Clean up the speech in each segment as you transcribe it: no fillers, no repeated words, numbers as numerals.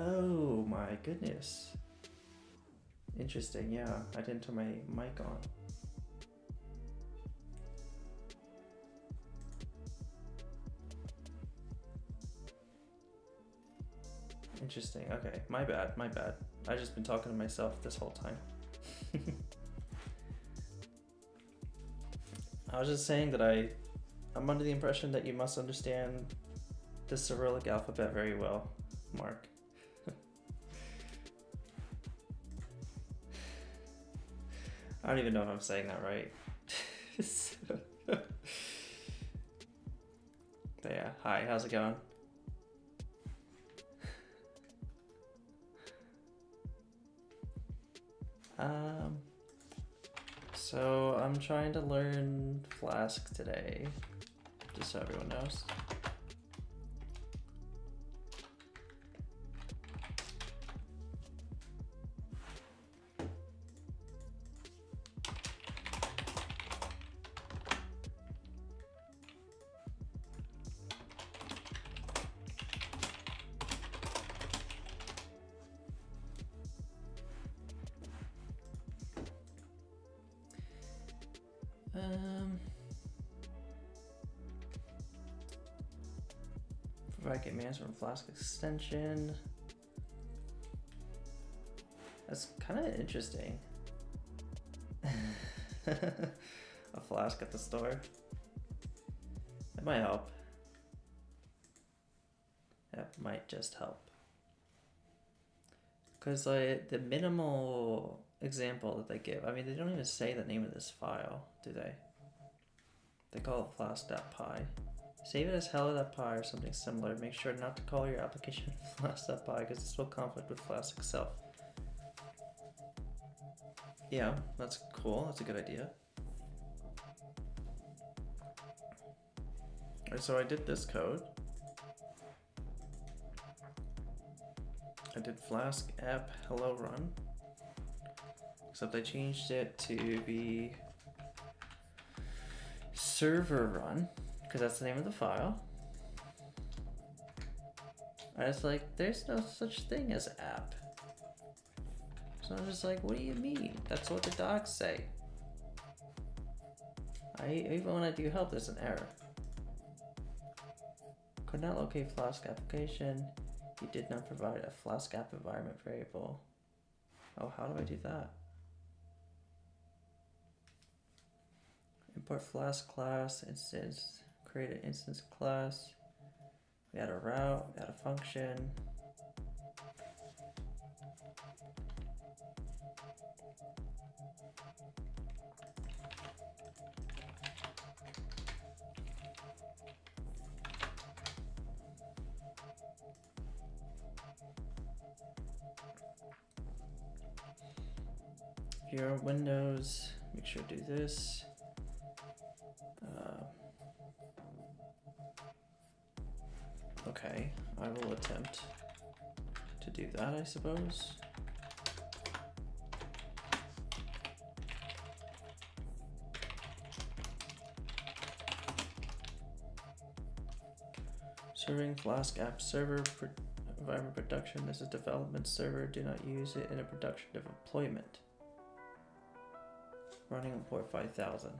Oh my goodness. Interesting, yeah. I didn't turn my mic on. Interesting, okay. My bad. I've just been talking to myself this whole time. I was just saying that I'm under the impression that you must understand the Cyrillic alphabet very well, Mark. I don't even know if I'm saying that right. But yeah, hi, how's it going? So I'm trying to learn Flask today, just so everyone knows. Provide commands from Flask extension. That's kind of interesting. A Flask at the store. That might help. That might just help. Because like the minimal example that they give, I mean, they don't even say the name of this file, do they? They call it flask.py. Save it as hello.py or something similar. Make sure not to call your application flask.py because this will conflict with Flask itself. Yeah, that's cool. That's a good idea. Alright, so I did this code. I did Flask app hello run. Except I changed it to be server run, because that's the name of the file. I was like, there's no such thing as app. So I'm just like, what do you mean? That's what the docs say. Even when I do help, there's an error. Could not locate Flask application. You did not provide a Flask app environment variable. Oh, how do I do that? Import Flask class, instance, create an instance class. We add a route, we add a function. If you're on Windows, make sure to do this. Okay, I will attempt to do that, I suppose. Serving Flask app server environment production. This is development server. Do not use it in a production deployment. Running on port 5000.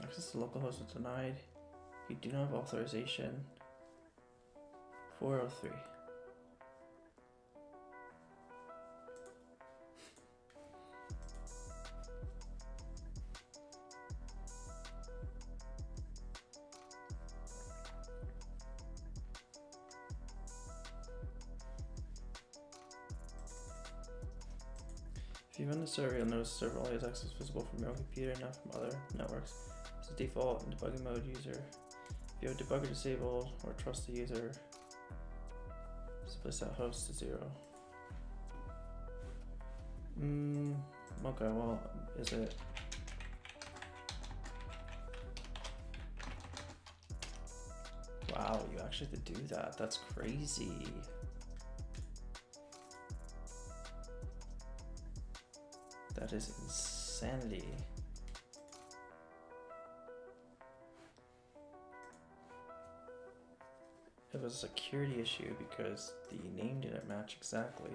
Access to localhost is denied. You do not have authorization. 403. If you run the server, you'll notice the server only has access visible from your own computer, not from other networks. It's a default in debugging mode user. If you have debugger disabled or trust the user, split that host to 0. Okay, well, is it? Wow, you actually have to do that. That's crazy. That is insanity. it was a security issue because the name didn't match exactly.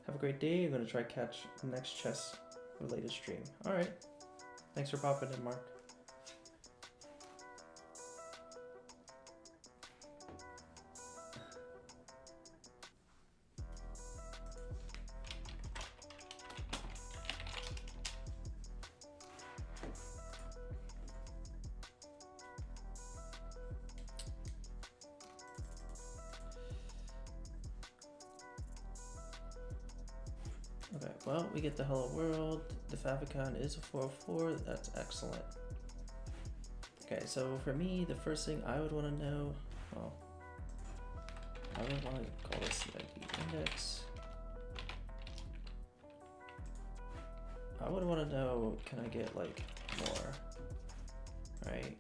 Have a great day. I'm gonna try catch the next chess related stream. All right. Thanks for popping in, Mark. Okay, well, we get the hello world. The favicon is a 404. That's excellent. Okay, so for me, the first thing I would want to know, well, I would want to call this the ID index. I would want to know, can I get like more, right?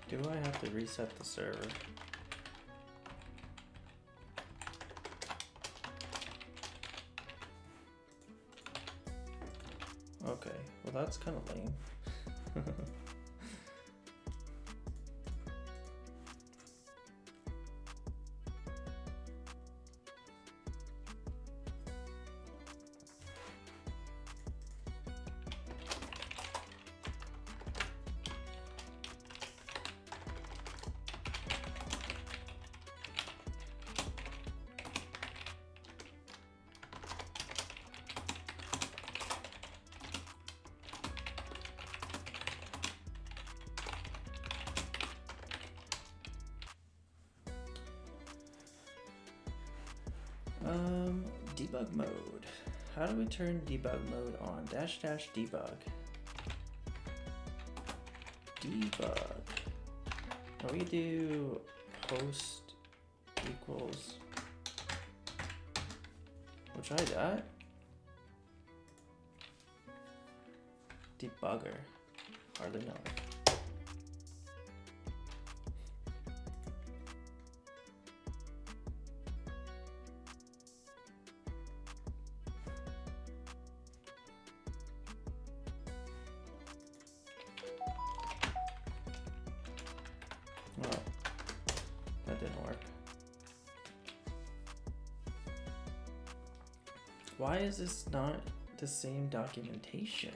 Do I have to reset the server? Okay, well that's kind of lame. Debug mode. How do we turn debug mode on? Dash dash debug. Debug. Now we do host equals. We'll try that. Debugger. Hardly know it. Why is this not the same documentation?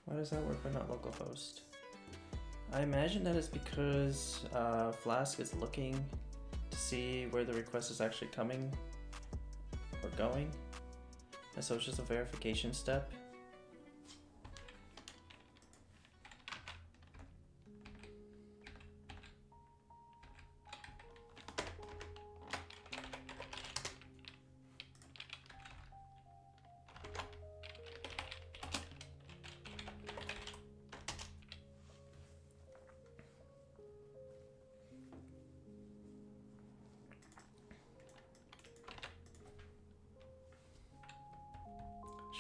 Why does that work but not localhost? I imagine that is because Flask is looking to see where the request is actually coming or going. And so it's just a verification step.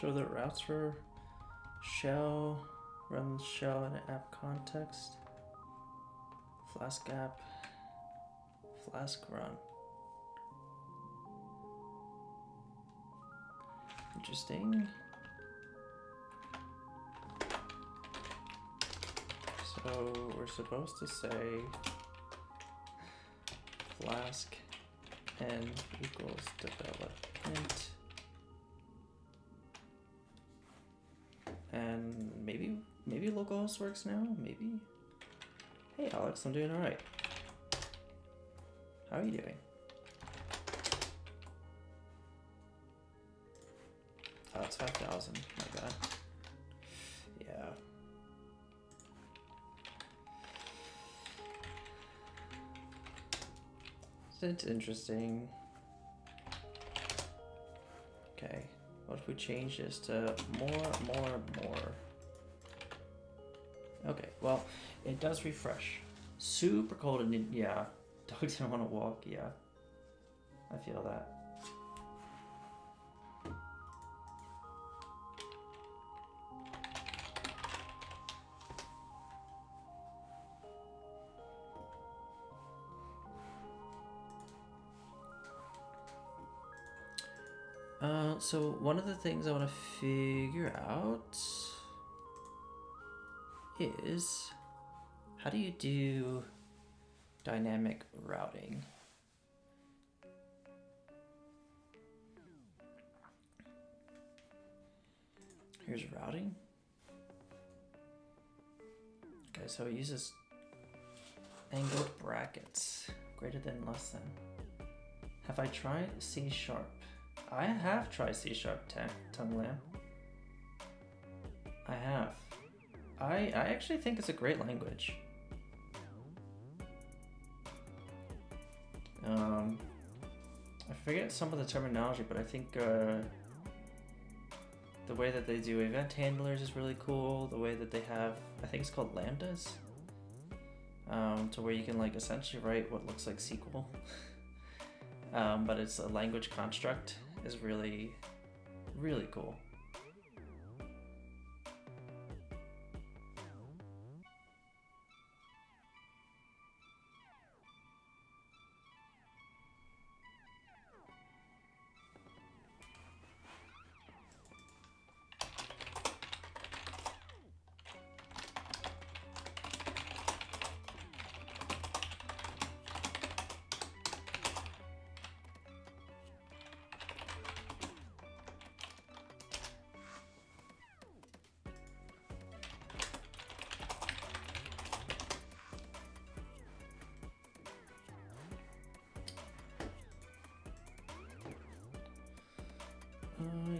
Show the routes for shell, run shell in an app context, Flask app, Flask run. Interesting. So we're supposed to say Flask n equals development. And maybe localhost works now, maybe. Hey Alex, I'm doing all right. How are you doing? Oh, it's 5,000, my bad. Yeah. It's interesting. Okay. What if we change this to more? Okay, well, it does refresh. Super cold and yeah, dog didn't want to walk, yeah. I feel that. So one of the things I want to figure out is how do you do dynamic routing? Here's routing. Okay, so it uses angled brackets, greater than, less than. Have I tried C#? I have tried C# tongue-lam. I have. I actually think it's a great language. I forget some of the terminology, but I think the way that they do event handlers is really cool. The way that they have, I think it's called lambdas, to where you can like essentially write what looks like SQL, but it's a language construct, is really, really cool.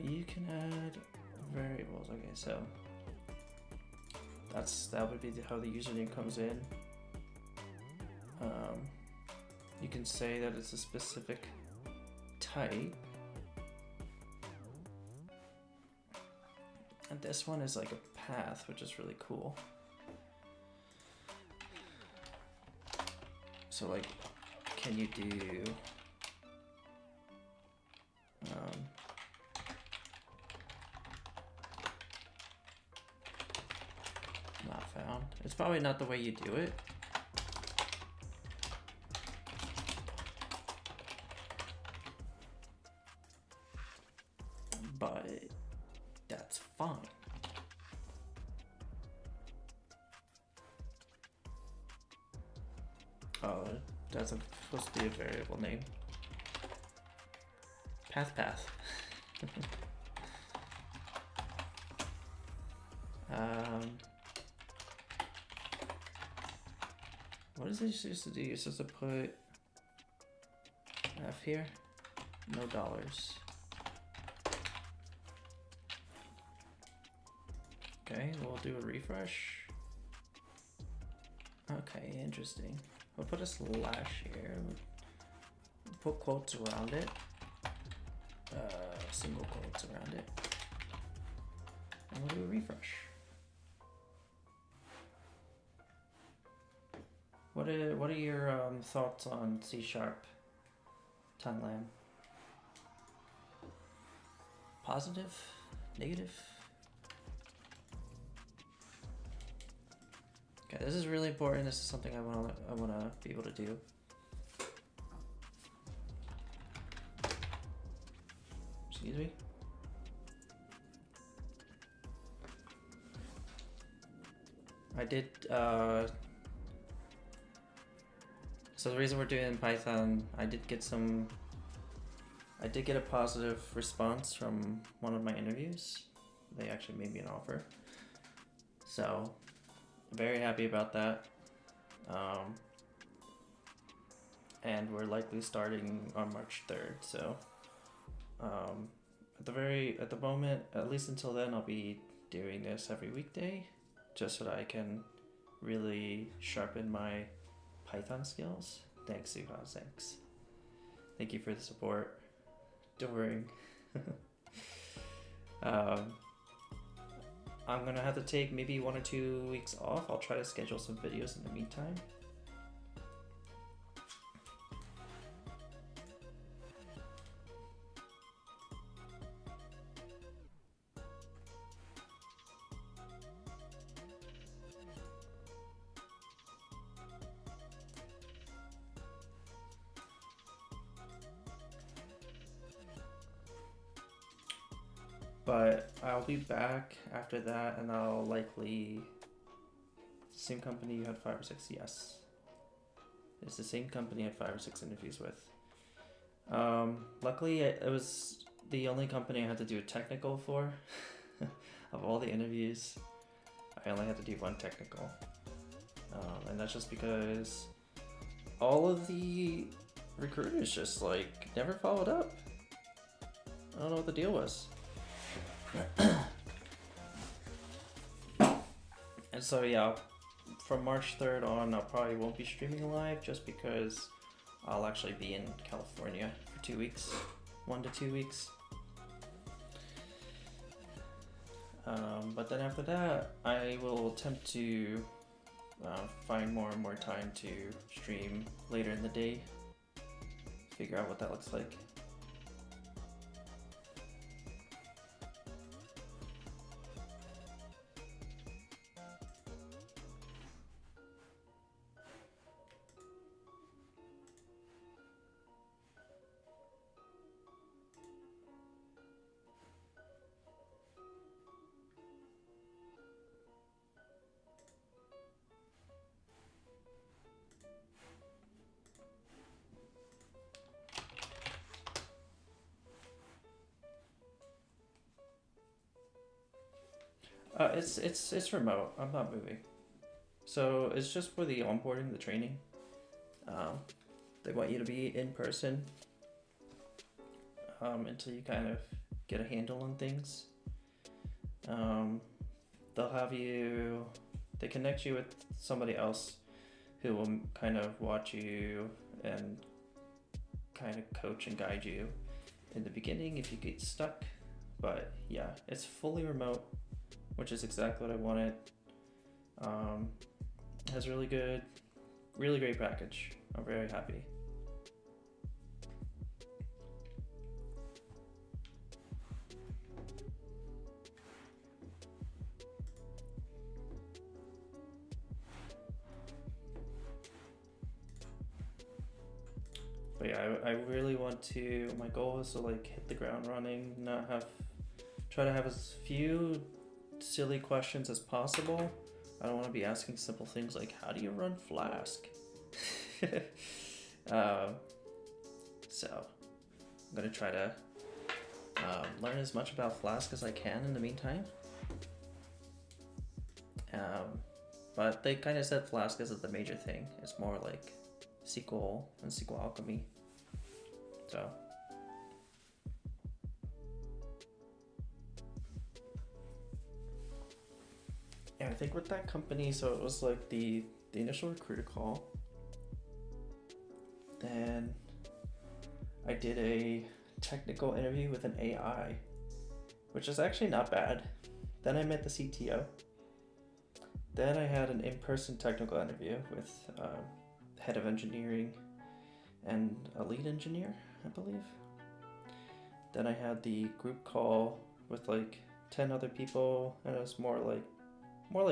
You can add variables. Okay, so that would be how the username comes in. You can say that it's a specific type, and this one is like a path, which is really cool. So like, can you do not found? It's probably not the way you do it. But that's fine. Oh, that's supposed to be a variable name. Path. What is it supposed to do? You're supposed to put F here? No dollars. Okay, we'll do a refresh. Okay, interesting. We'll put a slash here. We'll put quotes around it. Single quotes around it. And we'll do a refresh. What are your thoughts on C# tongue-lam? Positive? Negative? Okay, this is really important. This is something I wanna be able to do. Excuse me. I did. So the reason we're doing it in Python, I did get a positive response from one of my interviews. They actually made me an offer. So, very happy about that. And we're likely starting on March 3rd. So, at the moment, at least until then, I'll be doing this every weekday, just so that I can really sharpen my Python skills. Thanks, Suhas. Thanks. Thank you for the support during. I'm gonna have to take maybe 1 or 2 weeks off. I'll try to schedule some videos in the meantime. But I'll be back after that, and I'll likely... Same company you had 5 or 6, yes. It's the same company I had 5 or 6 interviews with. Luckily, it was the only company I had to do a technical for. Of all the interviews, I only had to do 1 technical. And that's just because all of the recruiters just like never followed up. I don't know what the deal was. And so yeah, from March 3rd on, I probably won't be streaming live just because I'll actually be in California for 2 weeks, 1 to 2 weeks. But then after that, I will attempt to find more and more time to stream later in the day, figure out what that looks like. It's remote. I'm not moving, so it's just for the onboarding, the training. They want you to be in person until you kind of get a handle on things. They'll have you. They connect you with somebody else who will kind of watch you and kind of coach and guide you in the beginning if you get stuck. But yeah, it's fully remote, which is exactly what I wanted. It has really great package. I'm very happy. But yeah, I really want to, my goal is to like hit the ground running, try to have as few silly questions as possible. I don't want to be asking simple things like, how do you run Flask? So I'm going to try to learn as much about Flask as I can in the meantime. But they kind of said Flask isn't the major thing. It's more like SQL and SQLAlchemy. So yeah, I think with that company, so it was like the initial recruiter call. Then I did a technical interview with an AI, which is actually not bad. Then I met the CTO. Then I had an in-person technical interview with head of engineering and a lead engineer, I believe. Then I had the group call with like 10 other people, and it was more like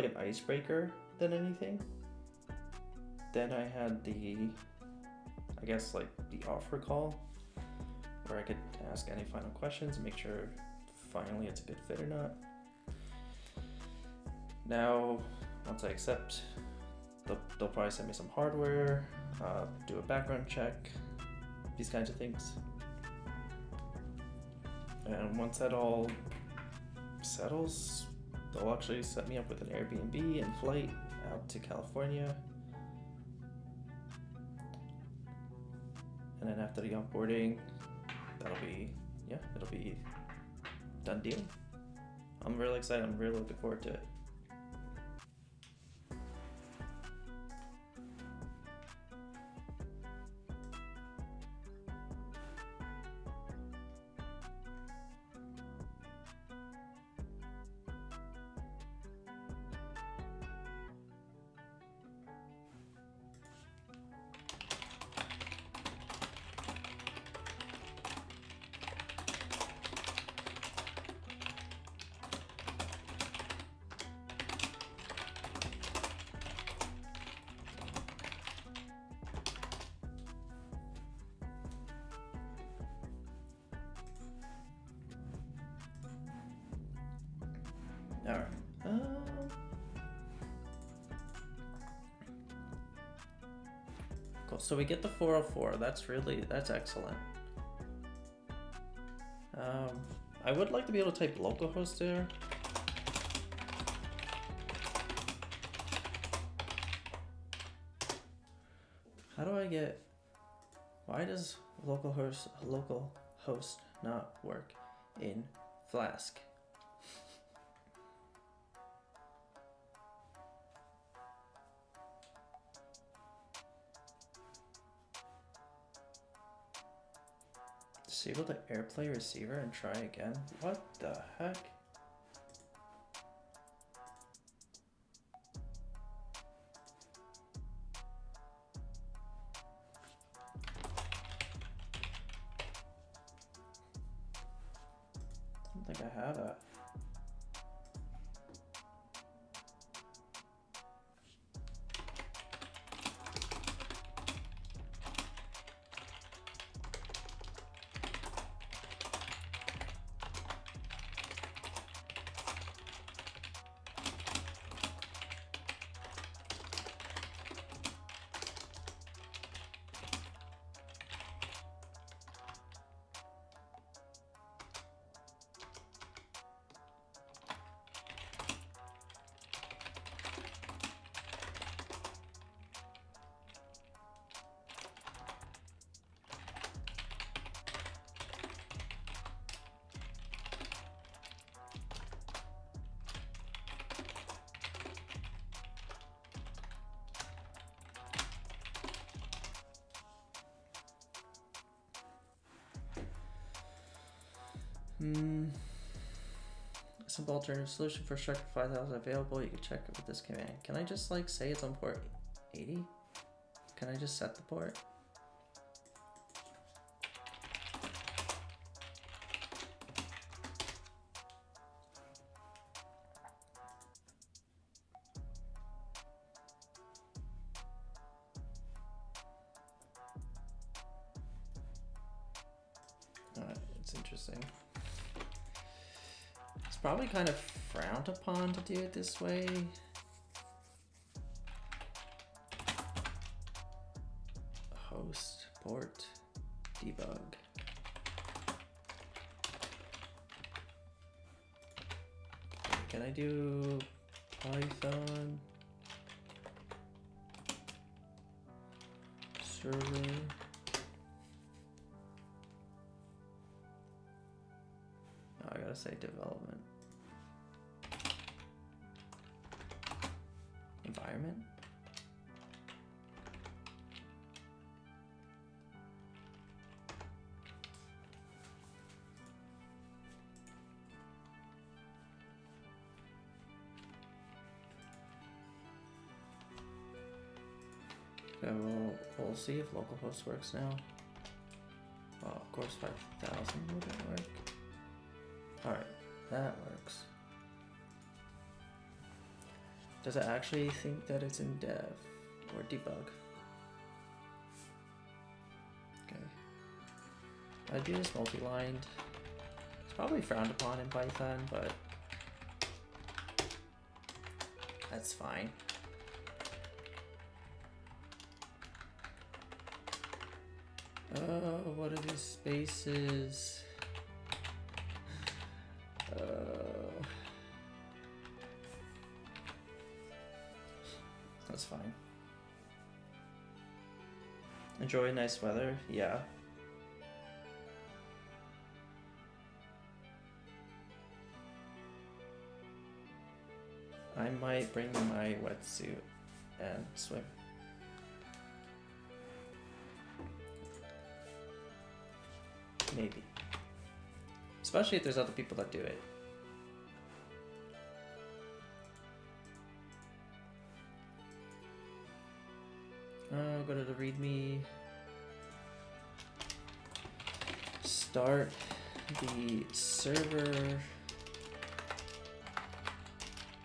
an icebreaker than anything. Then I had the offer call where I could ask any final questions and make sure finally it's a good fit or not. Now, once I accept, they'll probably send me some hardware, do a background check, these kinds of things. And once that all settles, they'll actually set me up with an Airbnb and flight out to California. And then after the onboarding, it'll be done deal. I'm really excited. I'm really looking forward to it. All right. Cool. So we get the 404. That's excellent. I would like to be able to type localhost there. How do I get? Why does localhost not work in Flask? Disable the AirPlay receiver and try again. What the heck? I don't think I have that. Simple alternative solution for Struct 5000 available. You can check it with this command. Can I just like say it's on port 80? Can I just set the port? It's interesting. It's probably kind of frowned upon to do it this way. Host, port, debug. Can I do Python server? Oh, I gotta say development. Environment. Okay, we'll see if localhost works now. Well, of course 5000 wouldn't work. Alright, that works. Does it actually think that it's in dev or debug? Okay. I do this multi-lined. It's probably frowned upon in Python, but that's fine. Oh, what are these spaces? That's fine. Enjoy nice weather? Yeah. I might bring my wetsuit and swim. Maybe. Especially if there's other people that do it. Go to the README. Start the server.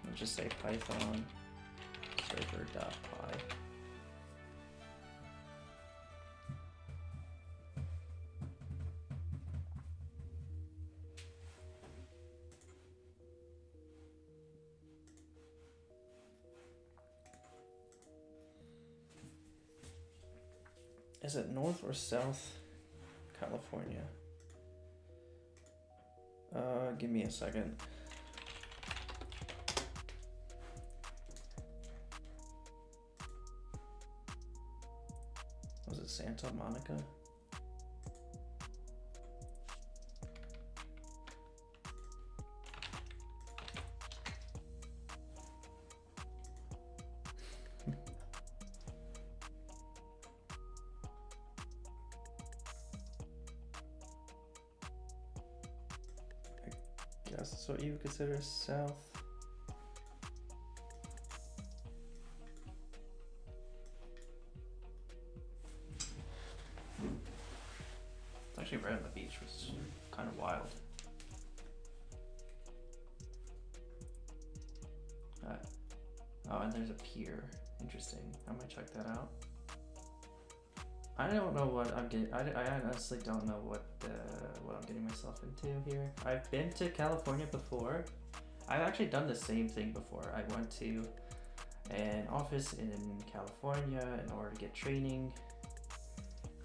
I'll just say Python server.py. Is it North or South California? Give me a second. Was it Santa Monica? I guess that's what you would consider south. It's actually right on the beach, which is kind of wild. Oh, and there's a pier. Interesting. I might check that out. I don't know what I'm getting. I honestly don't know what I'm getting myself into here. I've been to California before. I've actually done the same thing before. I went to an office in California in order to get training,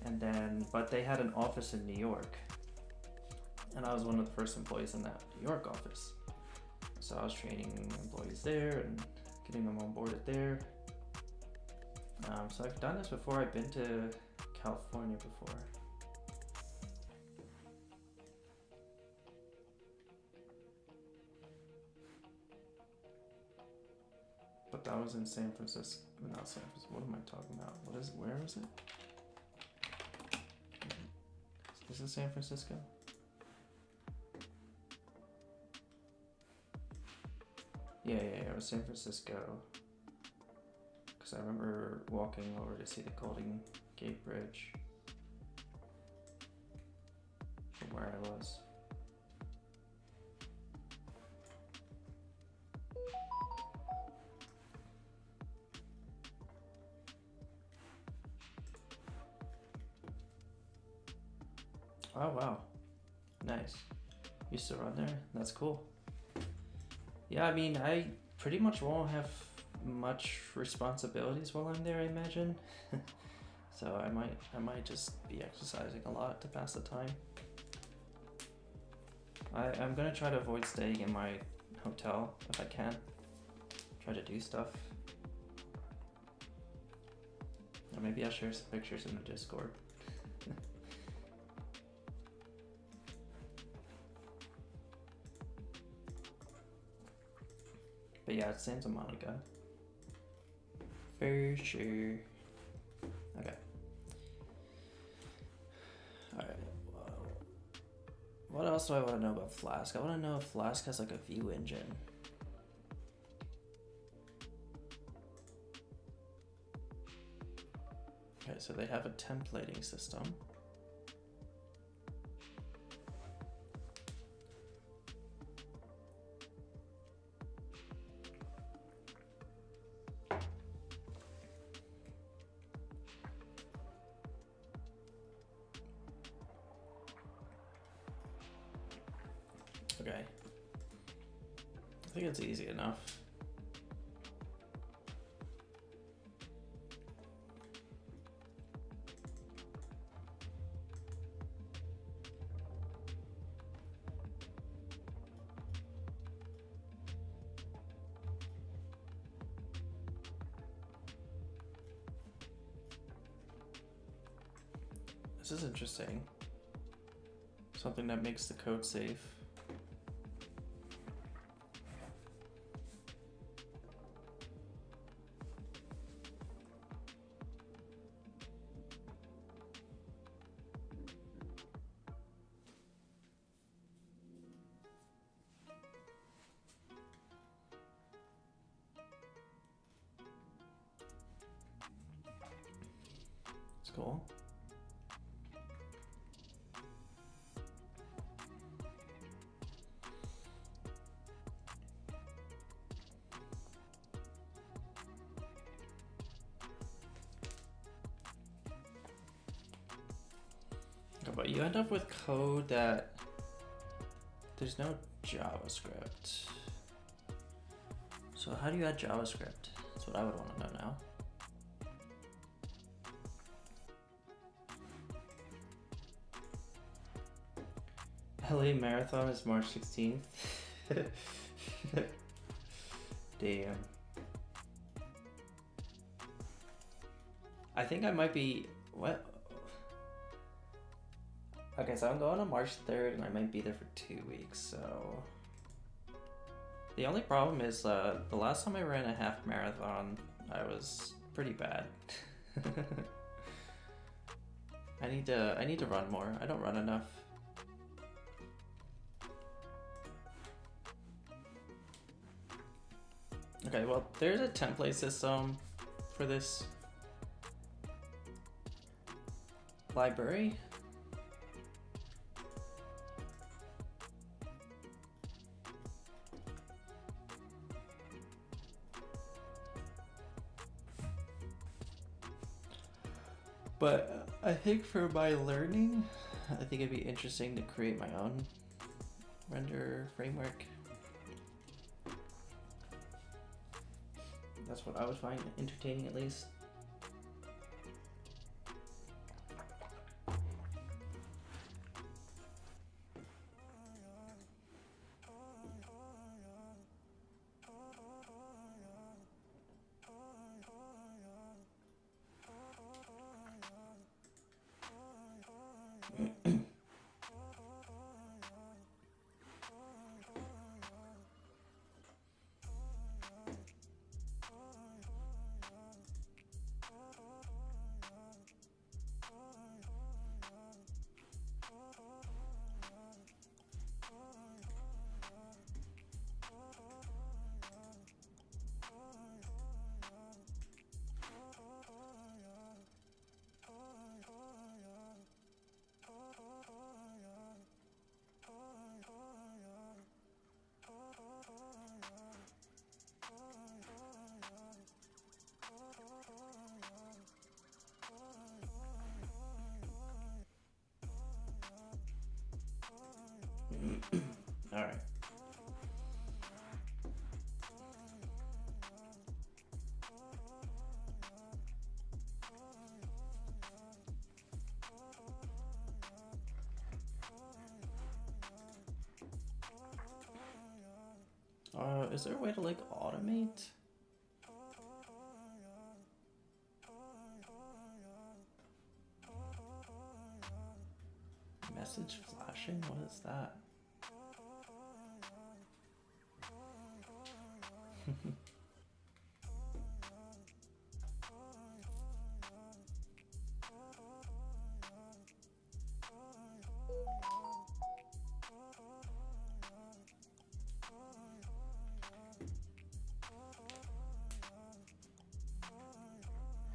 and then but they had an office in New York, and I was one of the first employees in that New York office. So I was training employees there and getting them on board there. So I've done this before. I've been to California before. But that was in San Francisco. Not San Francisco. What am I talking about? Where is it? Is it San Francisco? Yeah, it was San Francisco. Because I remember walking over to see the Golden Gate Bridge from where I was. Oh wow, nice. You still run there? That's cool. Yeah, I mean, I pretty much won't have much responsibilities while I'm there, I imagine. So I might just be exercising a lot to pass the time. I'm gonna try to avoid staying in my hotel if I can. Try to do stuff. Or maybe I'll share some pictures in the Discord. But yeah, it's Santa Monica. For sure. Okay. Alright, well, what else do I want to know about Flask? I want to know if Flask has like a view engine. Okay, so they have a templating system. Okay. I think it's easy enough. This is interesting. Something that makes the code safe. It's cool. But you end up with code that there's no JavaScript. So how do you add JavaScript? That's what I would want to know now. LA Marathon is March 16th. Damn. I think I might be... What? Okay, so I'm going on March 3rd and I might be there for 2 weeks, so... The only problem is the last time I ran a half marathon, I was pretty bad. I need to run more. I don't run enough. Okay, well, there's a template system for this library. But I think for my learning, I think it'd be interesting to create my own render framework. That's what I would find entertaining, at least. All right. Is there a way to like automate? Message flashing? What is that?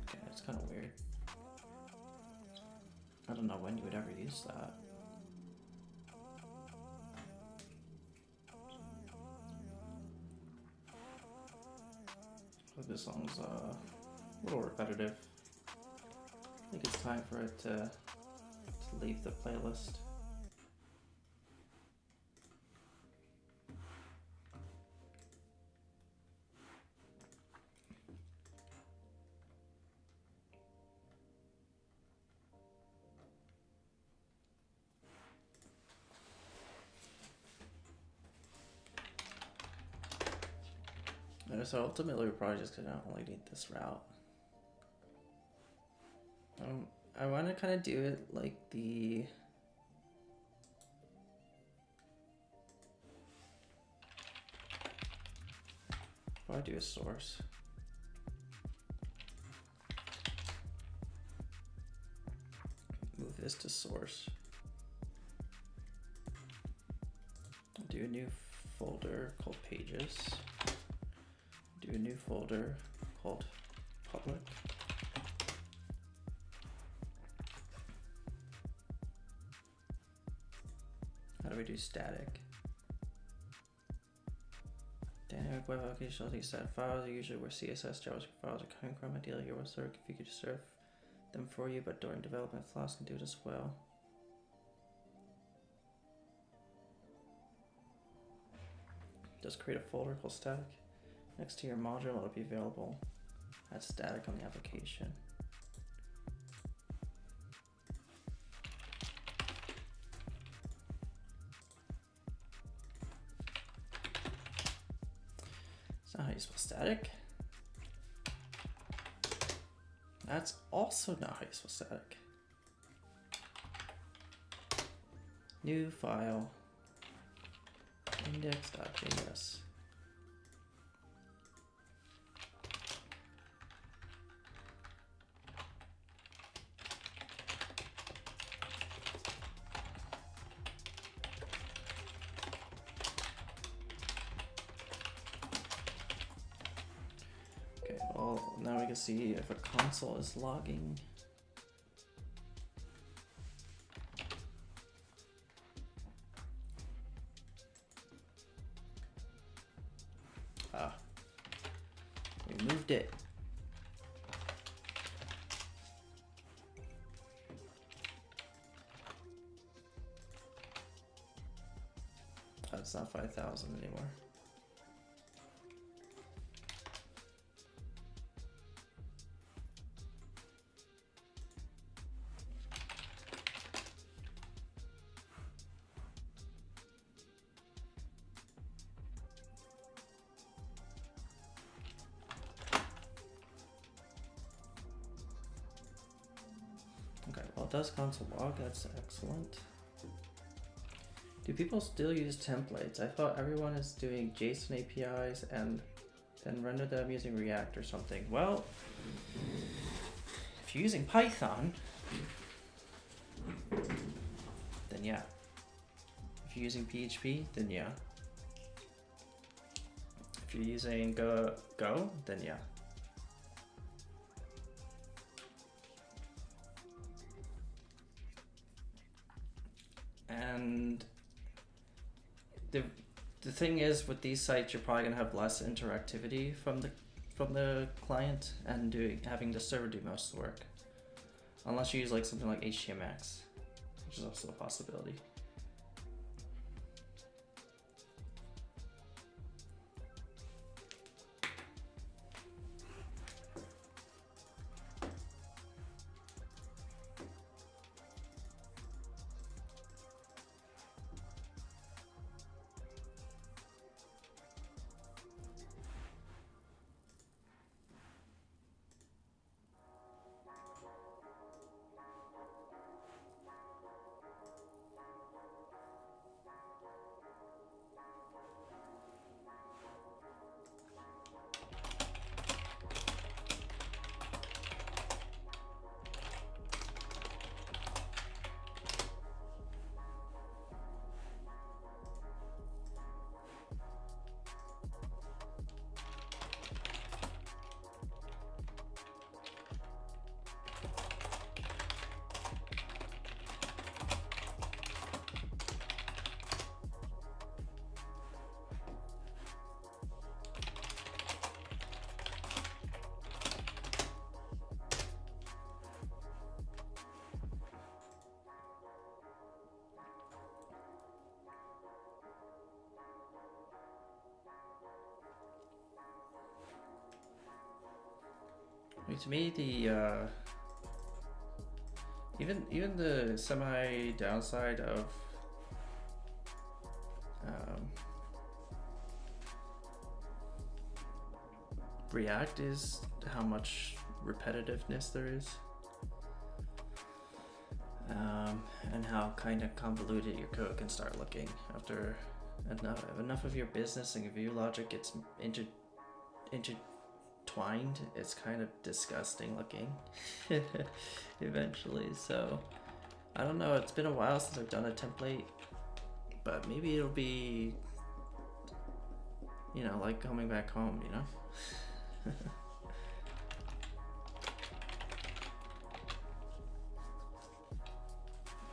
Okay, that's kind of weird. I don't know when you would ever use that. This song's a little repetitive. I think it's time for it to leave the playlist. So ultimately we're probably just gonna only need this route. I want to kind of do it like the probably do a source. Move this to source. Do a new folder called pages. Do a new folder called public. How do we do static? Dynamic web application will take static files, usually where CSS, JavaScript files are coming from. Ideally, your web server configured to serve them for you, but during development, Flask can do it as well. Just create a folder called static. Next to your module, it'll be available. Add static on the application. how you spell static. That's also not how you spell static. New file. Index.js. Okay, well, now we can see if a console is logging. We moved it. Oh, it's not 5,000 anymore. Okay, well, it does console log, that's excellent. Do people still use templates? I thought everyone is doing JSON APIs and then render them using React or something. Well, if you're using Python, then yeah. If you're using PHP, then yeah. If you're using Go, then yeah. And the thing is, with these sites, you're probably gonna have less interactivity from the client and having the server do most of the work, unless you use like something like HTMX, which is also a possibility. To me, the even the semi downside of React is how much repetitiveness there is, and how kind of convoluted your code can start looking after enough of your business and your view logic gets intertwined. It's kind of disgusting looking eventually. So I don't know, it's been a while since I've done a template, but maybe it'll be, you know, like coming back home, you know.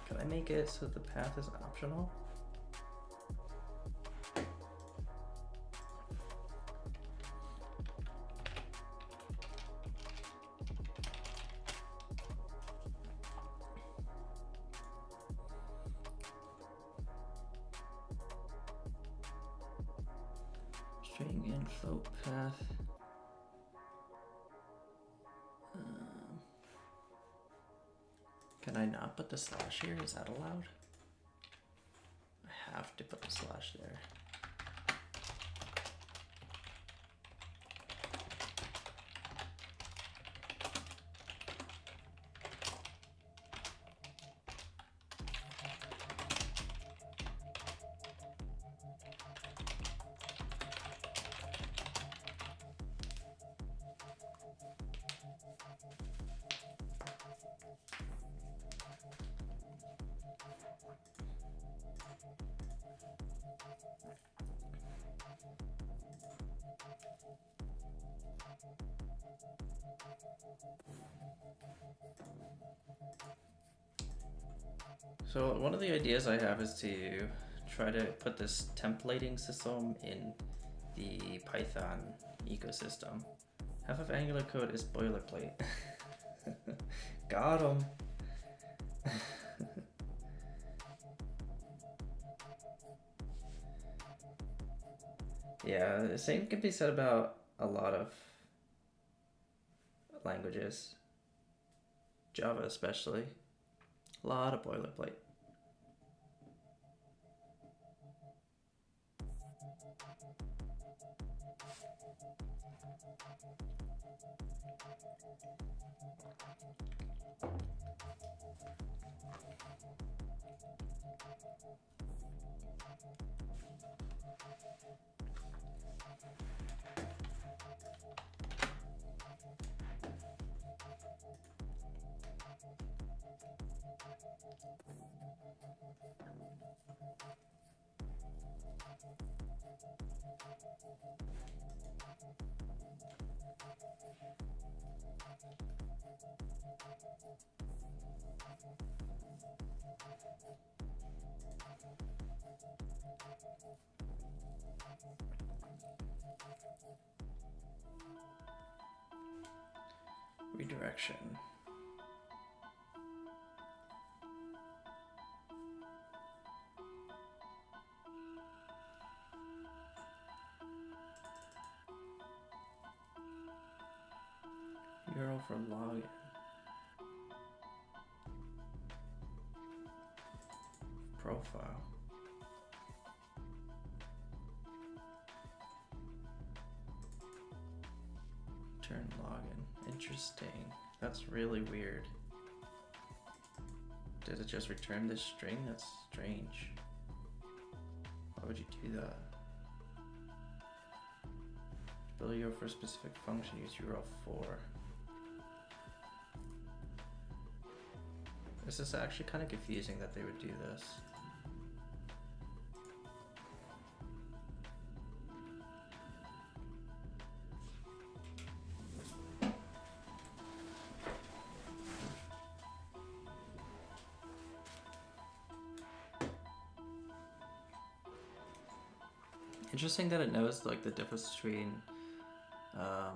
Can I make it so the path is optional? String info path. Can I not put the slash here? Is that allowed? I have to put the slash there. So one of the ideas I have is to try to put this templating system in the Python ecosystem. Half of Angular code is boilerplate. Got him. Yeah, the same can be said about a lot of languages. Java especially. A lot of boilerplate. Redirection. URL for login. Profile. Turn login. Interesting. That's really weird. Did it just return this string? That's strange. Why would you do that? Build a URL for a specific function, use URL for. This is actually kind of confusing that they would do this. Interesting that it knows like the difference between a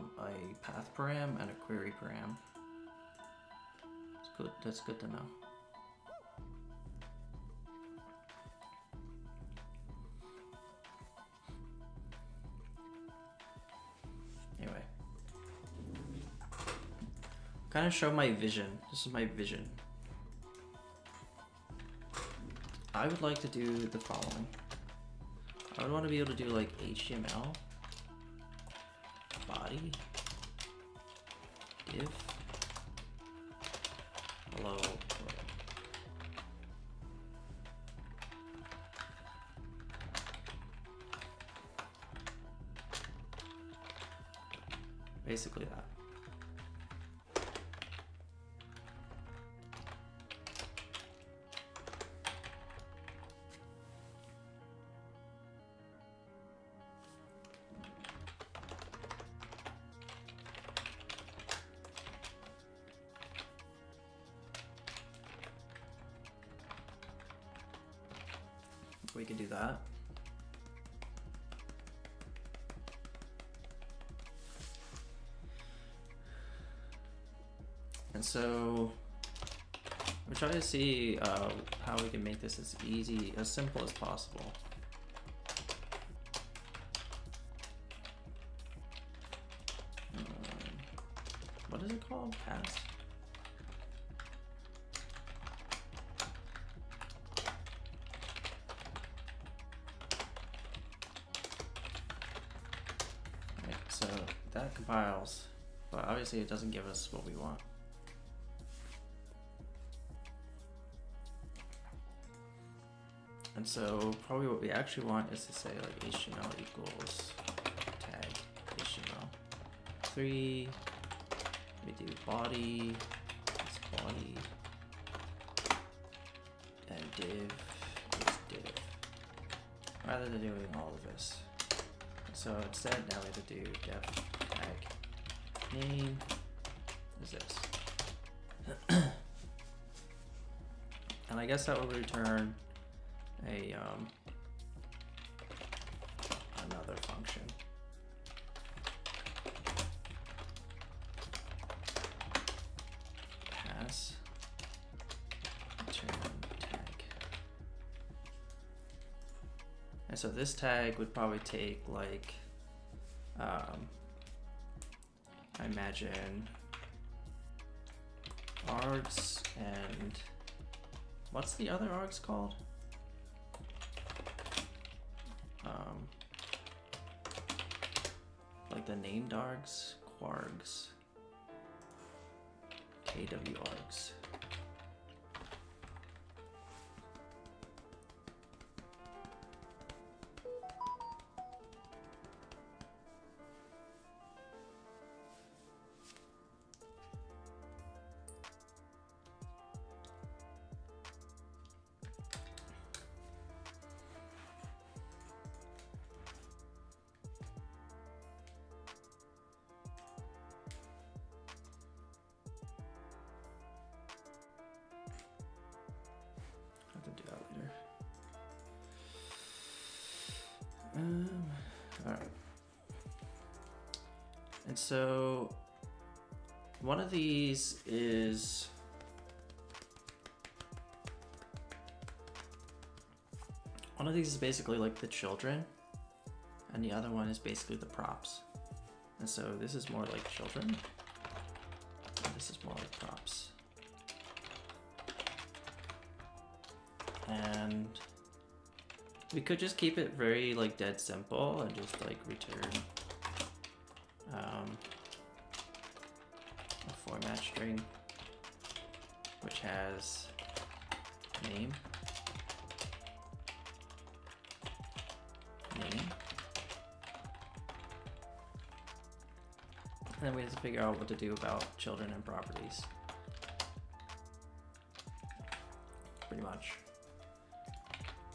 path param and a query param. It's good. That's good to know. Anyway, kind of show my vision. This is my vision. I would like to do the following. I would want to be able to do like HTML, body, div, hello, basically that. We can do that. And so we're trying to see how we can make this as easy, as simple as possible. What is it called? Pass? So that compiles, but obviously it doesn't give us what we want. And so probably what we actually want is to say like HTML equals tag HTML3. We do body, it's body, and div is div. rather than doing all of this. So instead, now we have to do def tag name is this. And I guess that will return a another function. Pass return tag. And so this tag would probably take like I imagine args and what's the other args called? Like the named args, quargs, KW args. All right. And so one of these is basically like the children, and the other one is basically the props. And so this is more like children, and this is more like props. And we could just keep it very like dead simple and just like return a format string which has name, and then we have to figure out what to do about children and properties. Pretty much.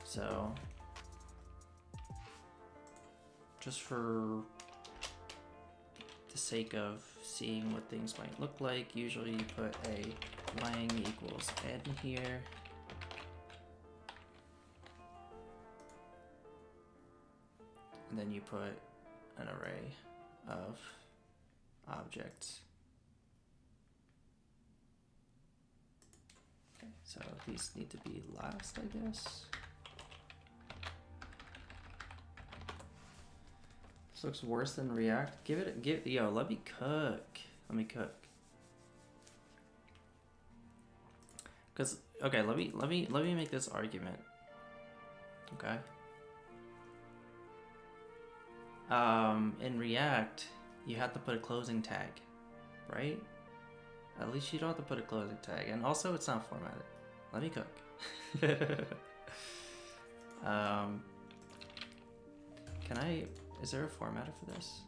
So just for the sake of seeing what things might look like, usually you put a lang equals n here. And then you put an array of objects. Okay, so these need to be last, I guess. This looks worse than React. Yo, let me cook. Let me cook. Cause okay, let me make this argument. Okay. In React, you have to put a closing tag, right? At least you don't have to put a closing tag, and also it's not formatted. Let me cook. Is there a formatter for this?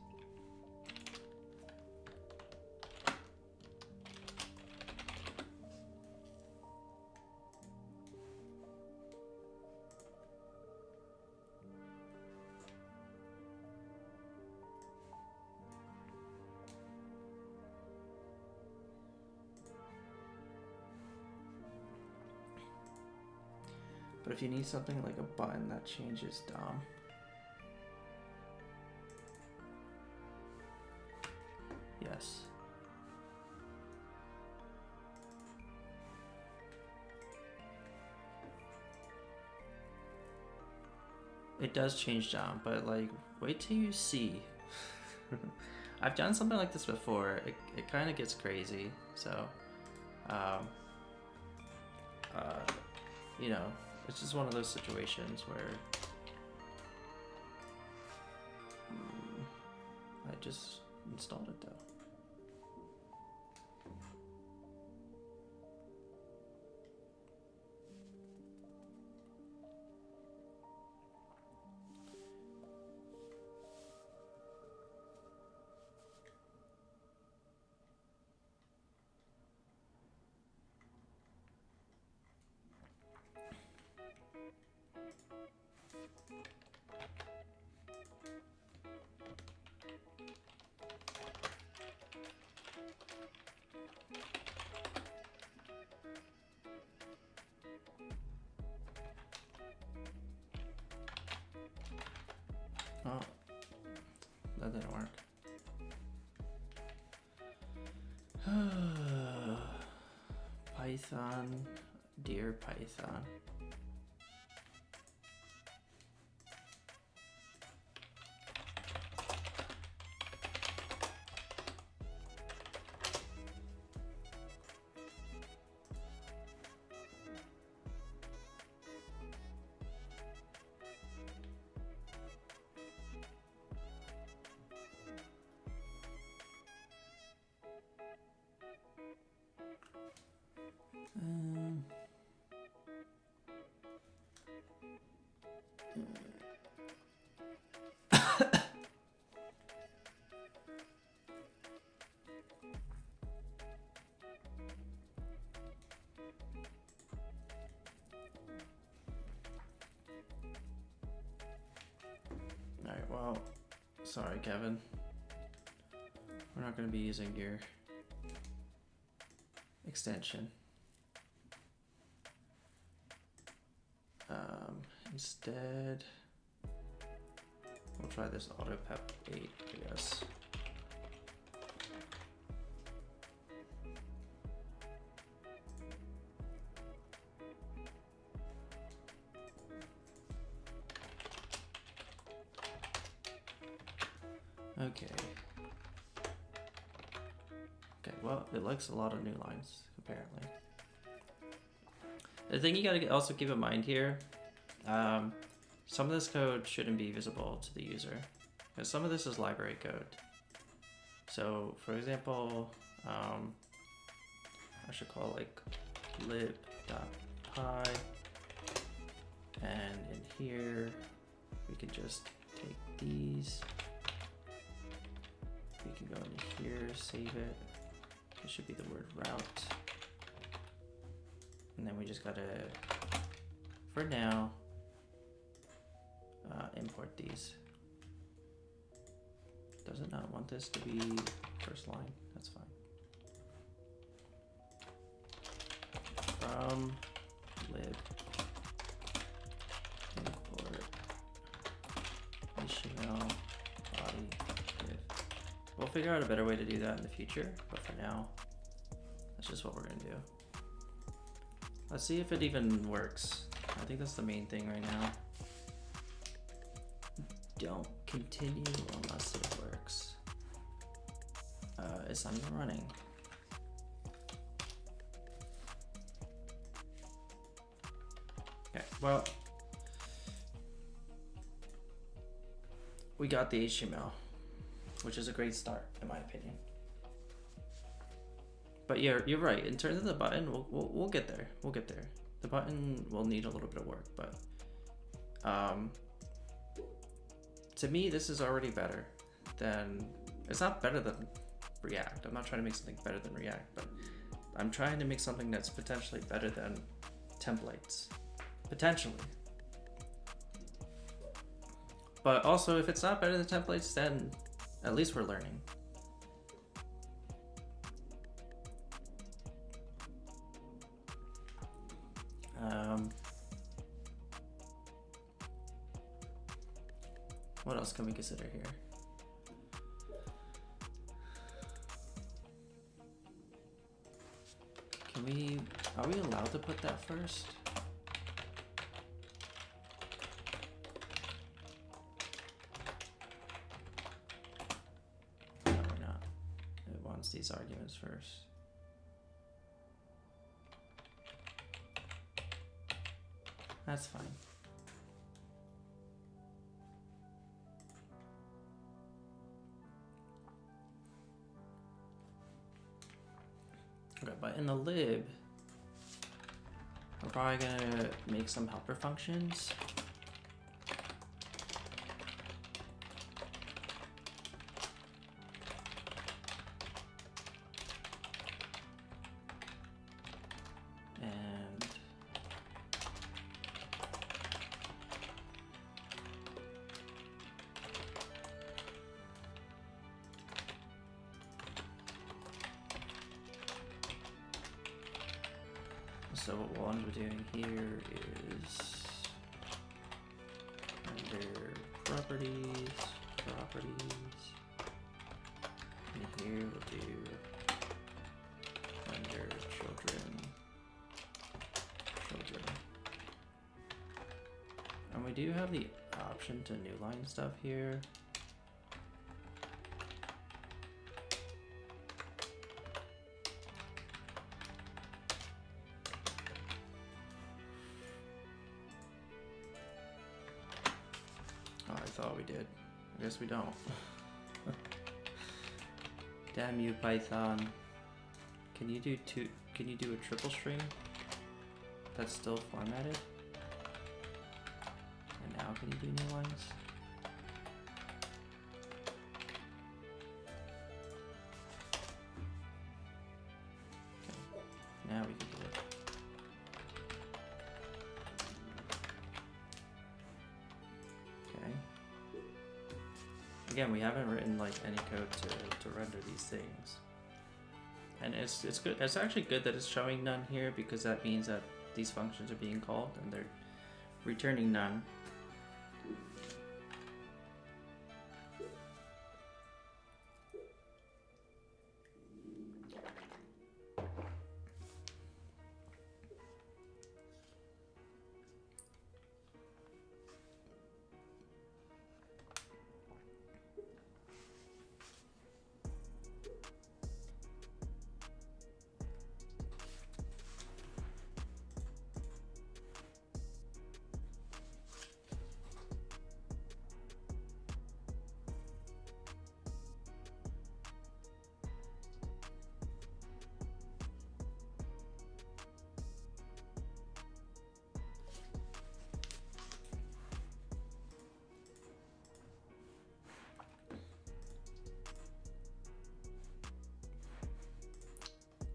But if you need something like a button that changes DOM. Yes. It does change DOM, but like, wait till you see. I've done something like this before. It kind of gets crazy. So, you know, it's just one of those situations where I just installed it though. Oh, that didn't work. Python, dear Python. Alright, well, sorry, Kevin. We're not going to be using your extension. Instead, we'll try this AutoPep 8, I guess. Okay. Okay, well, it likes a lot of new lines, apparently. The thing you gotta also keep in mind here, some of this code shouldn't be visible to the user, because some of this is library code. So, for example, I should call like lib.py, and in here, we can just take these. We can go into here, save it. It should be the word route. And then we just gotta, for now, import these. Does it not want this to be first line? That's fine. From lib import HTML body div. We'll figure out a better way to do that in the future, but for now, that's just what we're gonna do. Let's see if it even works. I think that's the main thing right now. Don't continue unless it works. It's not even running. Okay, well, we got the HTML, which is a great start in my opinion. But you're right. In terms of the button, we'll get there. We'll get there. The button will need a little bit of work, but to me, this is already better than. It's not better than React. I'm not trying to make something better than React, but I'm trying to make something that's potentially better than templates, potentially. But also, if it's not better than templates, then at least we're learning. What else can we consider here? Are we allowed to put that first? No, we're not. It wants these arguments first. That's fine. Okay, but in the lib, we're probably gonna make some helper functions. And So what we'll end up doing here is under properties, and here we'll do under children. And we do have the option to new line stuff here. Oh, I thought we did. I guess we don't. Damn you, Python. Can you do a triple string that's still formatted? And now can you do new lines? Okay. Now we can do it. Okay. Again, we haven't written like any code to render these things. And it's good. It's actually good that it's showing none here, because that means that these functions are being called and they're returning none.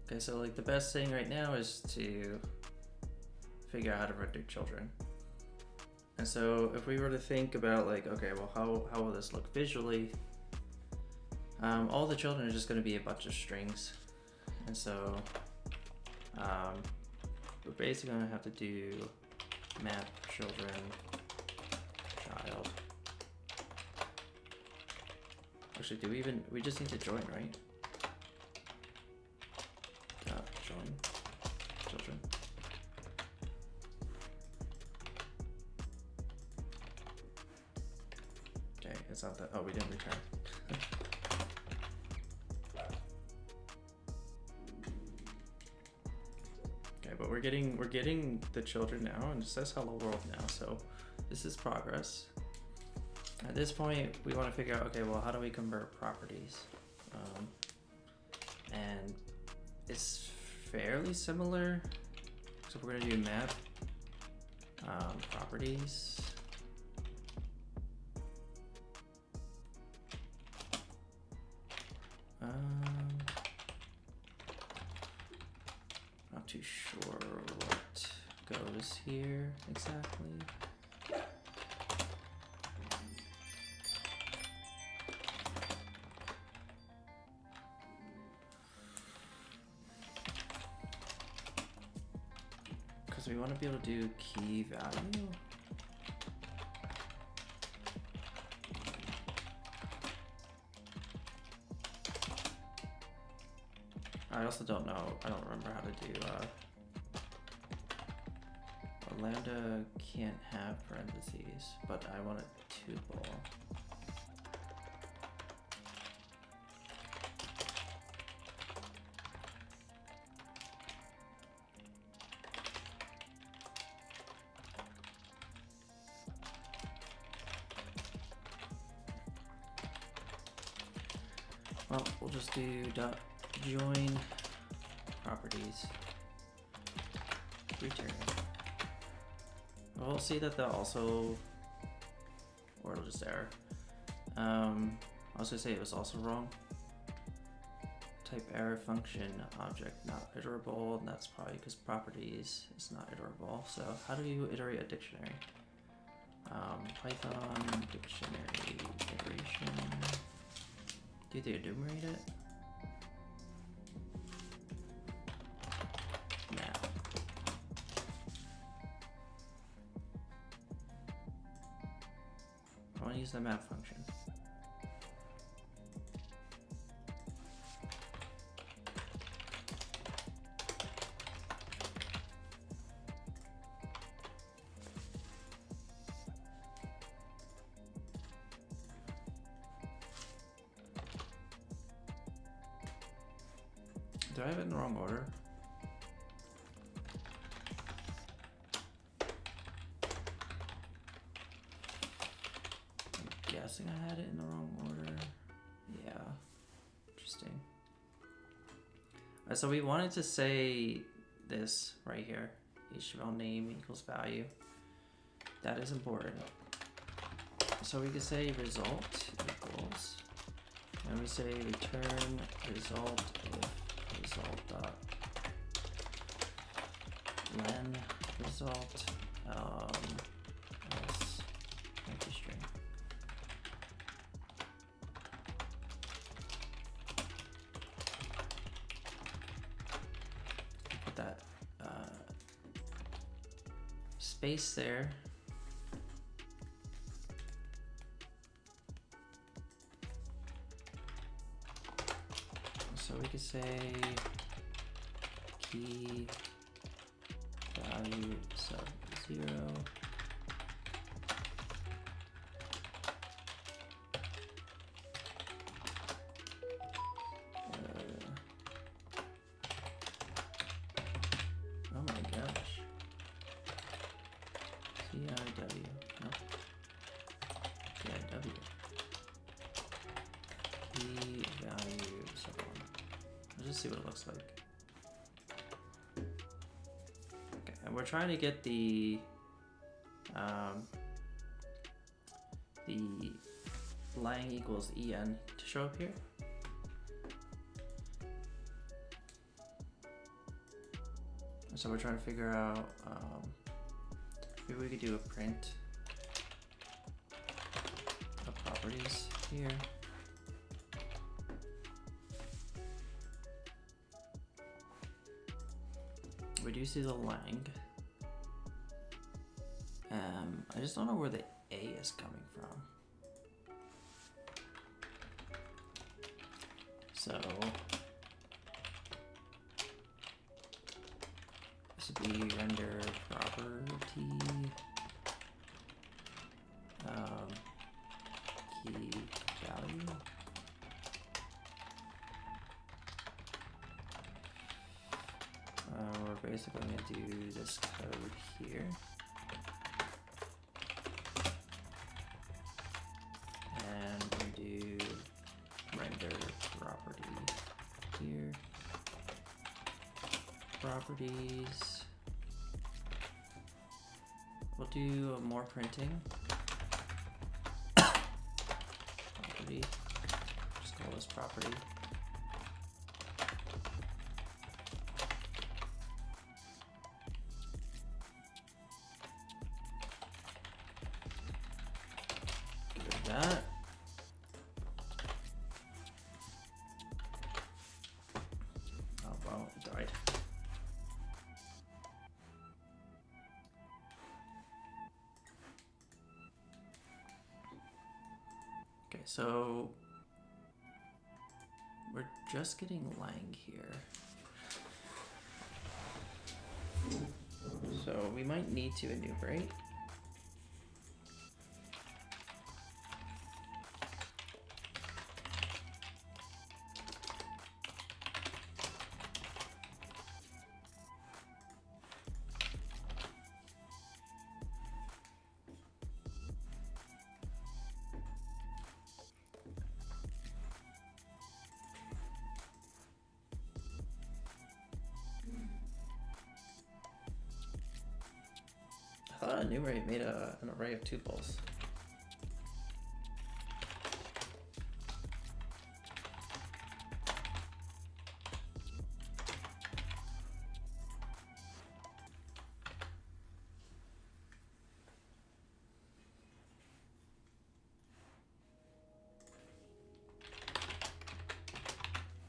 Okay, so like the best thing right now is to figure out how to render children. And so if we were to think about like, okay, well, how will this look visually? All the children are just going to be a bunch of strings. And so we're basically going to have to do map children child. Actually, we just need to join, right? Join children. Okay, it's not that. Oh, we didn't return. Okay, but we're getting the children now, and it says hello world now. So this is progress. At this point, we want to figure out, okay, well, how do we convert properties? And it's fairly similar. So we're gonna do map properties. Not too sure what goes here exactly. We want to be able to do key value. I also don't know. I don't remember how to do. A lambda can't have parentheses, but I want a tuple. Well, we'll just do dot join properties return. We'll see that also, or it'll just error. I was gonna say it was also wrong. Type error function object not iterable, and that's probably because properties is not iterable. So how do you iterate a dictionary? Python dictionary iteration. Do they enumerate it? No. want to use the map function. Do I have it in the wrong order? I'm guessing I had it in the wrong order. Yeah, interesting. Alright, so we wanted to say this right here. HTML name equals value. That is important. So we could say result equals, and we say return result if result dot len result else empty string. Put that space there. So we could say key value sub 0. Oh my gosh. CIW. No. CIW. Key value sub 1. Let's just see what it looks like. Okay, and we're trying to get the lang equals en to show up here. So we're trying to figure out maybe we could do a print of properties here. We do see the lang. I just don't know where the A is coming from. So this would be render property key value. We're basically going to do this code here. And we do render property here. Properties. We'll do more printing. Property. Just call this property. That. Oh well, it died. Okay, so we're just getting lang here. So we might need to enumerate. I thought enumerate made an array of tuples.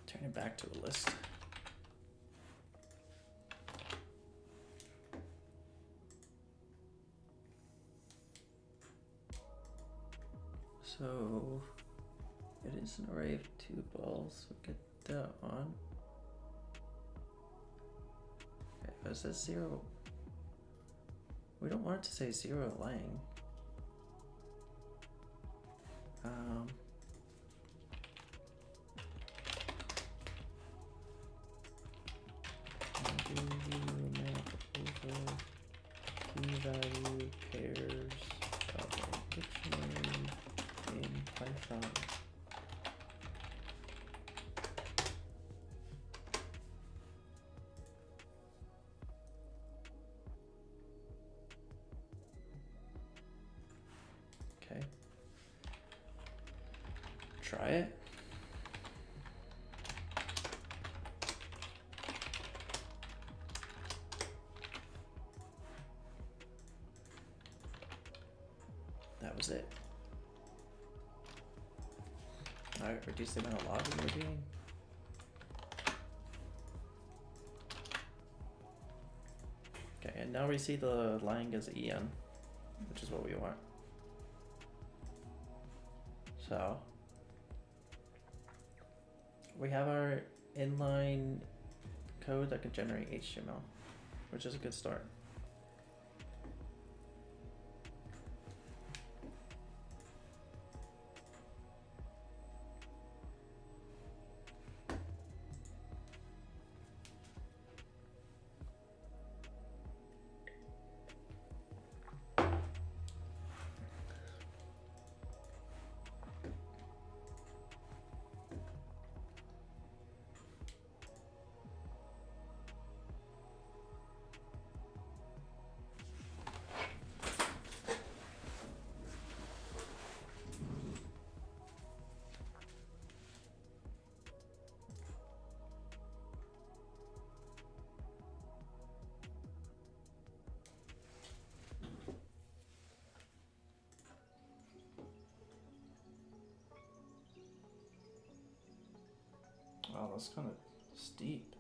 Turn it back to a list. So it is an array of tuples. We'll get that one. Okay, but it says 0. We don't want it to say 0 lang. Do you map over key value pairs of a dictionary in Python? Okay. Try it. That was it. Alright, reduce the amount of logging we're doing. Okay, and now we see the lang as en, which is what we want. So we have our inline code that can generate HTML, which is a good start. Wow, that's kind of steep.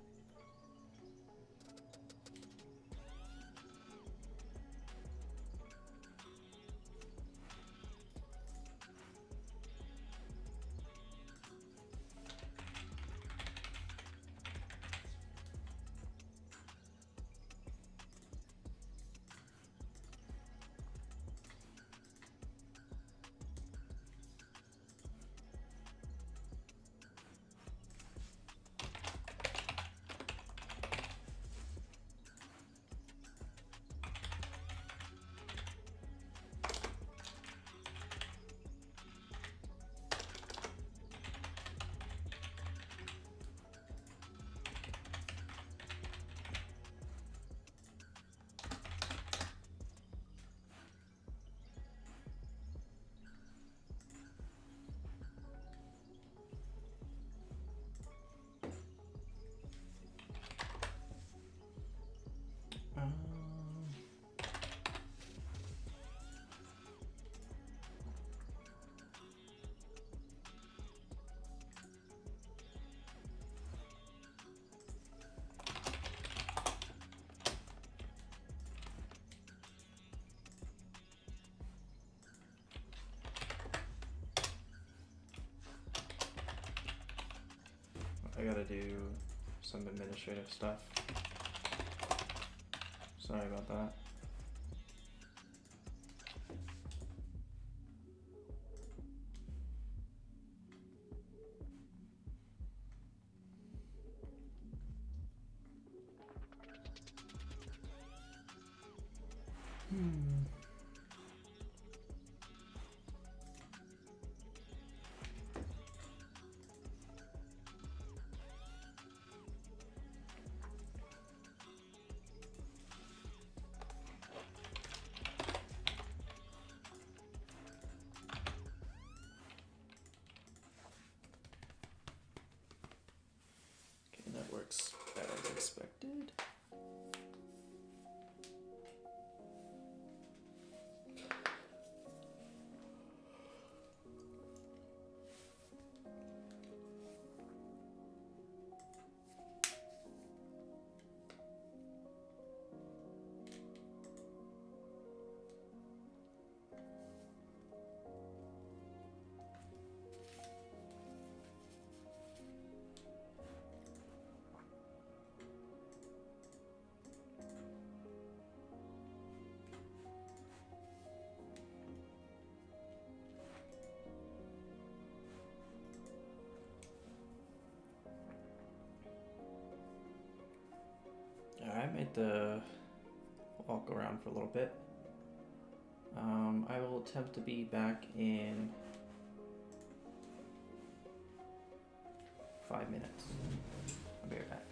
I gotta do some administrative stuff. Sorry about that. Okay, that works as expected. made the walk around for a little bit. I will attempt to be back in 5 minutes. I'll be right back.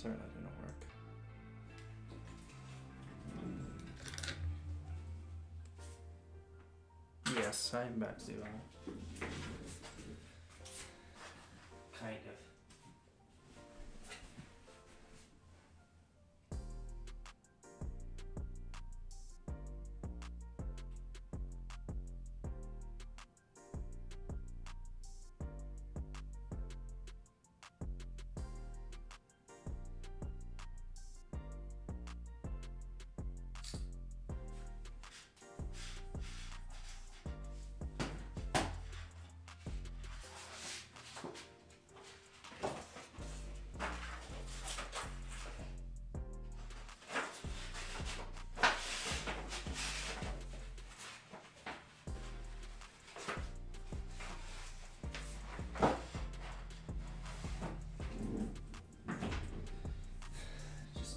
certainly gonna work. Yes, I'm back to kind of.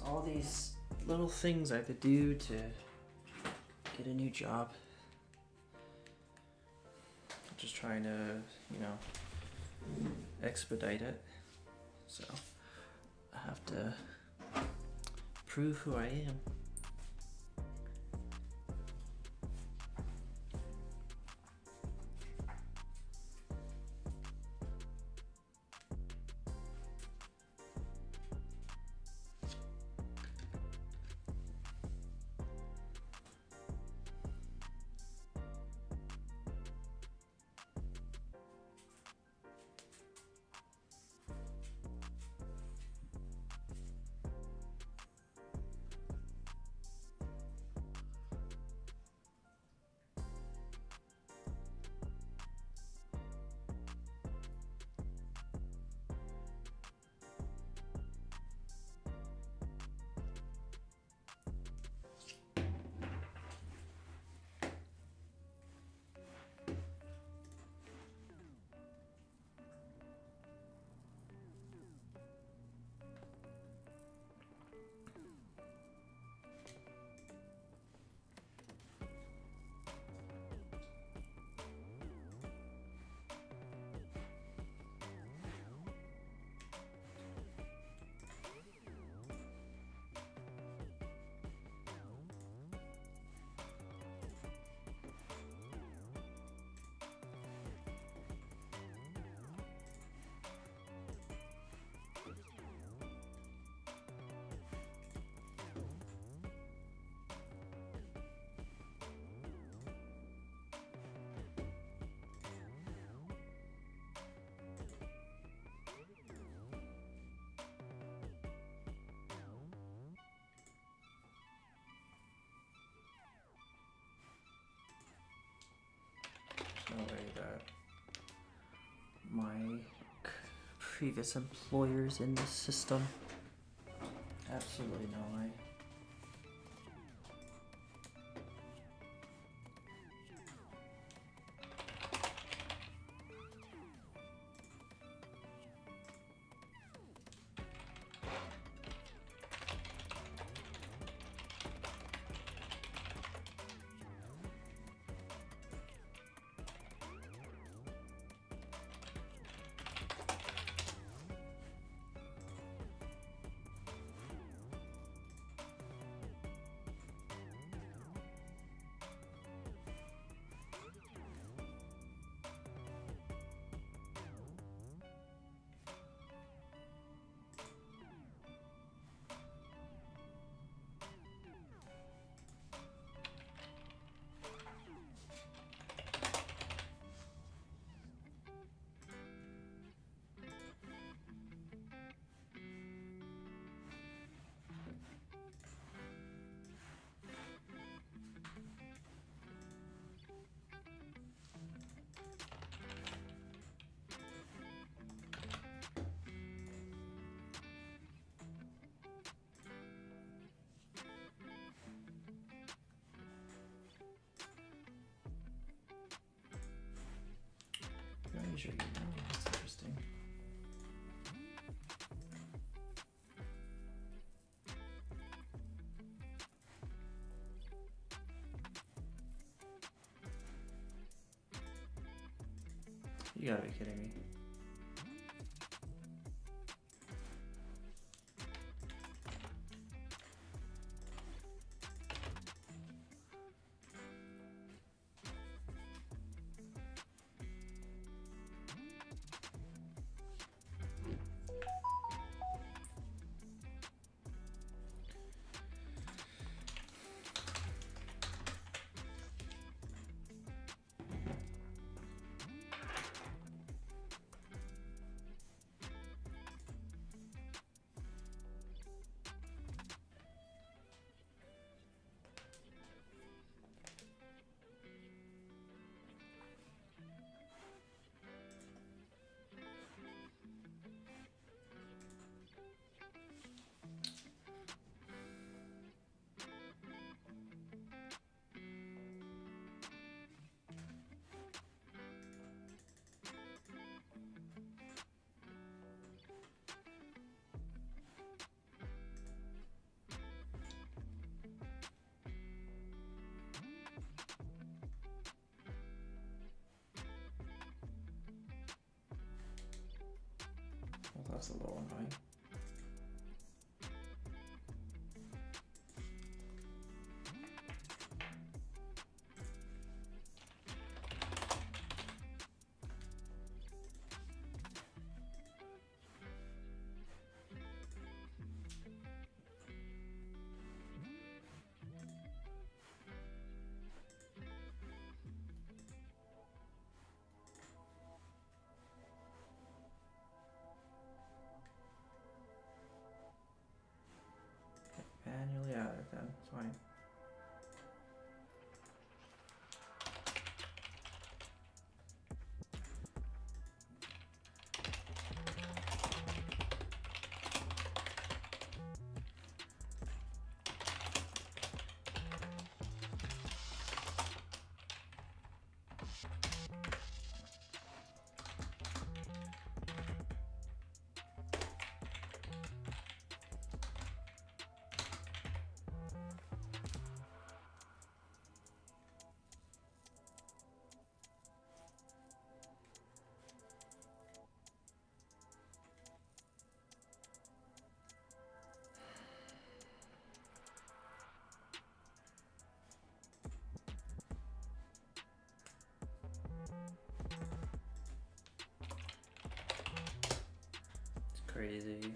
All these little things I have to do to get a new job. I'm just trying to, expedite it. So I have to prove who I am. No way that my previous employers in this system. Absolutely no way. Sure, that's interesting. You gotta be kidding me. That's a little annoying. Manually add it then, fine. Crazy.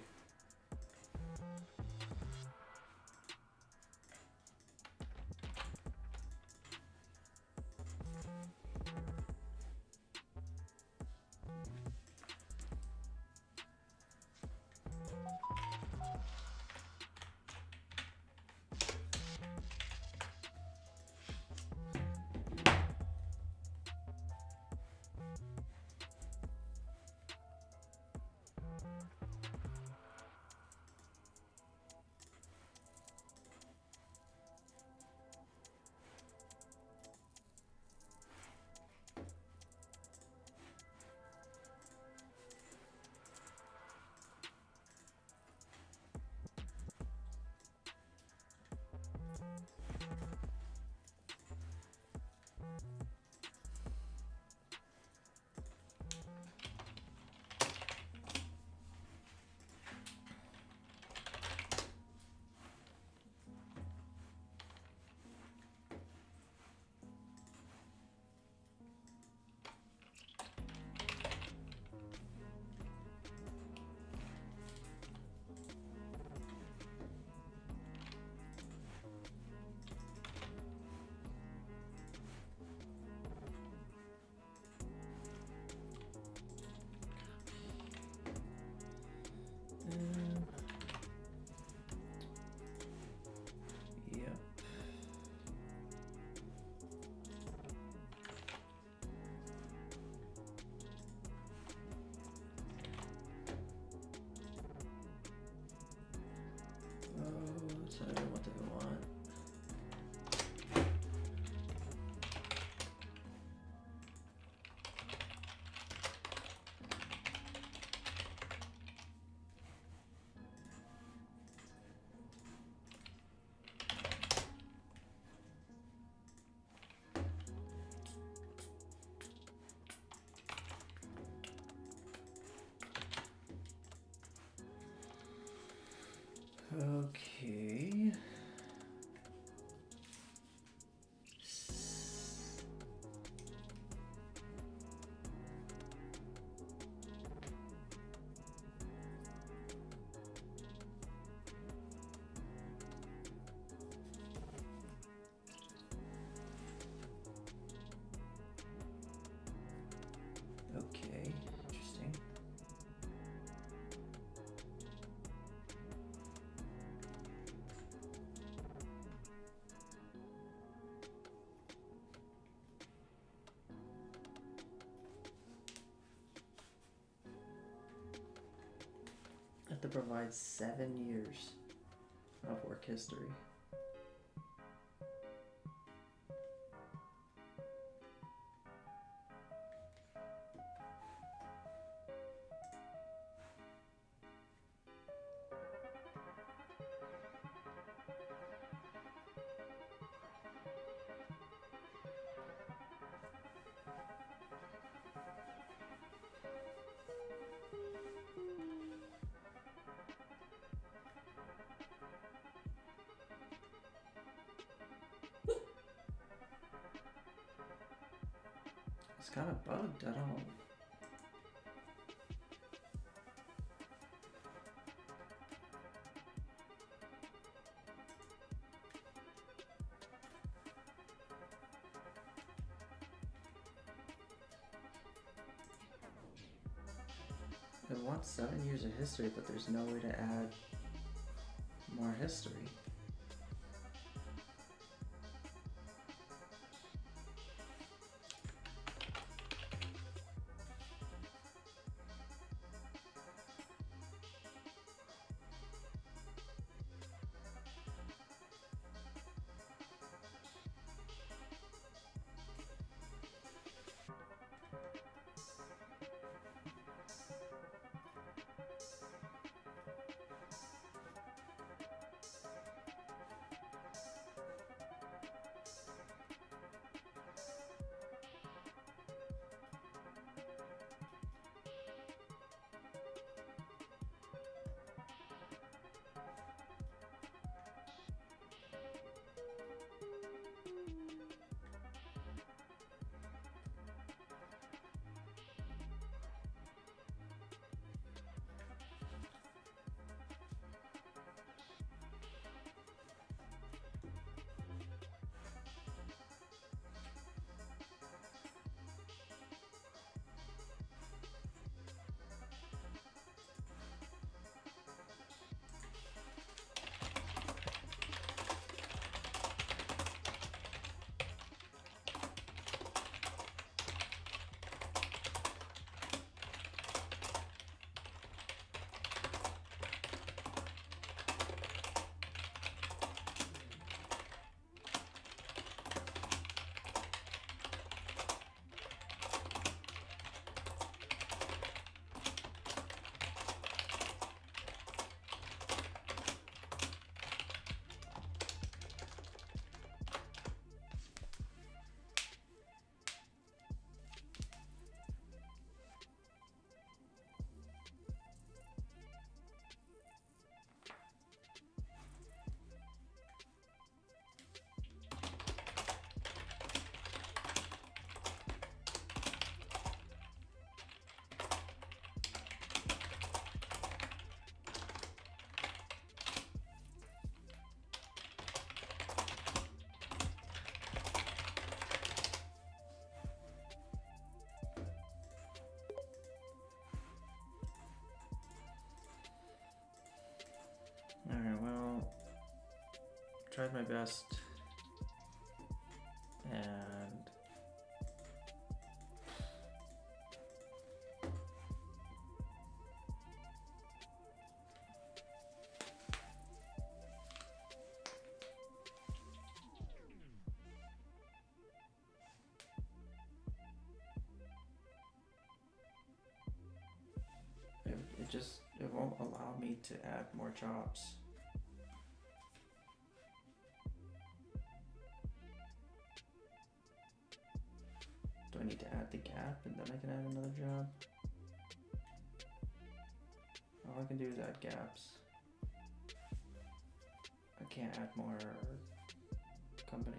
Yep. Oh, so what do we want? Okay. Okay, interesting. I have to provide 7 years of work history. It's kind of bugged. I don't. It wants 7 years of history, but there's no way to add more history. Alright, well, tried my best, and it won't allow me to add more jobs. Do I need to add the gap and then I can add another job? All I can do is add gaps. I can't add more companies.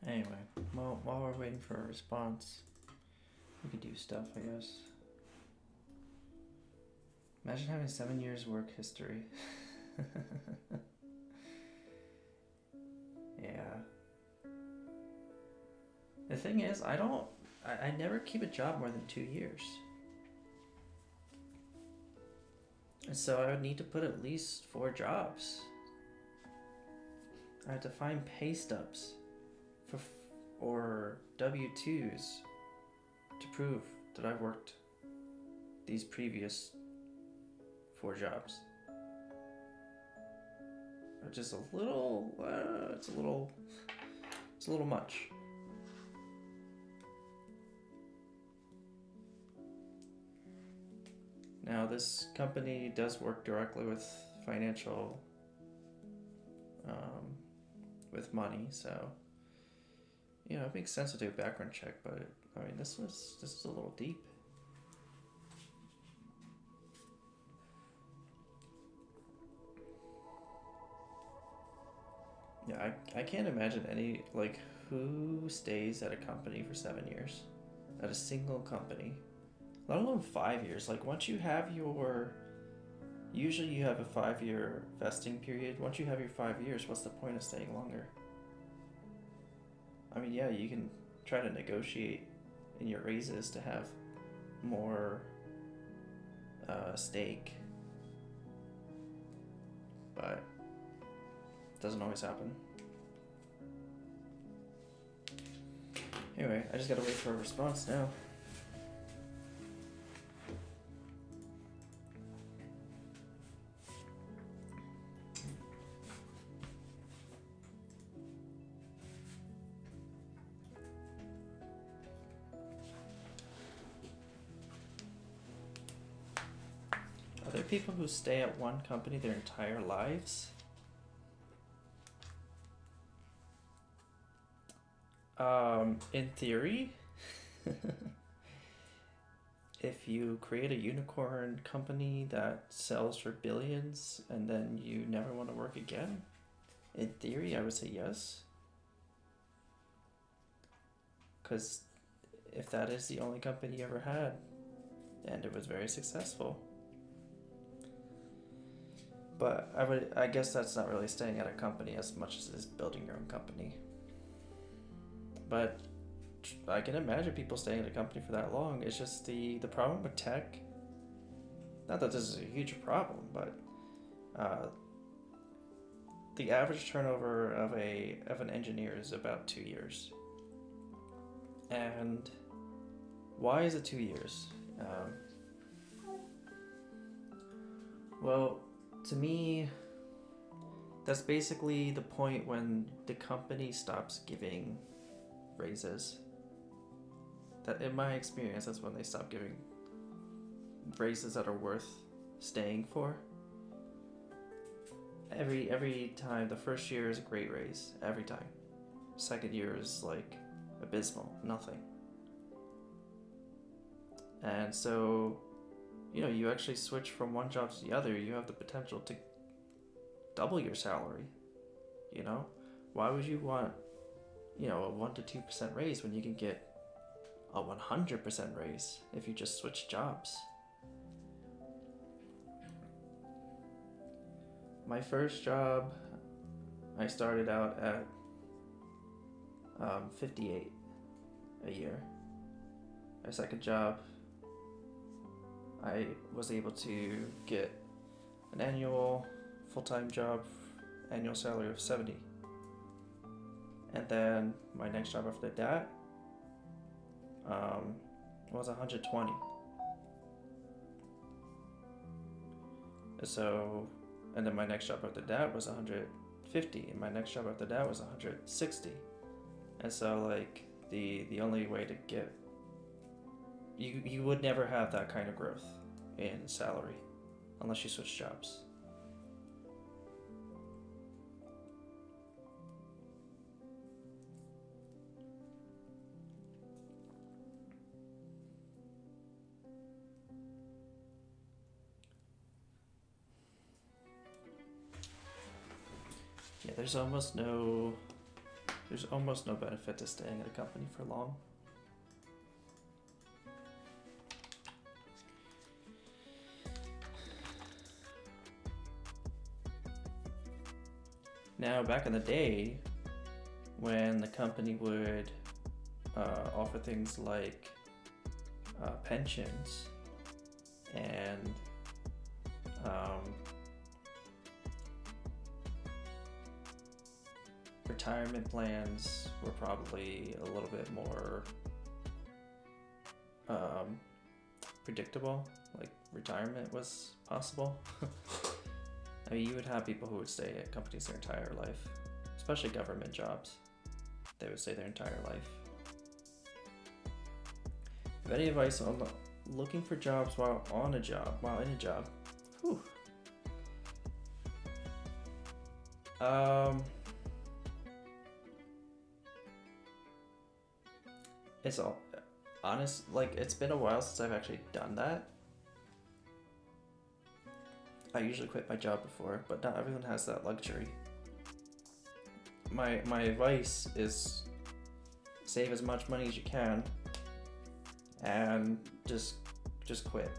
Anyway, well, while we're waiting for a response, we could do stuff, I guess. Imagine having 7 years work history. Yeah. The thing is, I never keep a job more than 2 years. And so I would need to put at least 4 jobs. I have to find pay stubs or W-2s to prove that I've worked these previous 4 jobs. Which is a little, it's a little much. Now this company does work directly with financial, with money, so you know it makes sense to do a background check. But I mean, this is a little deep. Yeah, I can't imagine any, like, who stays at a company for 7 years, at a single company, let alone 5 years. Like, once you have usually you have a 5-year vesting period. Once you have your 5 years, what's the point of staying longer? I mean, yeah, you can try to negotiate in your raises to have more stake, but it doesn't always happen. Anyway, I just gotta wait for a response now. Are there people who stay at one company their entire lives? In theory, if you create a unicorn company that sells for billions and then you never want to work again, in theory, I would say yes. Because if that is the only company you ever had and it was very successful. But I guess that's not really staying at a company as much as it is building your own company. But I can imagine people staying at a company for that long. It's just the problem with tech, not that this is a huge problem, but the average turnover of an engineer is about 2 years. And why is it 2 years? Well, to me, that's basically the point when the company stops giving raises. That, in my experience, that's when they stop giving raises that are worth staying for. Every time, the first year is a great raise, every time. Second year is like abysmal, nothing. And so, you know, you actually switch from one job to the other, you have the potential to double your salary, you know? Why would you want, you know, a 1 to 2% raise when you can get a 100% raise if you just switch jobs? My first job, I started out at 58 a year. My second job, I was able to get an annual full-time job, annual salary of 70. And then my next job after that was 120. So, and then my next job after that was 150, and my next job after that was 160. And so, like, the only way to get, you would never have that kind of growth in salary unless you switch jobs. Yeah, there's almost no There's almost no benefit to staying at a company for long. Now, back in the day, when the company would offer things like pensions and retirement plans were probably a little bit more predictable, like retirement was possible. I mean, you would have people who would stay at companies their entire life, especially government jobs. They would stay their entire life. If any advice on looking for jobs while in a job? Whew. It's all honest. Like, it's been a while since I've actually done that. I usually quit my job before, but not everyone has that luxury. My advice is save as much money as you can and just quit.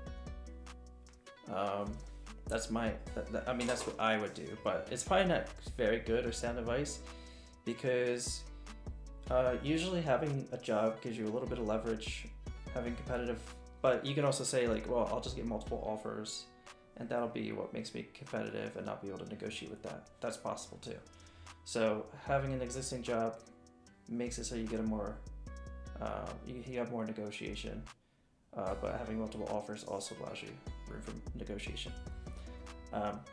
That's that's what I would do, but it's probably not very good or sound advice, because usually having a job gives you a little bit of leverage, having competitive, but you can also say like, well, I'll just get multiple offers and that'll be what makes me competitive and not be able to negotiate with that. That's possible too. So having an existing job makes it so you get a more, you have more negotiation, but having multiple offers also allows you room for negotiation.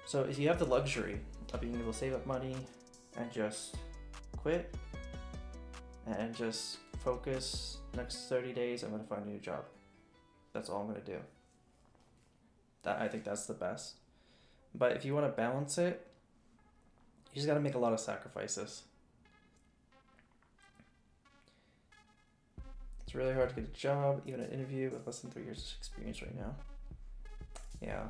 So if you have the luxury of being able to save up money and just quit and just focus, next 30 days I'm gonna find a new job. That's all I'm gonna do. I think that's the best. But if you want to balance it, you just got to make a lot of sacrifices. It's really hard to get a job, even an interview with less than 3 years of experience right now. Yeah.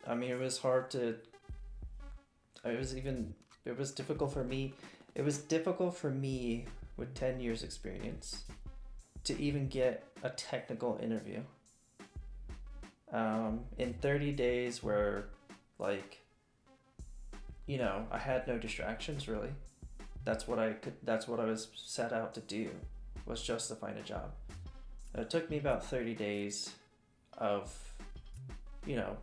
I mean, it was difficult for me. It was difficult for me with 10 years experience to even get a technical interview. In 30 days where, like, you know, I had no distractions really. That's what I was set out to do, was just to find a job. It took me about 30 days of, you know,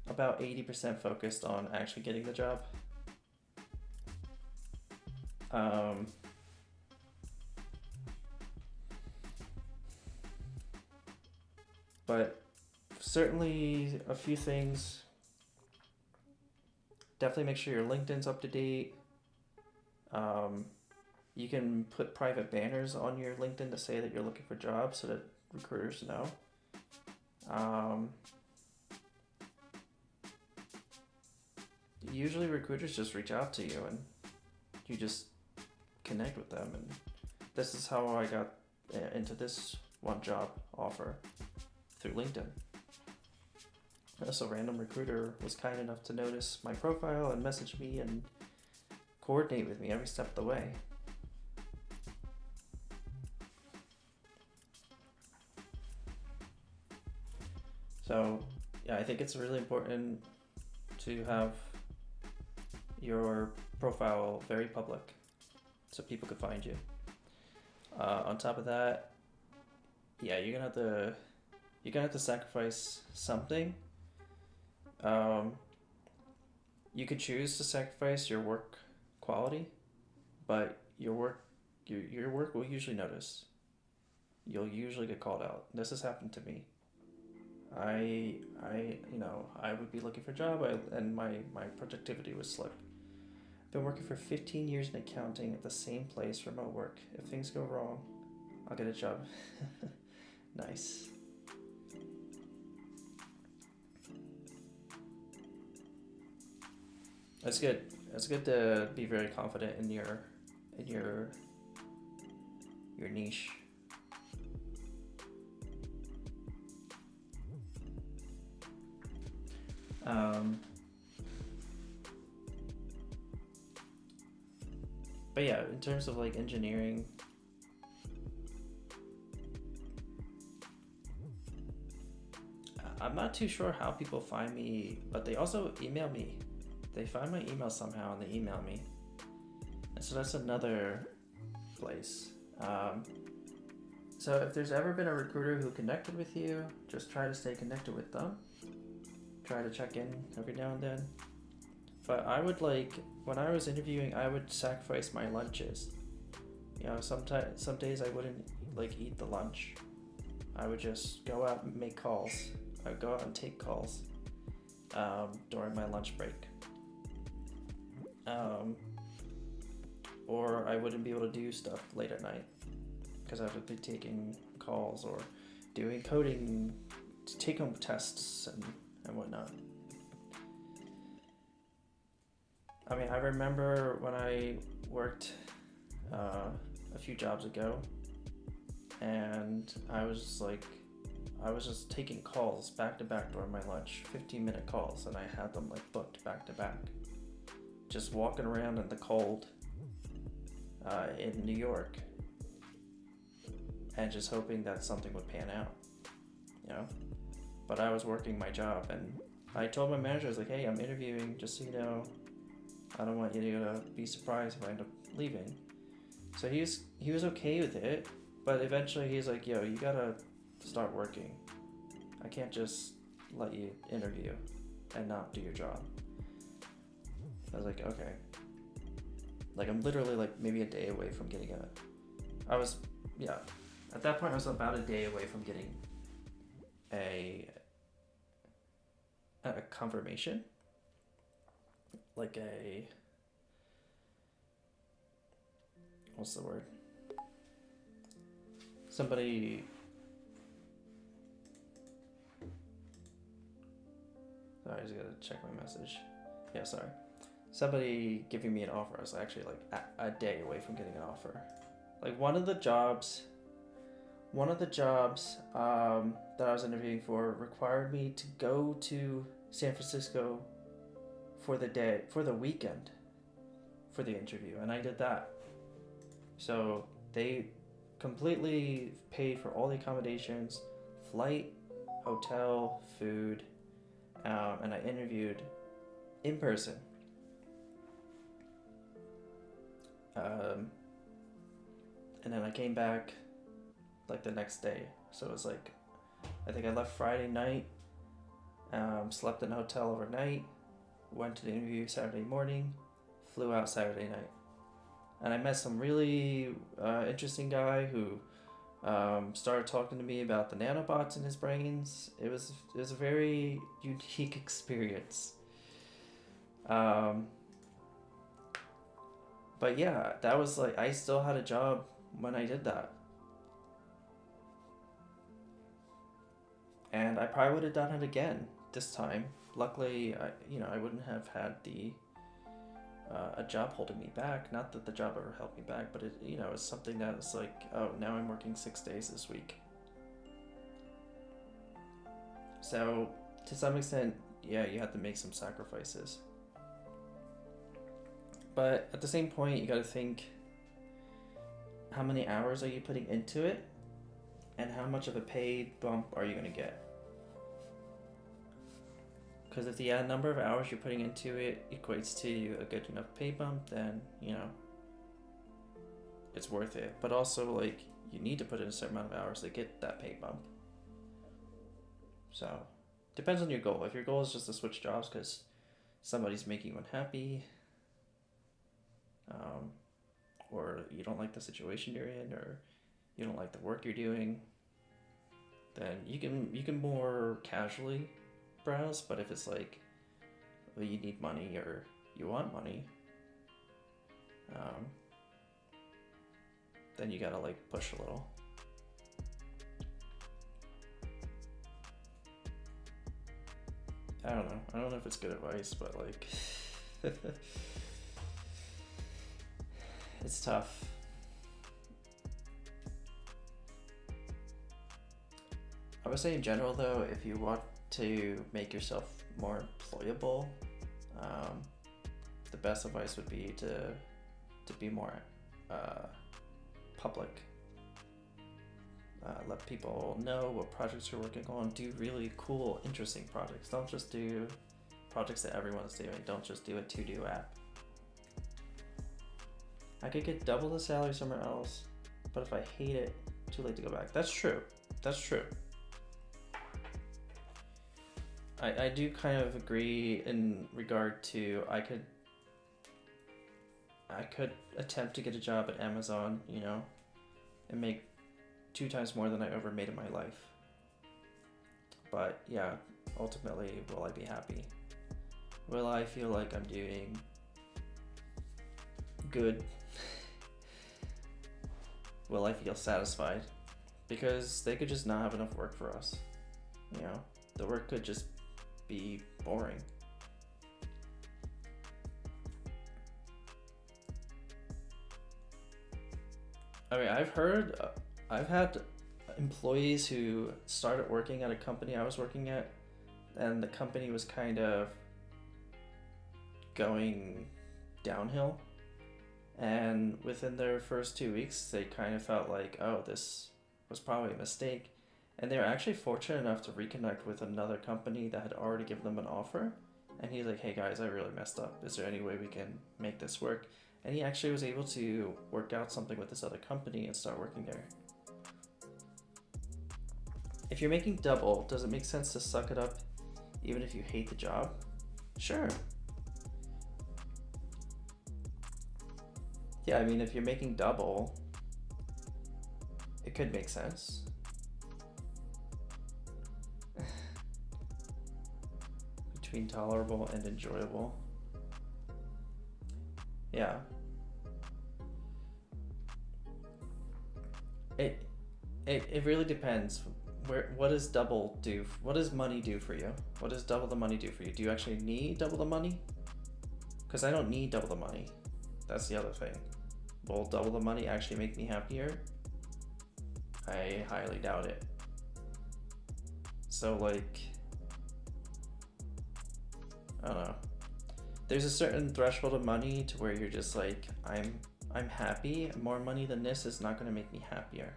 about 80% focused on actually getting the job. But certainly a few things. Definitely make sure your LinkedIn's up to date. You can put private banners on your LinkedIn to say that you're looking for jobs so that recruiters know. Usually recruiters just reach out to you and you just connect with them, and this is how I got into this one job offer, through LinkedIn. So a random recruiter was kind enough to notice my profile and message me and coordinate with me every step of the way. So yeah, I think it's really important to have your profile very public so people can find you. On top of that, yeah, you're gonna have to sacrifice something. You could choose to sacrifice your work quality, but your work will usually notice. You'll usually get called out. This has happened to me. I would be looking for a job and my productivity would slip. I've been working for 15 years in accounting at the same place, remote work. If things go wrong, I'll get a job. Nice. That's good. It's good to be very confident in your niche. But yeah, in terms of like engineering, I'm not too sure how people find me, but they also email me. They find my email somehow and they email me. And so that's another place. So if there's ever been a recruiter who connected with you, just try to stay connected with them. Try to check in every now and then. But I would like, when I was interviewing, I would sacrifice my lunches. You know, some days I wouldn't like eat the lunch. I would just go out and make calls. I would go out and take calls during my lunch break. Or I wouldn't be able to do stuff late at night because I would be taking calls or doing coding, take-home tests and whatnot. I mean, I remember when I worked a few jobs ago, and I was just taking calls back to back during my lunch, 15-minute calls, and I had them like booked back to back. Just walking around in the cold in New York, and just hoping that something would pan out, you know. But I was working my job, and I told my manager, I was like, "Hey, I'm interviewing, just so you know. I don't want you to be surprised if I end up leaving." So he was okay with it, but eventually he's like, "Yo, you gotta start working. I can't just let you interview and not do your job." I was like, "Okay." Like, I'm literally like maybe a day away from getting at that point I was about a day away from getting a confirmation. Like what's the word? Somebody, sorry, I just gotta check my message. Yeah, sorry. Somebody giving me an offer. I was actually like a day away from getting an offer. Like one of the jobs that I was interviewing for required me to go to San Francisco for the weekend for the interview, and I did that. So they completely paid for all the accommodations, flight, hotel, food, and I interviewed in person. And then I came back like the next day. So it was like, I think I left Friday night, slept in a hotel overnight, went to the interview Saturday morning, flew out Saturday night. And I met some really interesting guy who started talking to me about the nanobots in his brains. It was a very unique experience. But yeah, that was like, I still had a job when I did that. And I probably would have done it again this time. Luckily, I wouldn't have had a job holding me back. Not that the job ever held me back, but it's something that was like, oh, now I'm working 6 days this week. So to some extent, yeah, you have to make some sacrifices. But at the same point, you got to think, how many hours are you putting into it, and how much of a paid bump are you going to get? Because if the number of hours you're putting into it equates to a good enough pay bump, then it's worth it. But also, like, you need to put in a certain amount of hours to get that pay bump. So depends on your goal. If your goal is just to switch jobs because somebody's making you unhappy, or you don't like the situation you're in, or you don't like the work you're doing, then you can more casually browse. But if it's like, well, you need money or you want money, then you gotta like push a little. I don't know if it's good advice, but like it's tough. I would say in general though, if you want to make yourself more employable, the best advice would be to to be more public. Let people know what projects you're working on. Do really cool, interesting projects. Don't just do projects that everyone's doing. Don't just do a to-do app. I could get double the salary somewhere else, but if I hate it, too late to go back. That's true. That's true. I do kind of agree in regard to I could attempt to get a job at Amazon, you know, and make 2 times more than I ever made in my life. But yeah, ultimately, will I be happy? Will I feel like I'm doing good? Will I feel satisfied? Because they could just not have enough work for us. You know, the work could just be boring. I mean, I've had employees who started working at a company I was working at, and the company was kind of going downhill. And within their first 2 weeks, they kind of felt like, oh, this was probably a mistake. And they were actually fortunate enough to reconnect with another company that had already given them an offer. And he's like, hey guys, I really messed up. Is there any way we can make this work? And he actually was able to work out something with this other company and start working there. If you're making double, does it make sense to suck it up even if you hate the job? Sure. Yeah, I mean, if you're making double, it could make sense. Between tolerable and enjoyable. Yeah. It really depends. What does double do? What does money do for you? What does double the money do for you? Do you actually need double the money? Because I don't need double the money. That's the other thing. Will double the money actually make me happier? I highly doubt it. So like, I don't know. There's a certain threshold of money to where you're just like, I'm happy. More money than this is not going to make me happier.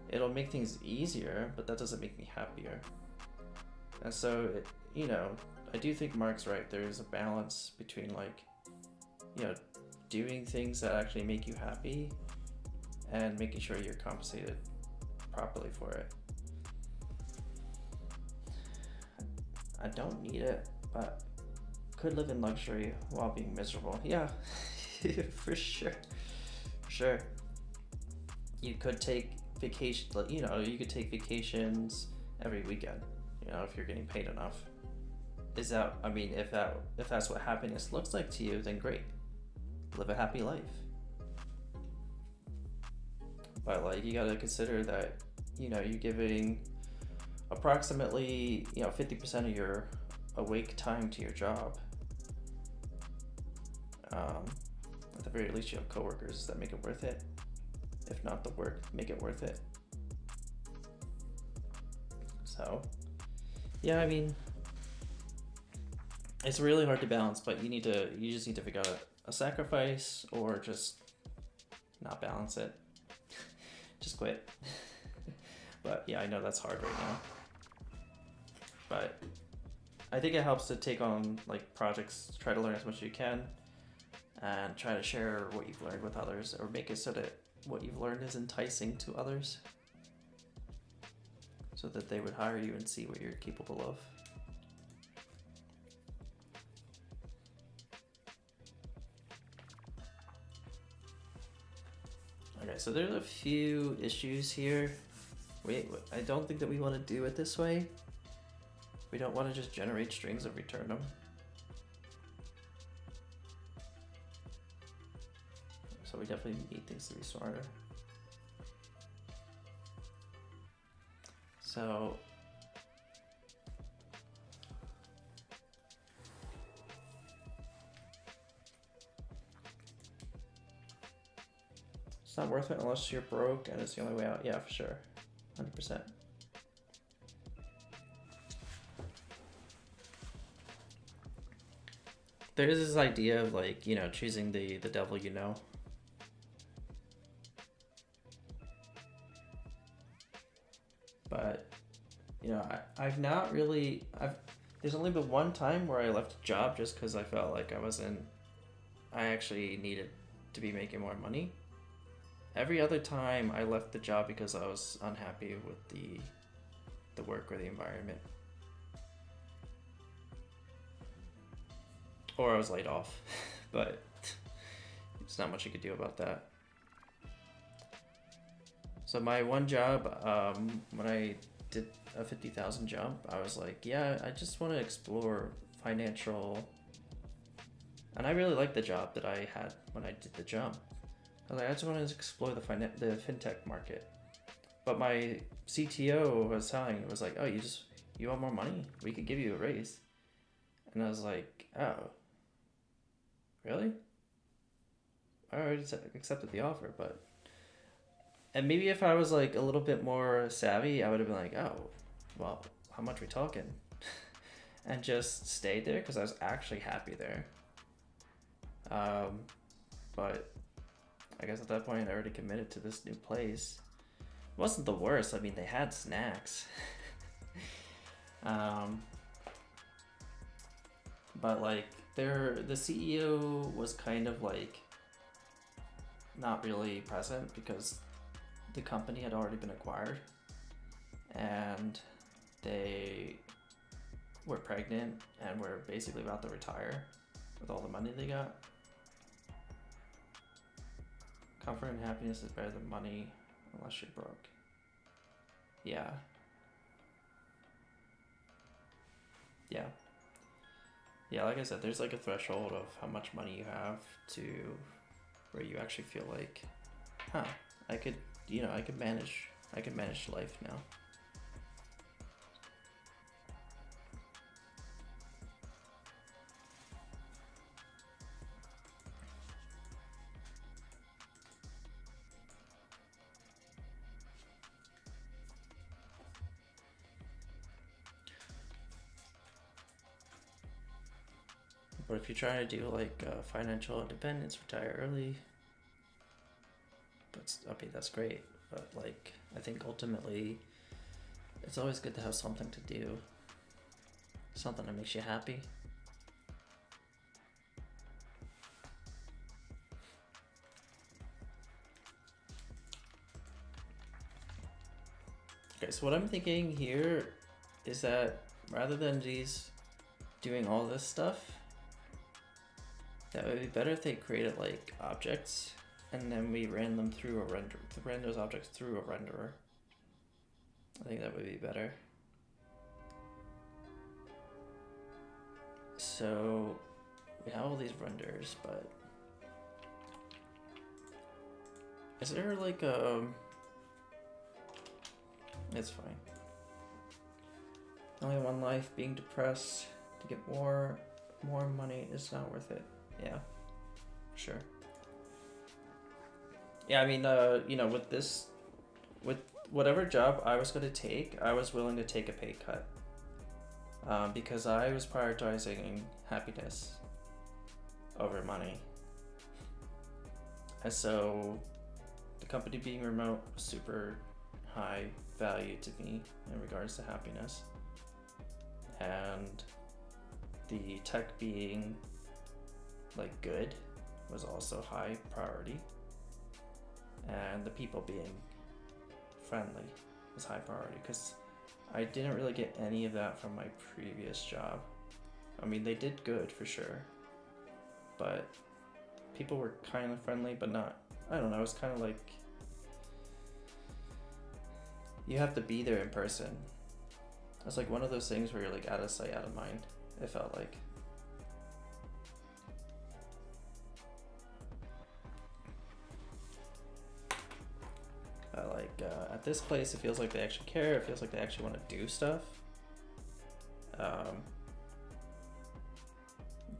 It'll make things easier, but that doesn't make me happier. And so, you know, I do think Mark's right. There's a balance between like, you know, doing things that actually make you happy and making sure you're compensated properly for it. I don't need it, but could live in luxury while being miserable. Yeah, for sure. For sure. You could take vacation, you know, you could take vacations every weekend, you know, if you're getting paid enough. Is that, I mean, if that's what happiness looks like to you, then great. Live a happy life. But like, you gotta consider that, you know, you're giving approximately, you know, 50% of your awake time to your job. At the very least, you have coworkers that make it worth it. If not the work, make it worth it. So, yeah, I mean, it's really hard to balance, but you just need to figure out a sacrifice or just not balance it. Just quit. But yeah, I know that's hard right now. But I think it helps to take on like projects, try to learn as much as you can, and try to share what you've learned with others, or make it so that what you've learned is enticing to others, so that they would hire you and see what you're capable of. Okay, so there's a few issues here. I don't think that we want to do it this way. We don't want to just generate strings and return them. So we definitely need things to be smarter. So it's not worth it unless you're broke and it's the only way out. Yeah, for sure. 100%. there is this idea of like, you know, choosing the devil, you know. But, you know, I've not really, there's only been one time where I left a job just because I felt like I actually needed to be making more money. Every other time I left the job because I was unhappy with the work or the environment. Or I was laid off, but there's not much you could do about that. So my one job, when I did a 50,000 jump, I was like, yeah, I just want to explore financial, and I really liked the job that I had when I did the jump. I was like, I just want to explore the fintech market. But my CTO was like, oh, you want more money? We could give you a raise. And I was like, oh, really? I already accepted the offer, but... And maybe if I was like a little bit more savvy, I would have been like, oh, well, how much are we talking? And just stayed there because I was actually happy there. But I guess at that point I already committed to this new place. It wasn't the worst. I mean, they had snacks. But like the CEO was kind of like not really present because the company had already been acquired and they were pregnant and were basically about to retire with all the money they got. Comfort and happiness is better than money unless you're broke. Yeah. Yeah. Yeah, like I said, there's like a threshold of how much money you have to where you actually feel like, huh, I could manage life now. But if you're trying to do like financial independence, retire early, that's great. But like, I think ultimately, it's always good to have something to do, something that makes you happy. Okay, so what I'm thinking here is that rather than these doing all this stuff, that would be better if they created like objects and then we ran those objects through a renderer. I think that would be better. So we have all these renders, but is there like it's fine. Only one life, being depressed to get more money is not worth it. Yeah, sure. Yeah, I mean, you know, with whatever job I was going to take, I was willing to take a pay cut. Because I was prioritizing happiness over money. And so the company being remote was super high value to me in regards to happiness. And the tech being like good was also high priority. And the people being friendly was high priority because I didn't really get any of that from my previous job. I mean, they did good for sure, but people were kind of friendly, but not, I don't know, it was kind of like, you have to be there in person. It's like one of those things where you're like out of sight, out of mind, it felt like. At this place, it feels like they actually care. It feels like they actually want to do stuff.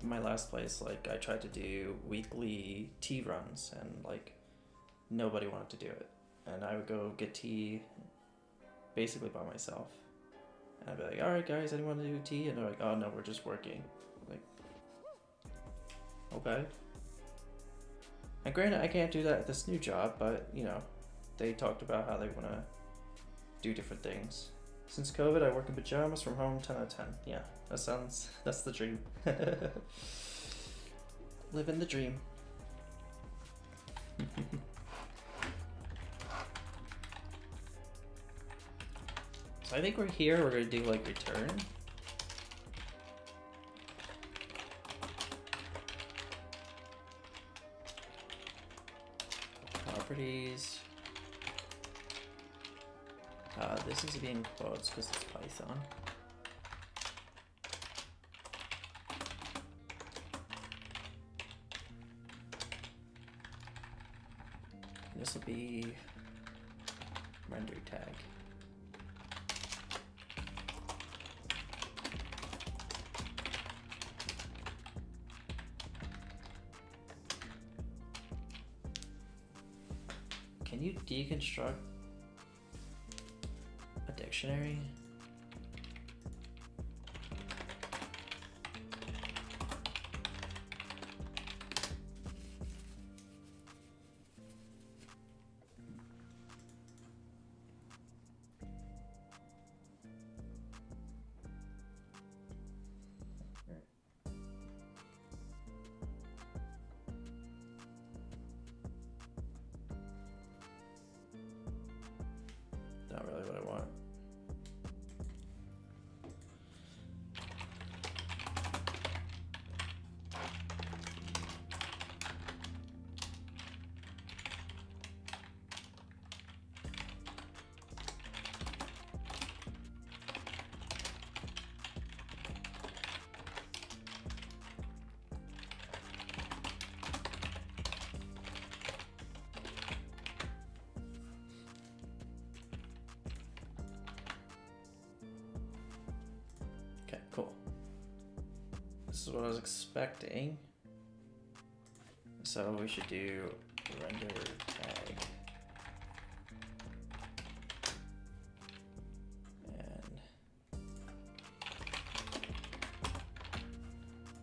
My last place, like I tried to do weekly tea runs and like nobody wanted to do it. And I would go get tea basically by myself. And I'd be like, all right guys, anyone want to do tea? And they're like, oh no, we're just working. Like, Okay. And granted, I can't do that at this new job, but you know, they talked about how they want to do different things. Since COVID, I work in pajamas from home 10 out of 10. Yeah, that's the dream. Living the dream. So I think we're here, we're gonna do like return. Properties. This is being quotes because it's Python. This will be render tag. Can you deconstruct a dictionary? Not really what I want. Okay, cool. This is what I was expecting. So we should do render tag. And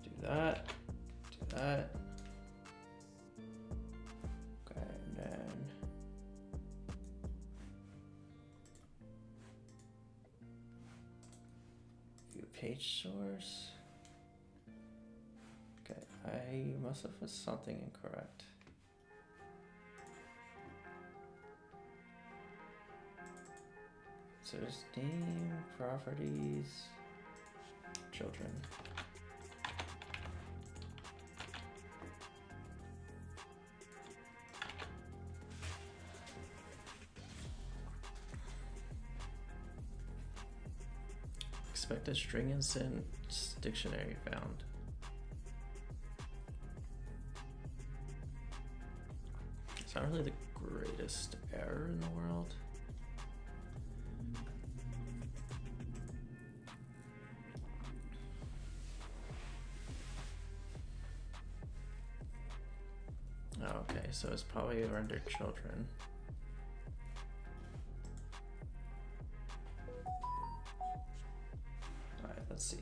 do that. Do that. Okay, and then view page source. Okay, I must have put something incorrect. So there's name, properties, children. Expected string instance dictionary found. It's not really the greatest error in the world. Okay, so it's probably rendered children. Alright, let's see.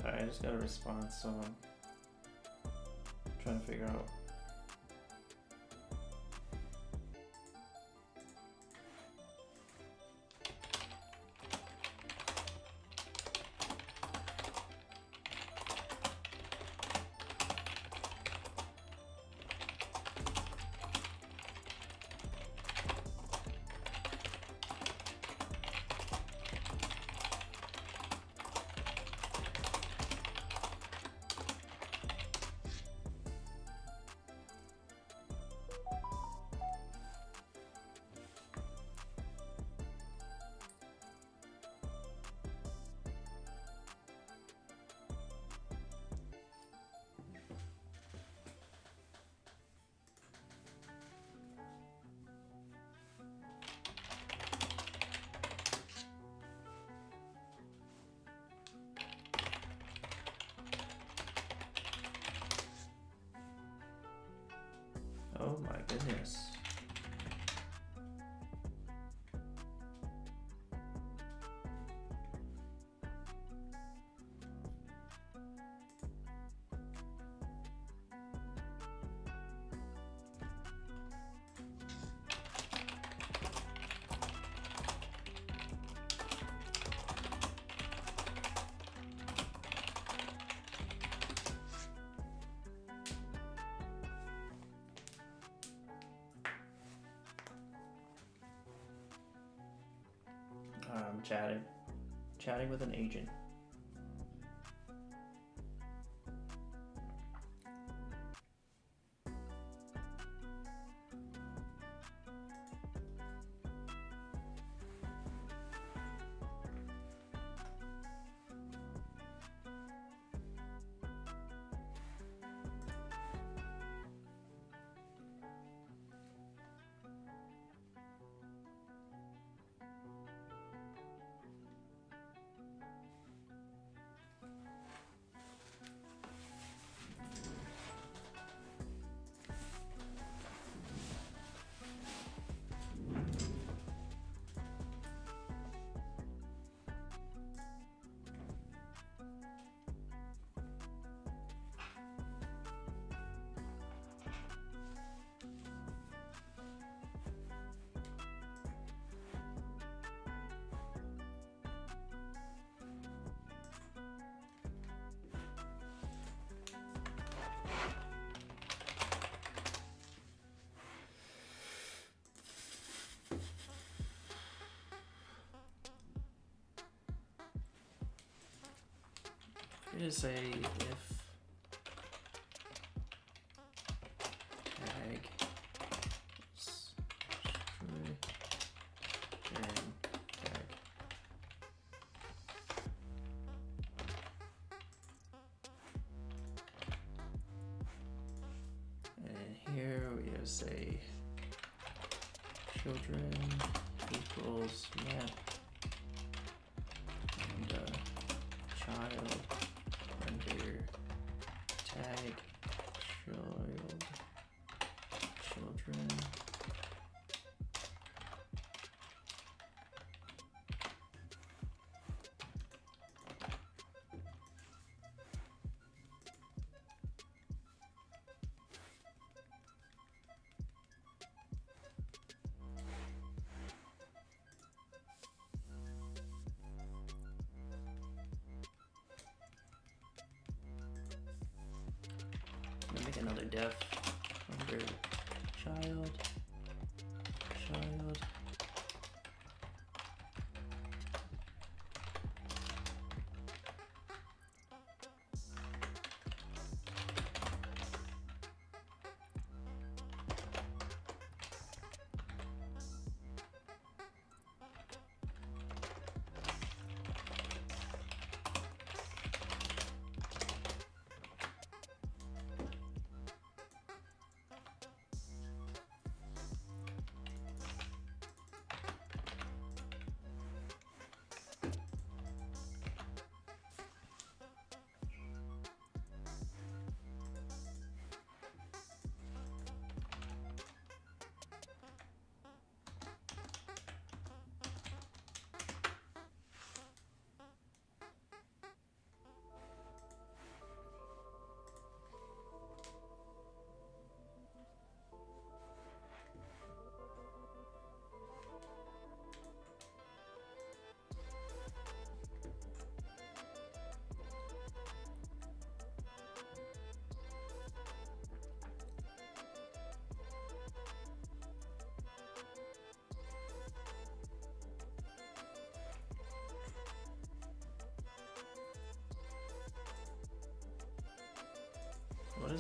Sorry, I just got a response, so I'm trying to figure out. Oh my goodness. Chatting with an agent. It is a if tag string tag. And here we have say children equals map and child under tag children. Make another def under child.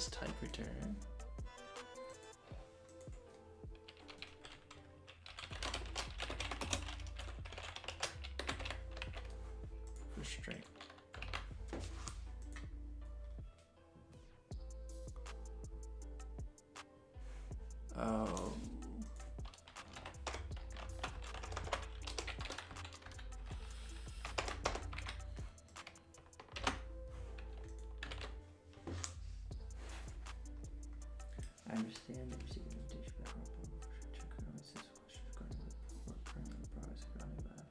does type return? For string. Oh. I understand that you're seeking to teach back up. Check out this question regarding what currently the progress regarding that.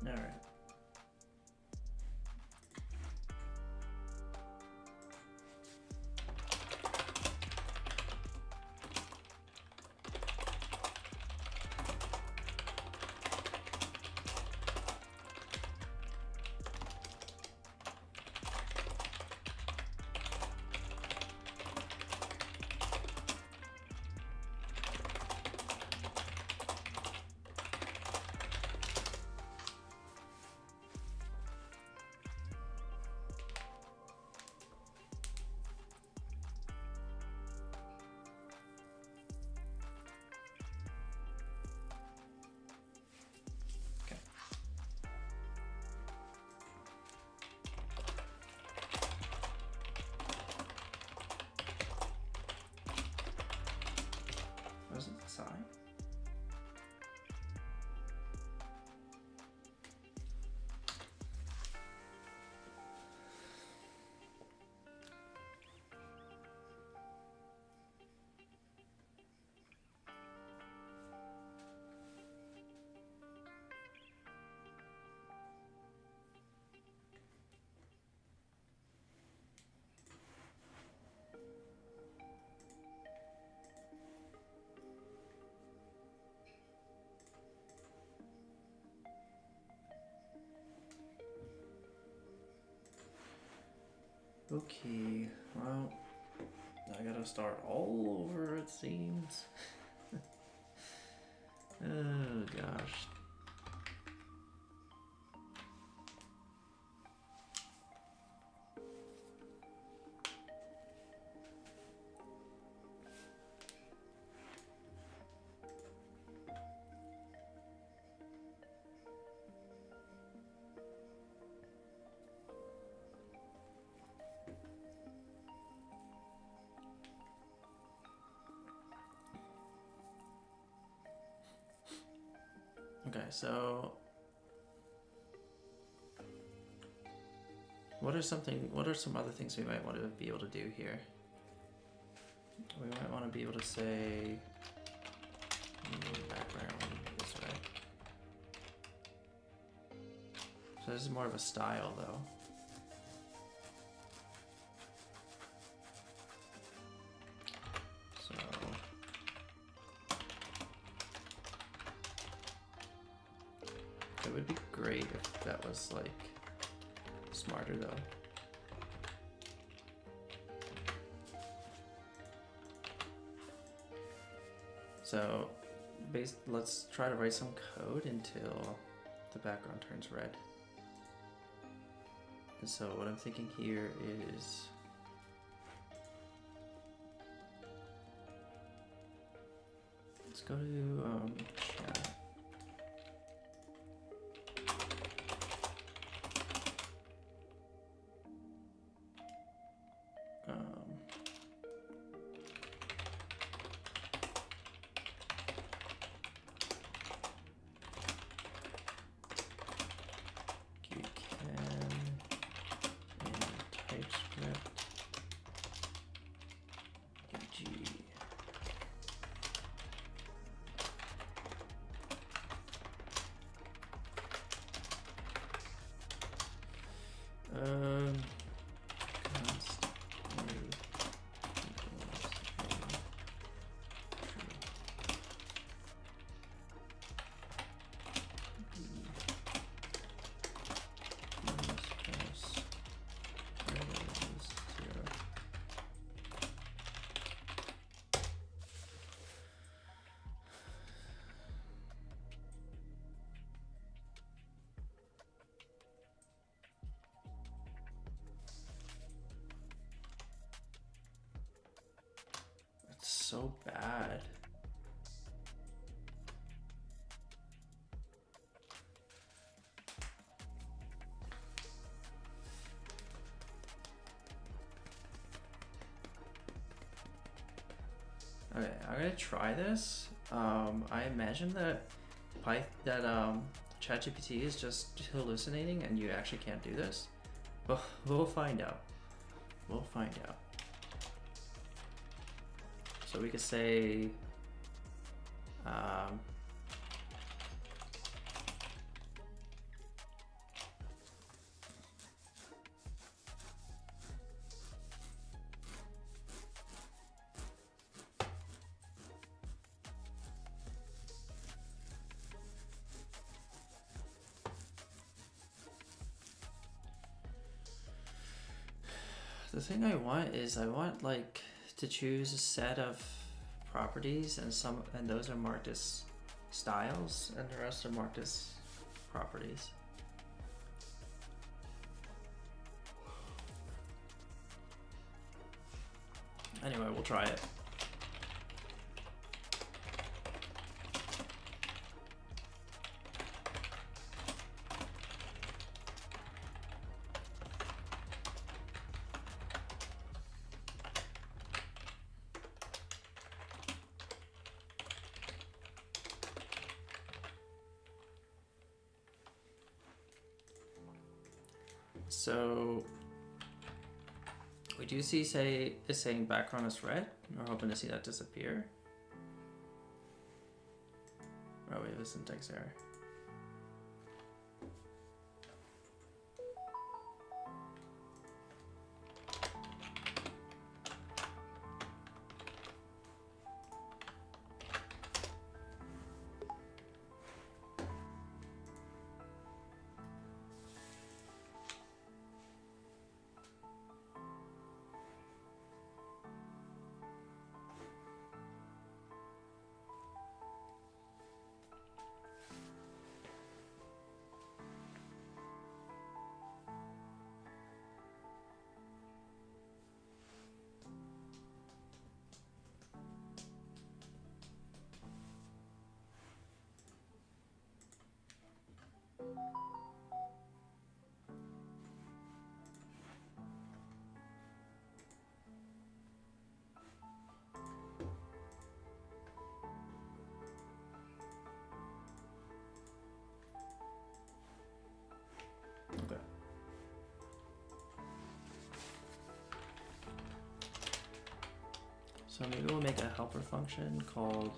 All right. Was it the sign? Okay, well, I gotta start all over, it seems. Oh gosh. Okay, so what are some other things we might want to be able to do here? We might want to be able to say background this way. So this is more of a style though. So it would be great if that was like smarter though. So let's try to write some code until the background turns red. And so what I'm thinking here is let's go to chat. So bad. Okay, I'm gonna try this. I imagine that ChatGPT is just hallucinating and you actually can't do this. But we'll find out. We'll find out. So we could say, the thing I want is like to choose a set of properties and those are marked as styles and the rest are marked as properties. Anyway, we'll try it. So we do see is saying background is red. We're hoping to see that disappear. Oh, we have a syntax error. Okay. So maybe we'll make a helper function called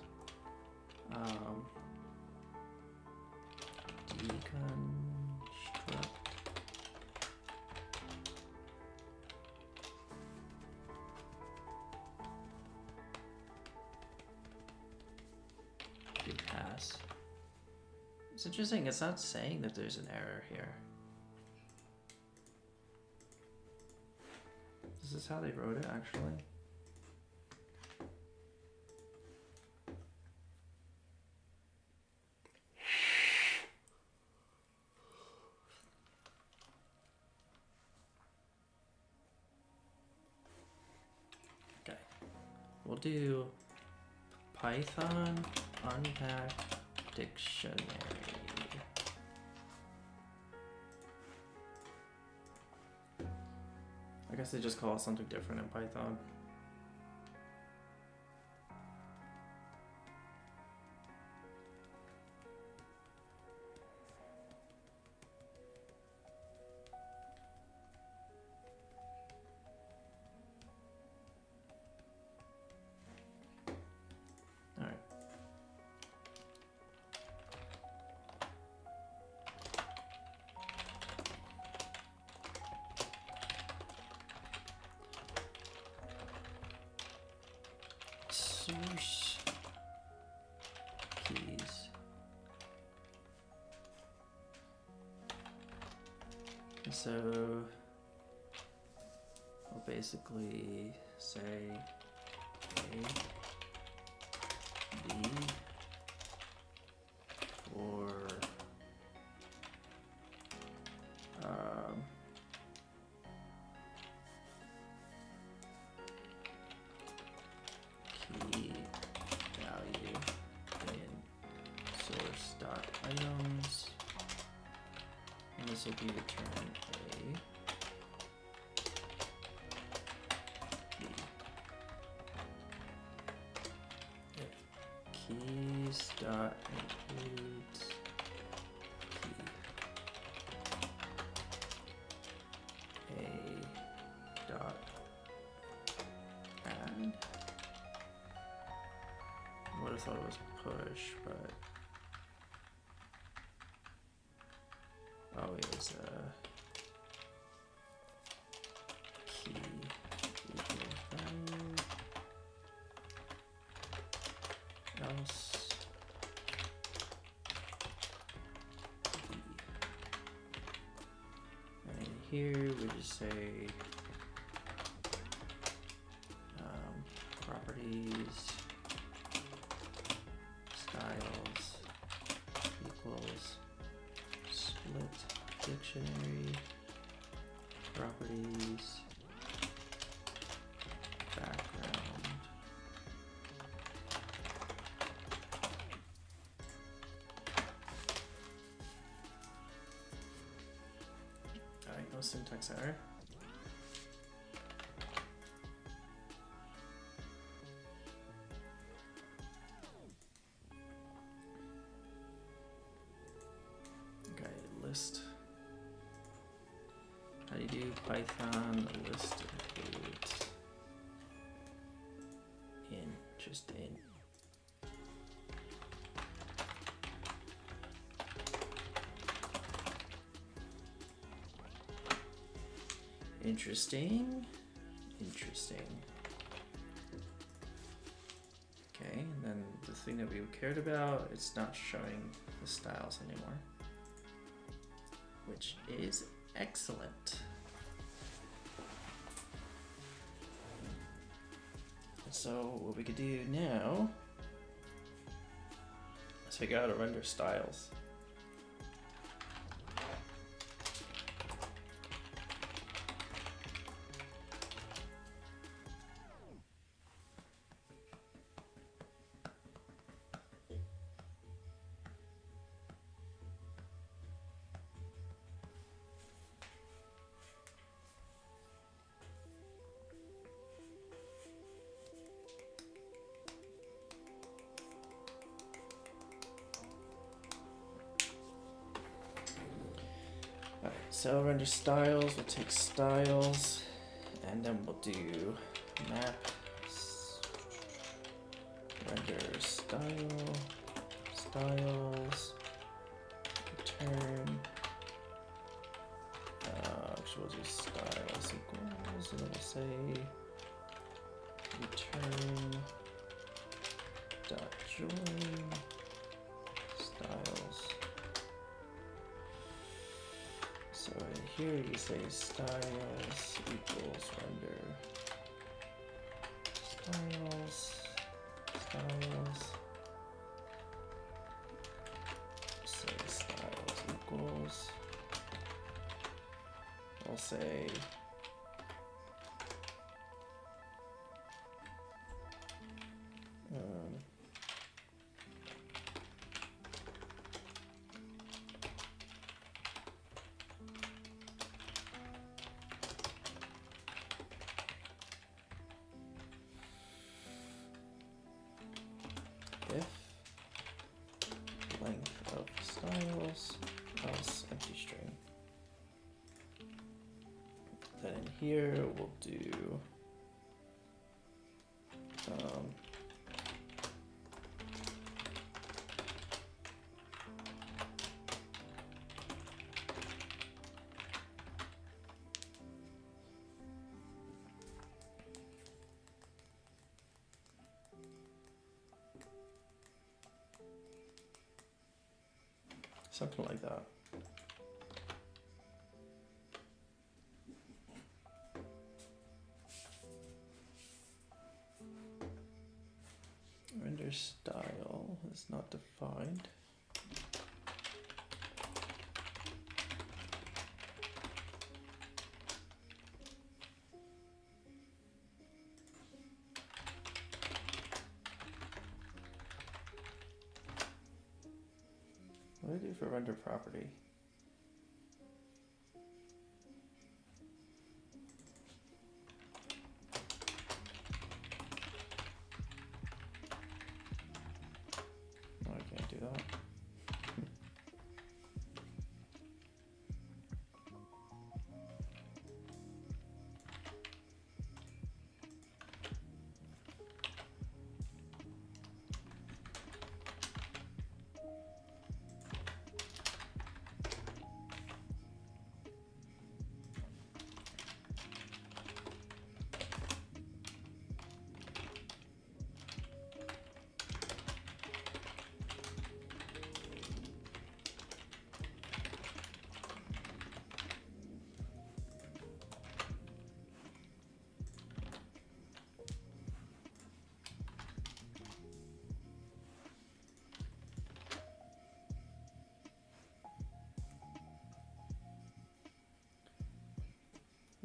deconstruct. Pass. It's interesting, it's not saying that there's an error here. This is how they wrote it, actually. we'll do Python unpack dictionary. I guess they just call it something different in Python. Source keys. So I'll basically say A, B for key value in source dot items, and this will be return A, B. If keys dot includes key A dot add. I would have thought it was push, but oh, it was key equals value else B. And here we just say properties styles equals split dictionary properties background. Alright, no syntax error. List. How do you do Python list includes? Interesting. Interesting. Okay, and then the thing that we cared about, it's not showing the styles anymore, which is excellent. So what we could do now is figure out how to render styles. So render styles, we'll take styles, and then we'll do map render style, styles, return, actually we'll do styles equals, and then we'll say return dot join styles. So here you say styles equals render styles, say styles equals, I'll say here we'll do something like that. Render style is not defined. What do I do for render property? No, I can't do that.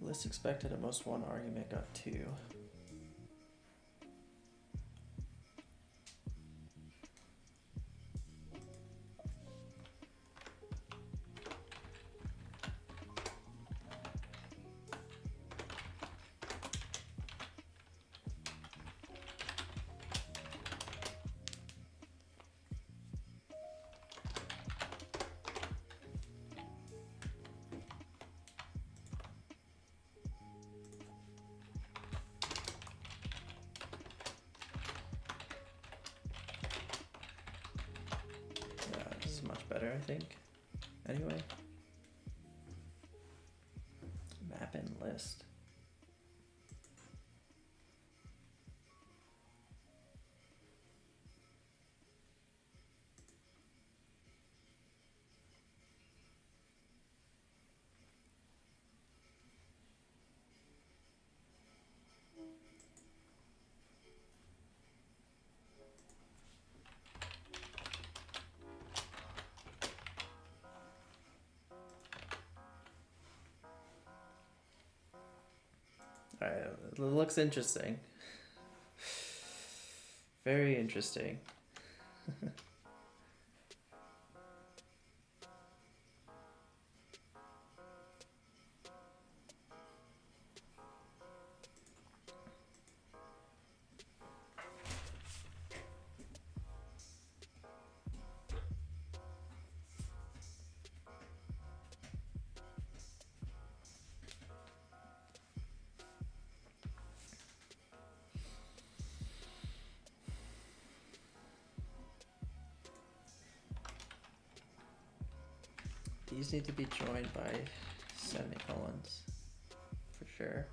List expected at most one argument got 2. Better, I think. Anyway, map and list. Alright, it looks interesting. Very interesting. These need to be joined by semicolons, for sure.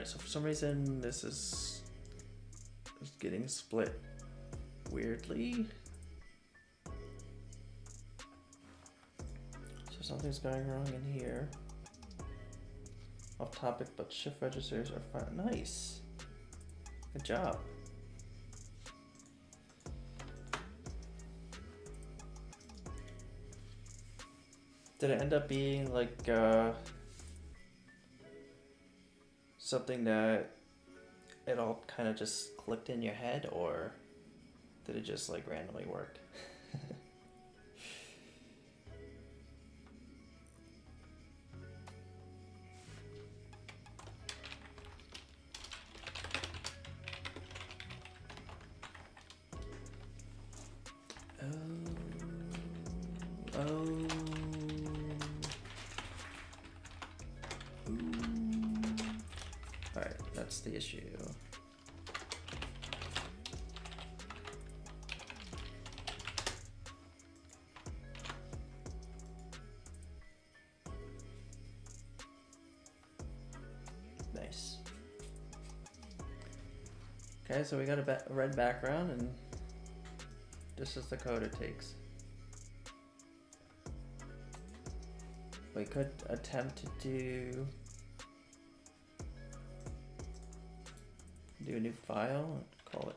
Alright, so for some reason this is getting split weirdly. So something's going wrong in here. Off topic, but shift registers are fine. Nice. Good job. Did it end up being like something that it all kind of just clicked in your head, or did it just like randomly work? Alright, that's the issue. Nice. Okay, so we got a red background, and this is the code it takes. We could attempt to do a new file and call it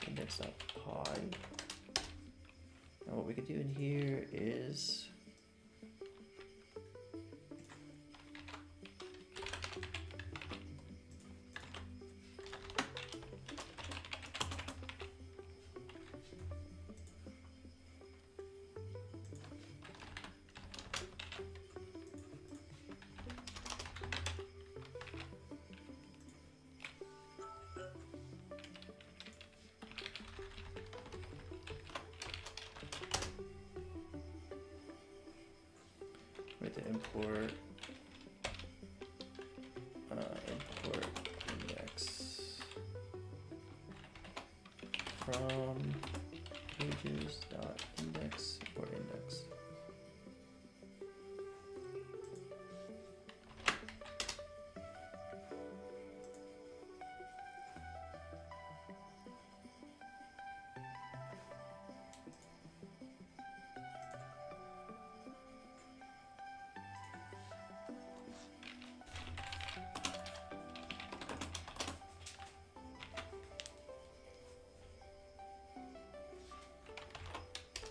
index.py. And what we could do in here is import index from pages.index or index.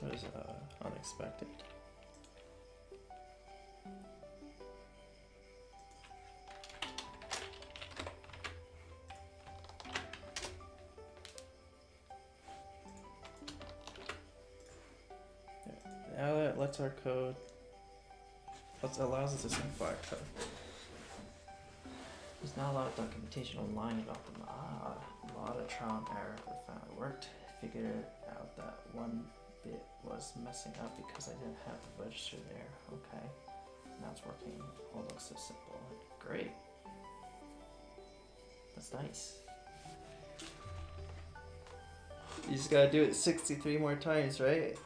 That was unexpected. Now that lets our code, allows us to simplify our code. There's not a lot of documentation online about them. A lot of trial and error, but finally worked. Figured out that one bit was messing up because I didn't have the register there. Okay, now it's working. All looks so simple. Great. That's nice. You just gotta do it 63 more times, right?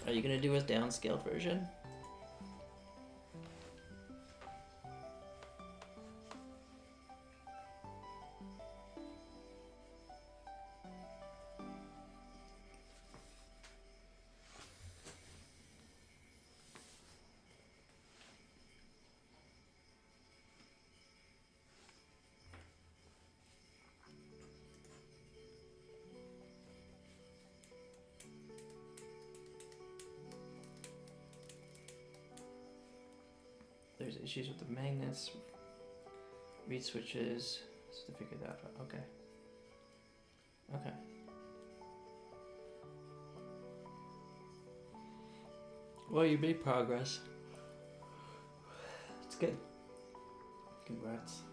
Are you gonna do a downscaled version? There's issues with the magnets, read switches, so to figure that out. Okay. Okay. Well, you made progress. It's good. Congrats.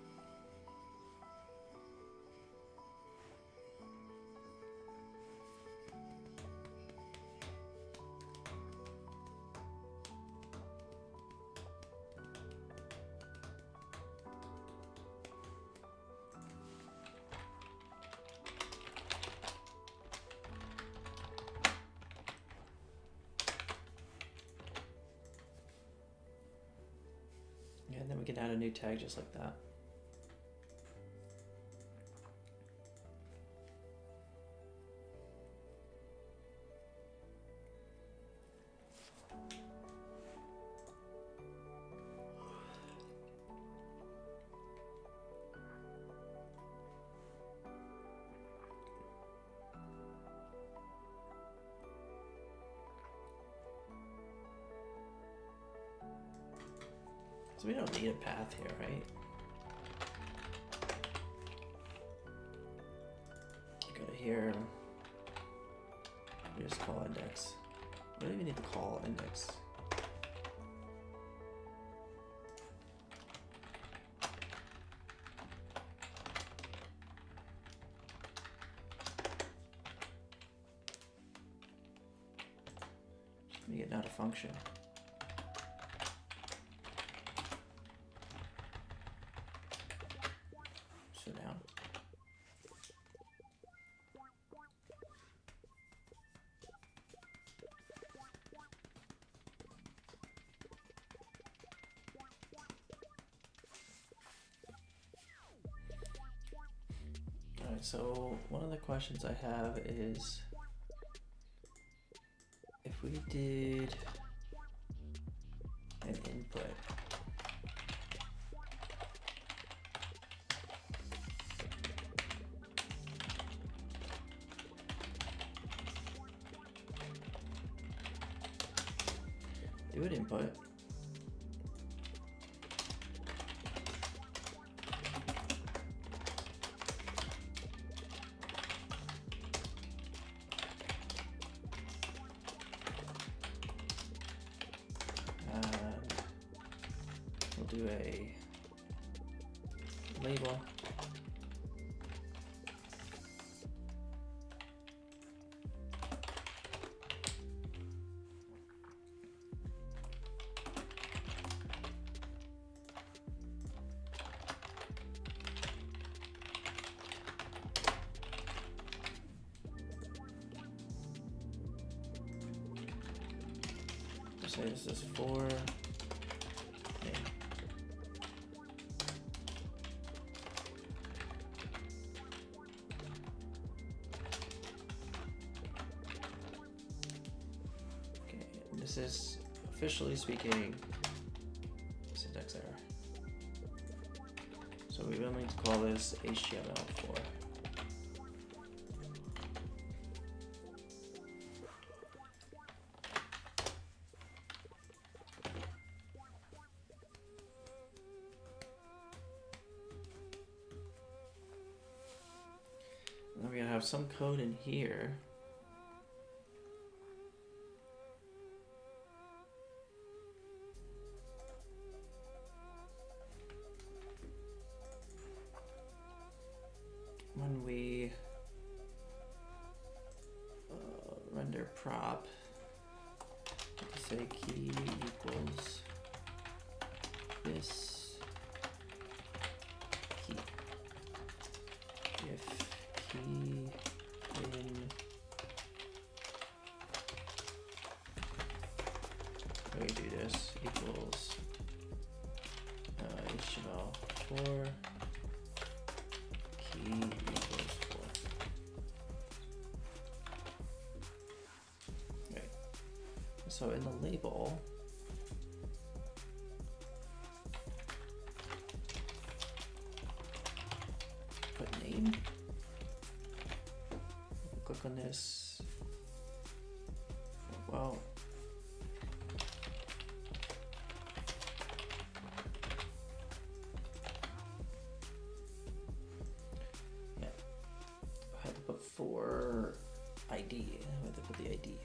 And then we can add a new tag just like that. So we don't need a path here, right? Go to here. We just call index. We don't even need to call index. Just make it not a function. Down. All right, so one of the questions I have is if we did an input do an input. And we'll do a label. Say this is for name. Okay, and this is officially speaking syntax error. So we will need to call this HTML4. We're gonna have some code in here. When we render prop, say key equals this key. If key in we do this equals HTML4 key equals 4. Right. So in the label, put name. Click on this. Well, yeah, I had to put for ID. I had to put the ID.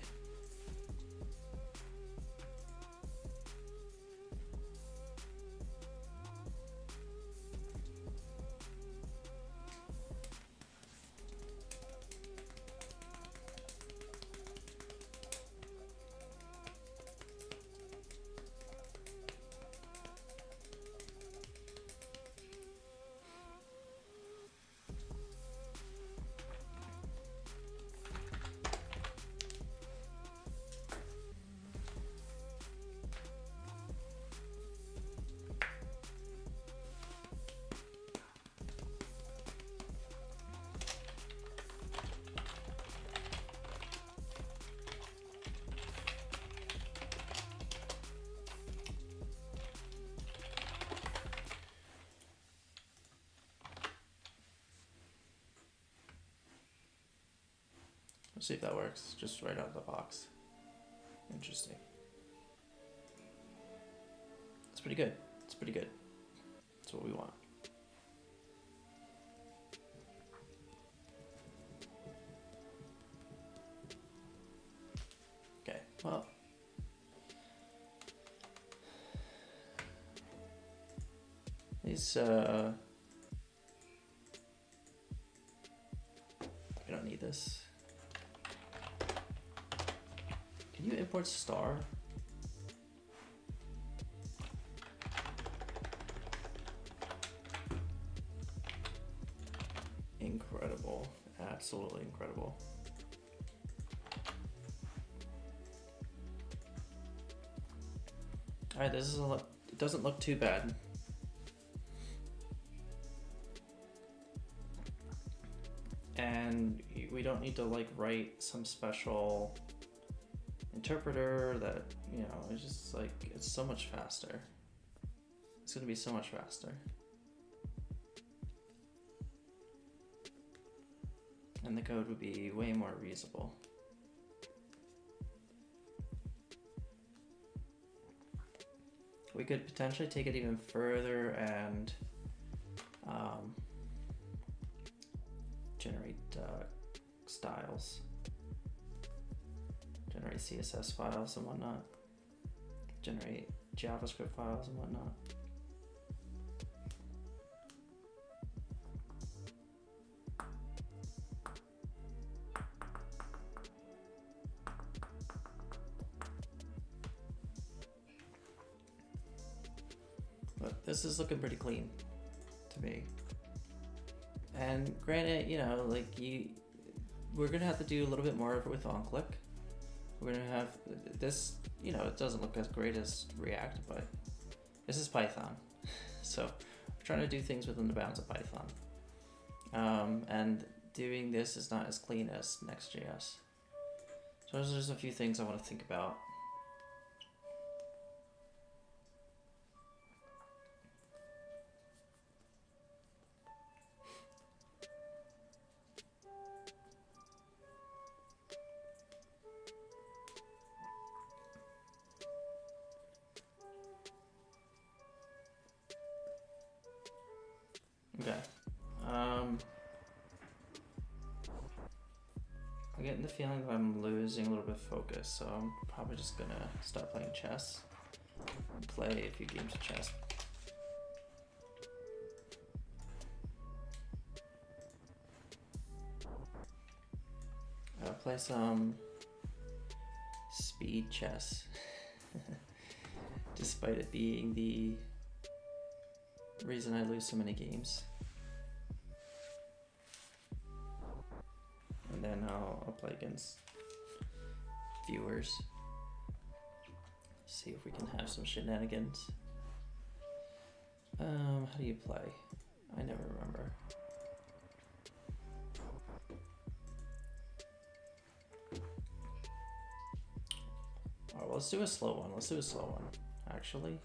Let's see if that works, just right out of the box. Interesting. It's pretty good. It's pretty good. That's what we want. Okay, well. These, we don't need this. Can you import star? Incredible, absolutely incredible. All right, this is it doesn't look too bad. And we don't need to like write some special interpreter that, you know, it's just like, it's so much faster. It's gonna be so much faster. And the code would be way more reusable. We could potentially take it even further and generate styles, generate CSS files and whatnot, generate JavaScript files and whatnot. But this is looking pretty clean to me. And granted, you know, like we're gonna have to do a little bit more with onClick. We're gonna have this, you know, it doesn't look as great as React, but this is Python. So we're trying to do things within the bounds of Python. And doing this is not as clean as Next.js. So there's a few things I want to think about. Okay. I'm getting the feeling that I'm losing a little bit of focus, so I'm probably just gonna start playing chess and play a few games of chess. I'll play some speed chess, despite it being the reason I lose so many games. And then I'll play against viewers. See if we can have some shenanigans. How do you play? I never remember. Alright, well, let's do a slow one. Let's do a slow one, actually.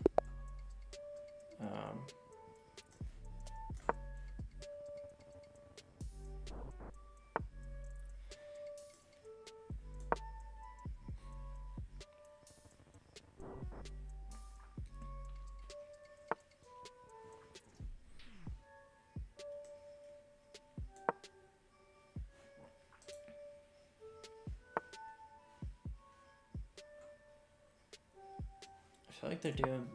I feel like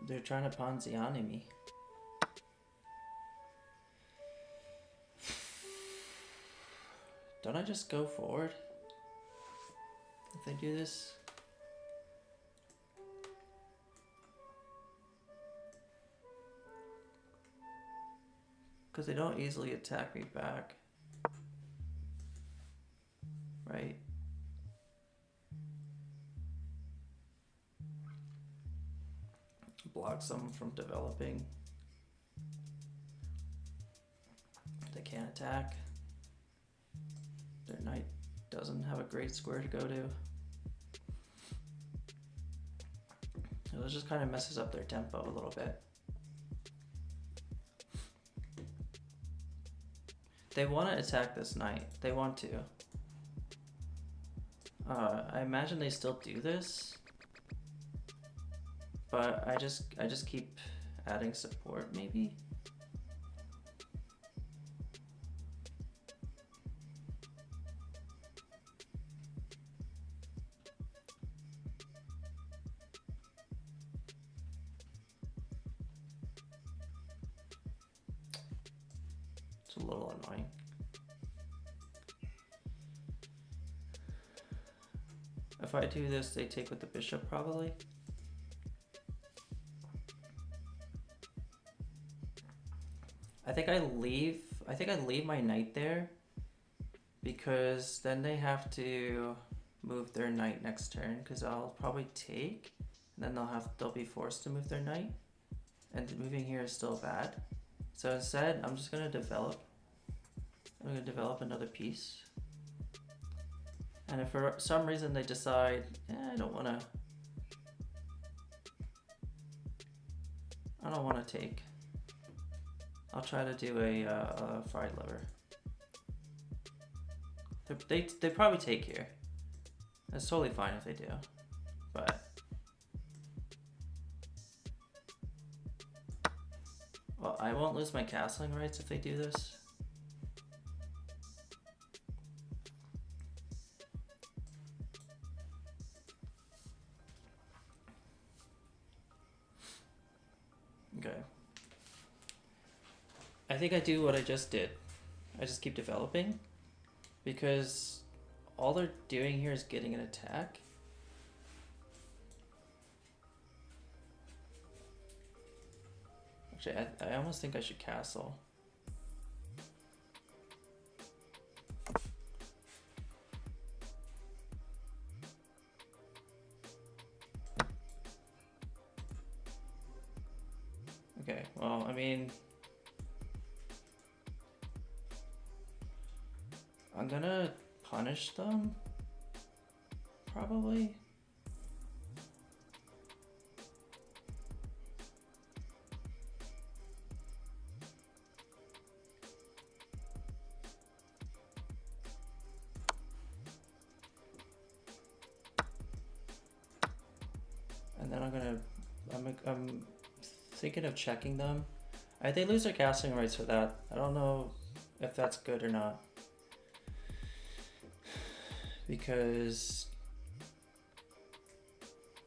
they're trying to Ponziani me. Don't I just go forward if they do this? Because they don't easily attack me back, right? Blocks them from developing. They can't attack. Their knight doesn't have a great square to go to. So this just kind of messes up their tempo a little bit. They want to attack this knight. They want to. I imagine they still do this, but I just keep adding support maybe. It's a little annoying. If I do this, they take with the bishop probably. I think I leave my knight there because then they have to move their knight next turn because I'll probably take, and then they'll be forced to move their knight, and moving here is still bad. So instead, I'm just gonna develop. I'm gonna develop another piece. And if for some reason they decide, I don't wanna take, I'll try to do a fried liver. They probably take here. That's totally fine if they do, but well, I won't lose my castling rights if they do this. Okay. I think I do what I just did. I just keep developing because all they're doing here is getting an attack. Actually, I almost think I should castle. Okay, well, I mean, I'm gonna punish them, probably. And then I'm thinking of checking them. They lose their castling rights for that. I don't know if that's good or not. Because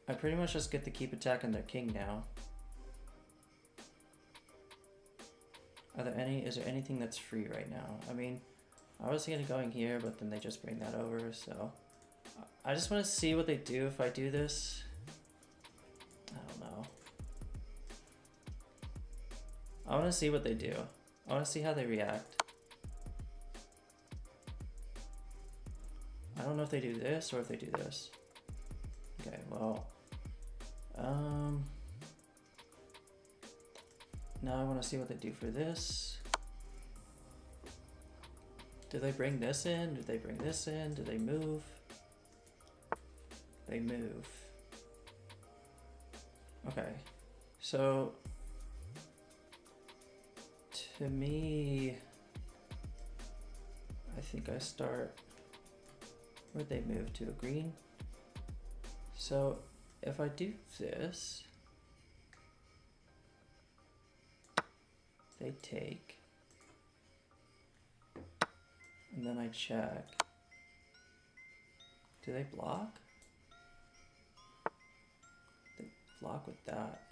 I pretty much just get to keep attacking their king now. Is there anything that's free right now? I mean, I was thinking of going here, but then they just bring that over, so I just want to see what they do if I do this. I don't know. I want to see what they do. I want to see how they react. I don't know if they do this or if they do this. Okay, well, now I want to see what they do for this. Do they bring this in? Do they bring this in? Do they move? They move. Okay, so to me, I think I start. Where'd they move to? A green? So if I do this, they take, and then I check. Do they block? They block with that.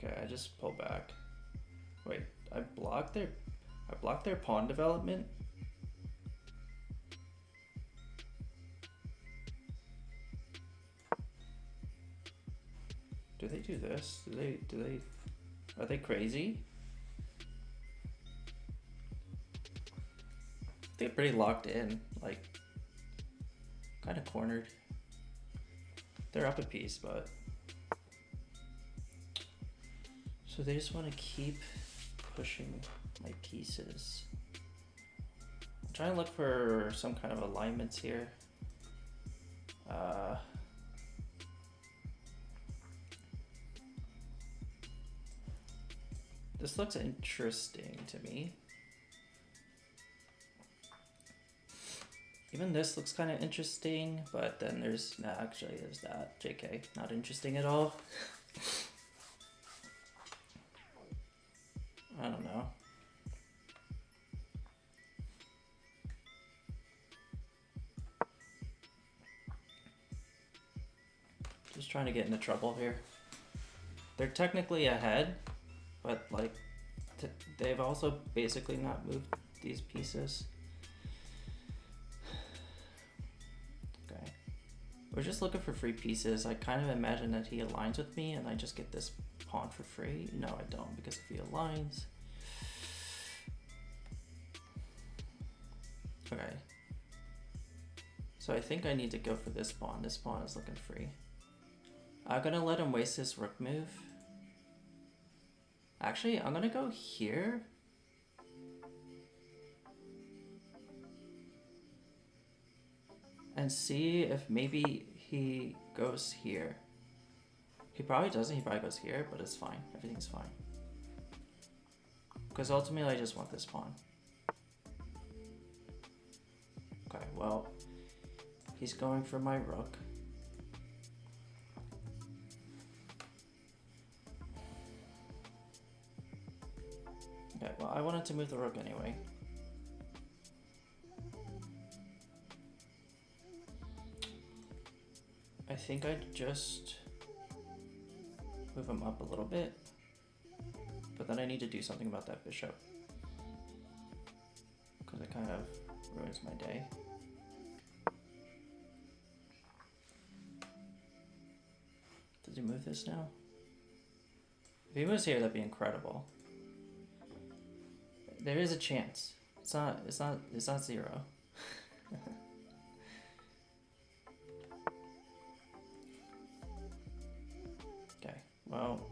Okay, I just pull back. Wait, I blocked their pawn development? Do they do this? Are they crazy? They're pretty locked in, like kind of cornered. They're up a piece, but so they just want to keep pushing my pieces. I'm trying to look for some kind of alignments here. This looks interesting to me. Even this looks kind of interesting, but then there's, nah, actually there's that. JK, not interesting at all. I don't know. Just trying to get into trouble here. They're technically ahead, but like they've also basically not moved these pieces. Okay, we're just looking for free pieces. I kind of imagine that he aligns with me and I just get this pawn for free. No, I don't, because if he aligns. Okay. So I think I need to go for this pawn. This pawn is looking free. I'm gonna let him waste his rook move. Actually, I'm gonna go here. And see if maybe he goes here. He probably doesn't, he probably goes here, but it's fine. Everything's fine. Because ultimately I just want this pawn. Okay, well, he's going for my rook. Okay, well, I wanted to move the rook anyway. I think I'd just move him up a little bit, but then I need to do something about that bishop because it kind of ruins my day. Does he move this now? If he moves here, that'd be incredible. There is a chance. It's not zero. Okay, well.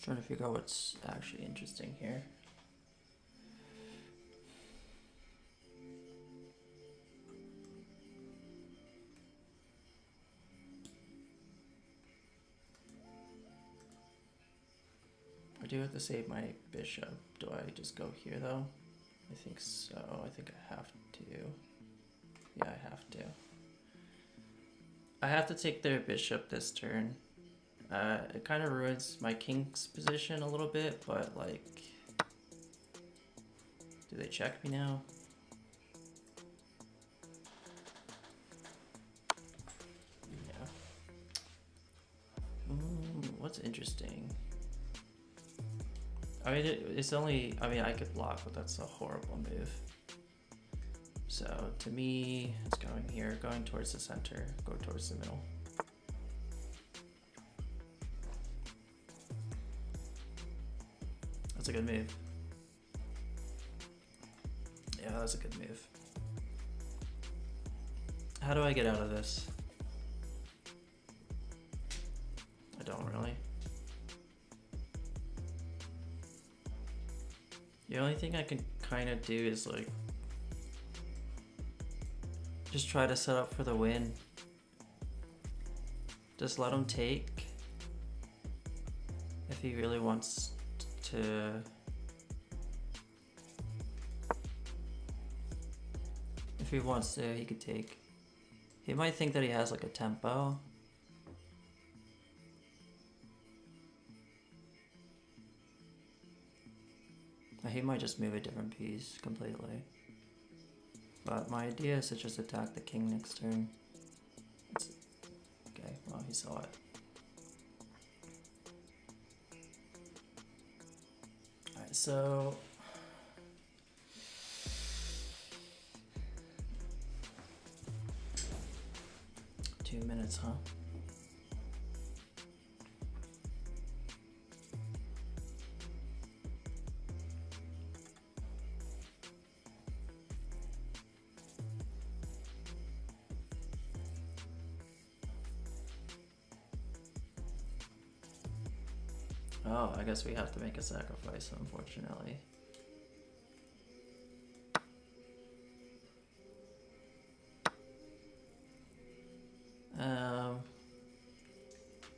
Trying to figure out what's actually interesting here. I do have to save my bishop. Do I just go here though? I think so. I think I have to. Yeah, I have to. I have to take their bishop this turn. It kind of ruins my king's position a little bit, but like, do they check me now? Yeah. What's interesting? I mean, it's only, I mean, I could block, but that's a horrible move. So to me, it's going here, going towards the center, go towards the middle. That's a good move. Yeah, that's a good move. How do I get out of this? I don't really. The only thing I can kind of do is like just try to set up for the win. Just let him take if he really wants to. If he wants to, he could take. He might think that he has like a tempo. He might just move a different piece completely. But my idea is to just attack the king next turn. Okay, well, he saw it. Alright, so... 2 minutes, huh? Oh, I guess we have to make a sacrifice, unfortunately.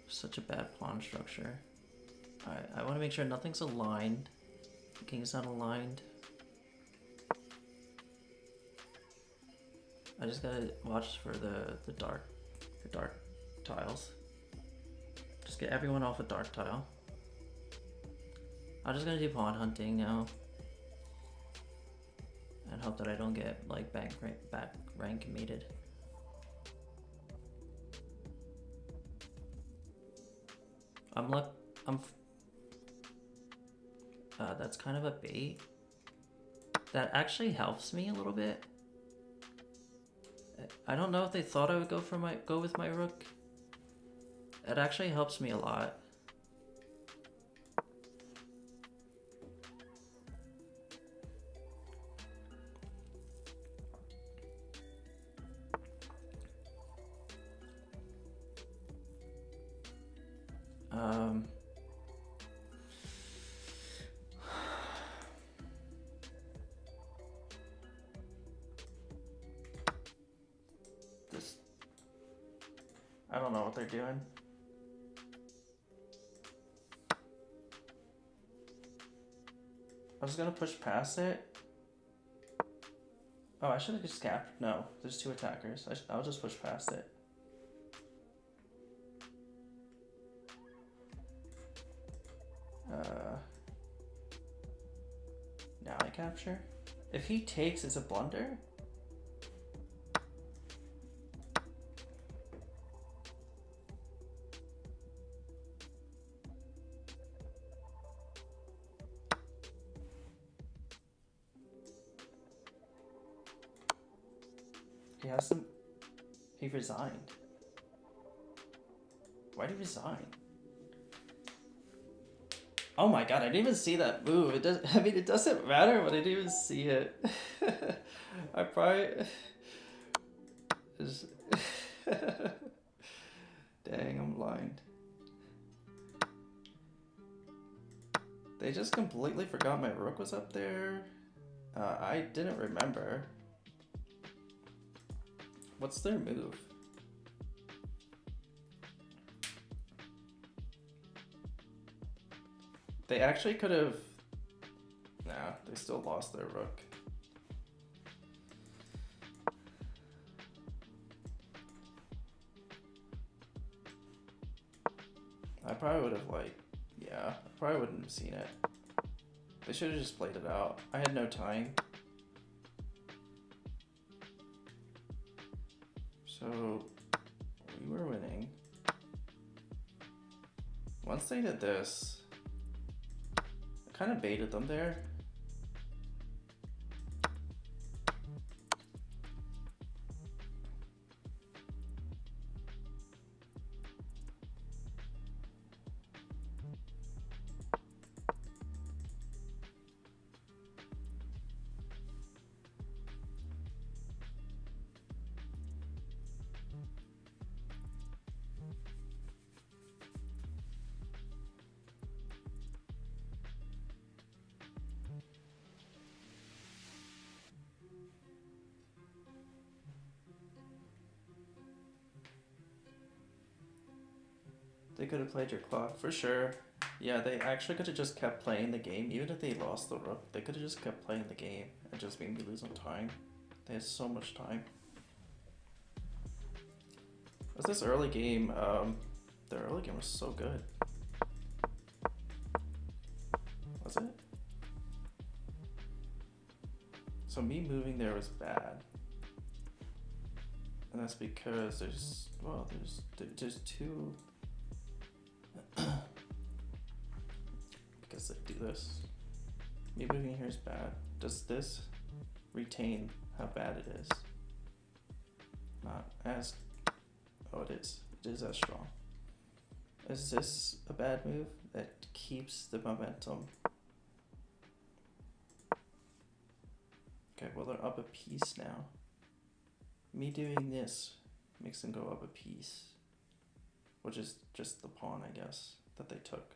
Such a bad pawn structure. Alright, I want to make sure nothing's aligned. The king's not aligned. I just gotta watch for the dark tiles. Just get everyone off a dark tile. I'm just gonna do pawn hunting now. And hope that I don't get like back rank mated. That's kind of a bait. That actually helps me a little bit. I don't know if they thought I would go with my rook. It actually helps me a lot. I don't know what they're doing. I was gonna push past it. Oh, I should have just capped. No, there's two attackers. I'll just push past it. Now I capture. If he takes, it's a blunder. He resigned. Why'd he resign? Oh my god, I didn't even see that move. It doesn't matter, but I didn't even see it. I probably... Dang, I'm blind. They just completely forgot my rook was up there. I didn't remember. What's their move? They actually could have... Nah, they still lost their rook. I probably would have yeah, I probably wouldn't have seen it. They should have just played it out. I had no time. So, we were winning. Once they did this, I kind of baited them there. They could have played your clock, for sure. Yeah, they actually could have just kept playing the game. Even if they lost the rook, they could have just kept playing the game and just made me lose on time. They had so much time. Was this early game? The early game was so good. Was it? So me moving there was bad. And that's because there's two... because they do this. Me moving here is bad. Does this retain how bad it is? Not as... Oh, it is. It is as strong. Is this a bad move? That keeps the momentum. Okay, well they're up a piece now. Me doing this makes them go up a piece. Which is just the pawn, I guess, that they took.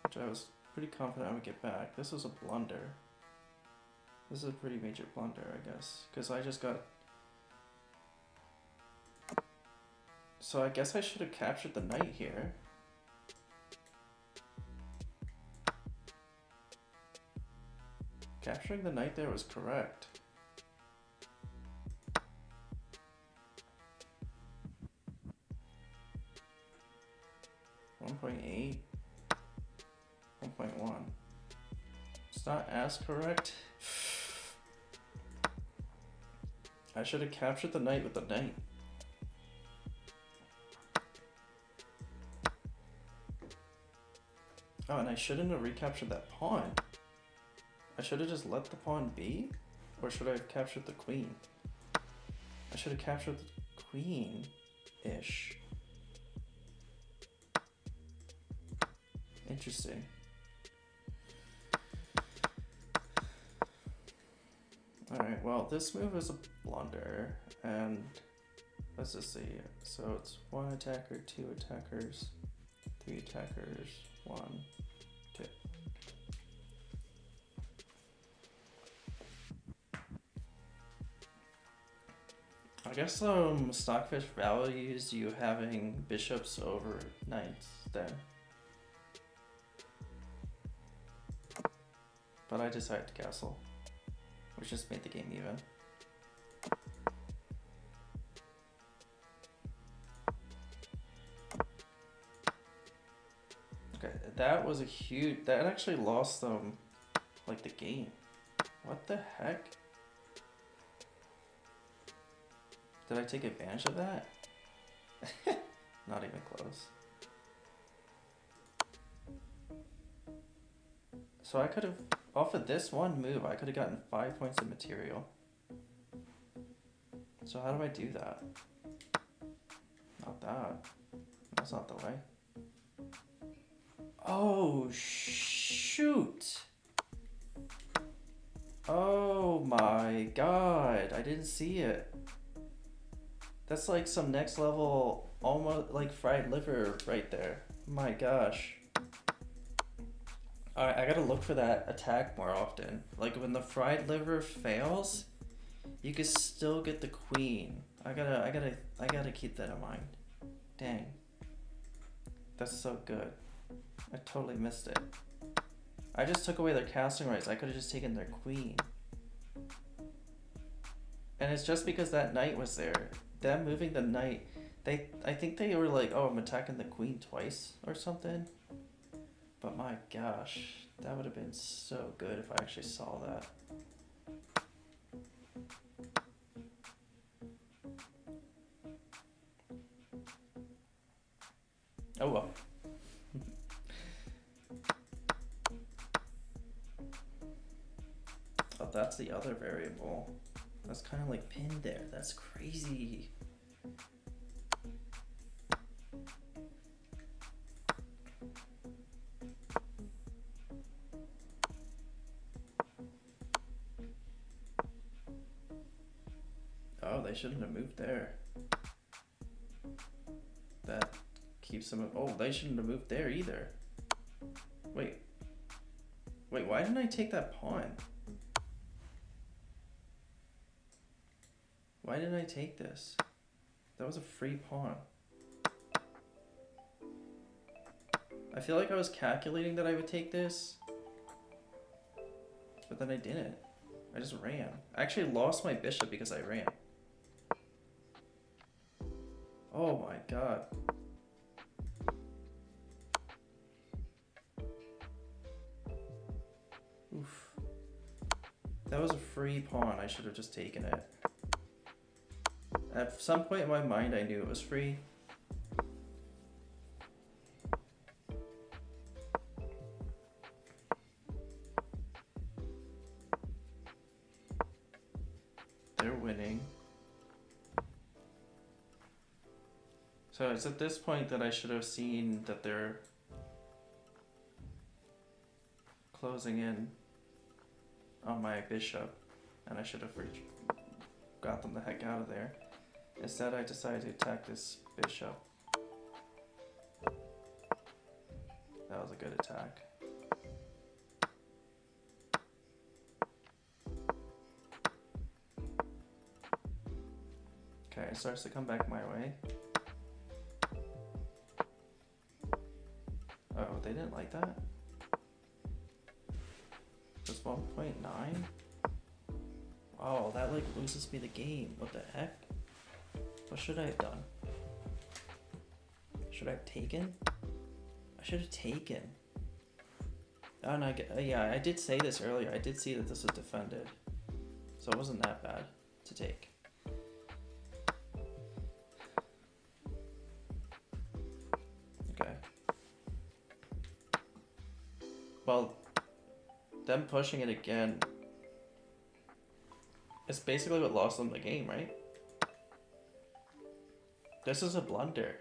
which I was pretty confident I would get back. This was a blunder. This is a pretty major blunder, I guess, because I just got... So I guess I should have captured the knight here. Capturing the knight there was correct. .8, 1.1. It's not as correct. I should have captured the knight with the knight. Oh, and I shouldn't have recaptured that pawn. I should have just let the pawn be? Or should I have captured the queen? I should have captured the queen-ish. Interesting. Alright, well, this move is a blunder, and let's just see. So it's 1 attacker, 2 attackers, 3 attackers, 1, 2. I guess Stockfish values you having bishops over knights then. But I decided to castle, which just made the game even. Okay, that was a huge... That actually lost them, like, the game. What the heck? Did I take advantage of that? Not even close. So I could have... Off of this one move, I could have gotten 5 points of material. So how do I do that? Not that. That's not the way. Oh, shoot! Oh my god, I didn't see it. That's like some next level, almost like fried liver right there. My gosh. Alright, I gotta look for that attack more often. Like when the fried liver fails, you can still get the queen. I gotta keep that in mind. Dang. That's so good. I totally missed it. I just took away their casting rights. I could have just taken their queen. And it's just because that knight was there. Them moving the knight, I think they were like, oh, I'm attacking the queen twice or something. But my gosh, that would have been so good if I actually saw that. Oh well. Oh, that's the other variable. That's kind of like pinned there. That's crazy. Oh, they shouldn't have moved there. That keeps them... Oh, they shouldn't have moved there either. Wait, why didn't I take that pawn? Why didn't I take this? That was a free pawn. I feel like I was calculating that I would take this, but then I didn't. I just ran. I actually lost my bishop because I ran. Oh my god. Oof. That was a free pawn. I should have just taken it. At some point in my mind, I knew it was free. They're winning. So it's at this point that I should have seen that they're closing in on my bishop, and I should have got them the heck out of there. Instead, I decided to attack this bishop. That was a good attack. Okay, it starts to come back my way. Oh, they didn't like that? Just 1.9? Oh, that like loses me the game. What the heck? What should I have done? Should I have taken? I should have taken. Oh, and yeah, I did say this earlier. I did see that this was defended. So it wasn't that bad to take. Okay. Well, them pushing it again is basically what lost them the game, right? This is a blunder.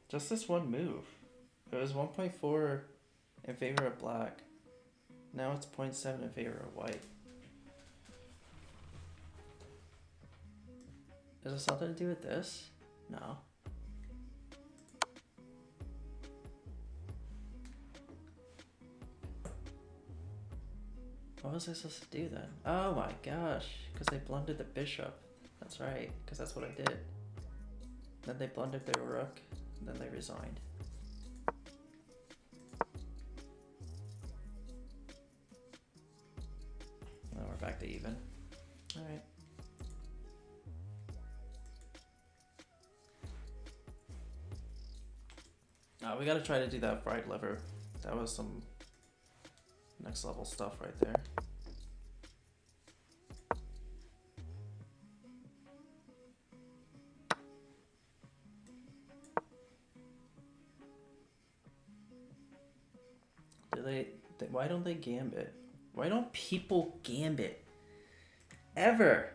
Just this one move. It was 1.4 in favor of black. Now it's 0.7 in favor of white. Is it something to do with this? No. What was I supposed to do then? Oh my gosh, because they blundered the bishop. That's right, because that's what I did. Then they blundered their rook, and then they resigned. Now we're back to even. Alright. We gotta try to do that fried liver. That was some next level stuff right there. Why don't they gambit? Why don't people gambit? Ever?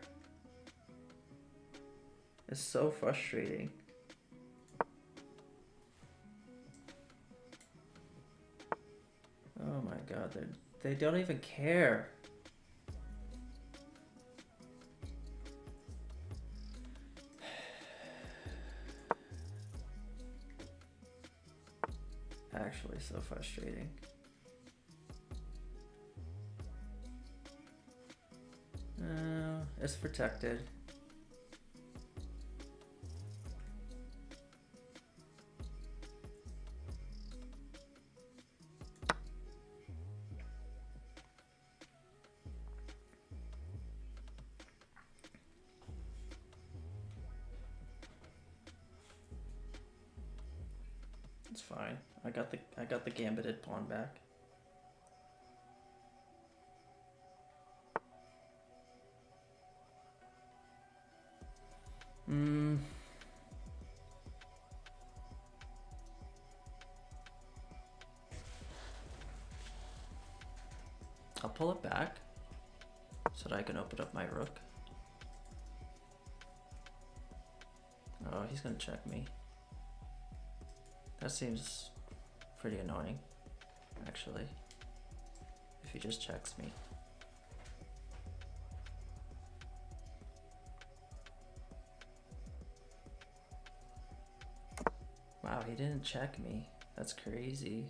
It's so frustrating. Oh my god, they don't even care. Actually, so frustrating. It's protected. It's fine. I got the gambited pawn back. I'll pull it back so that I can open up my rook. Oh, he's gonna check me. That seems pretty annoying, actually, if he just checks me. Wow, he didn't check me. That's crazy.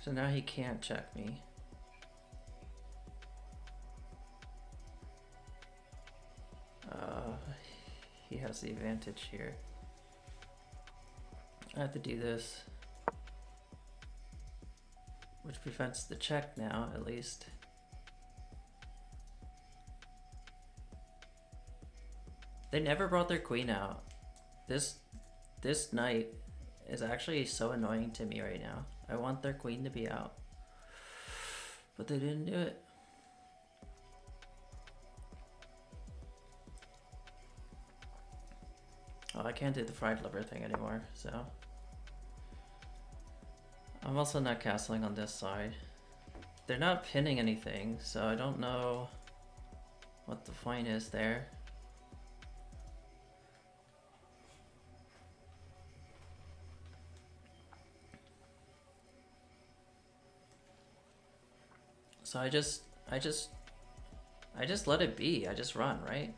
So now he can't check me. He has the advantage here. I have to do this, which prevents the check now, at least. They never brought their queen out. This knight is actually so annoying to me right now. I want their queen to be out, but they didn't do it. Oh, I can't do the fried liver thing anymore, so. I'm also not castling on this side. They're not pinning anything, so I don't know what the point is there. So I just let it be. I just run, right?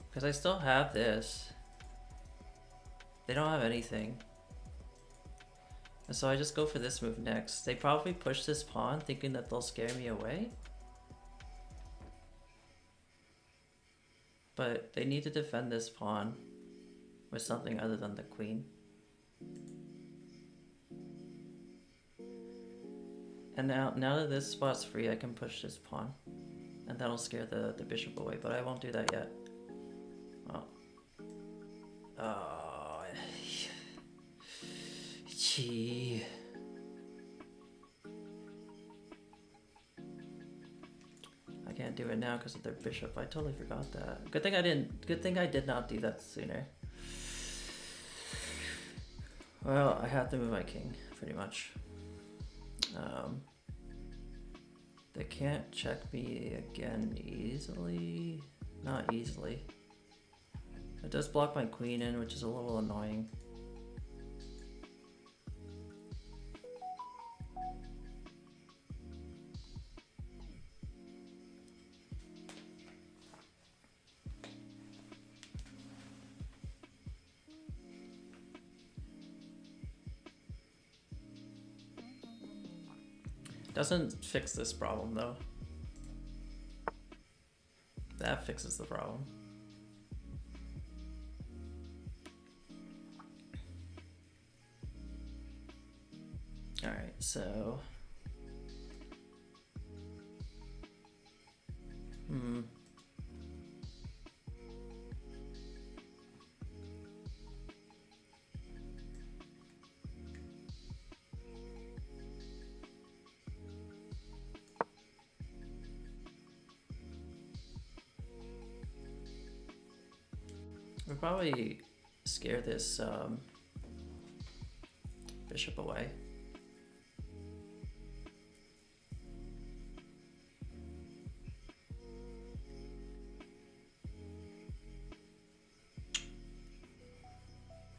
Because I still have this. They don't have anything. So I just go for this move next. They probably push this pawn thinking that they'll scare me away. But they need to defend this pawn with something other than the queen. And now that this spot's free, I can push this pawn. And that'll scare the bishop away, but I won't do that yet. Oh. Oh. Gee. I can't do it now because of their bishop. I totally forgot that. Good thing I did not do that sooner. Well, I have to move my king, pretty much. They can't check me again easily. Not easily. It does block my queen in, which is a little annoying. Doesn't fix this problem though. That fixes the problem. Alright, so... We'll probably scare this bishop away.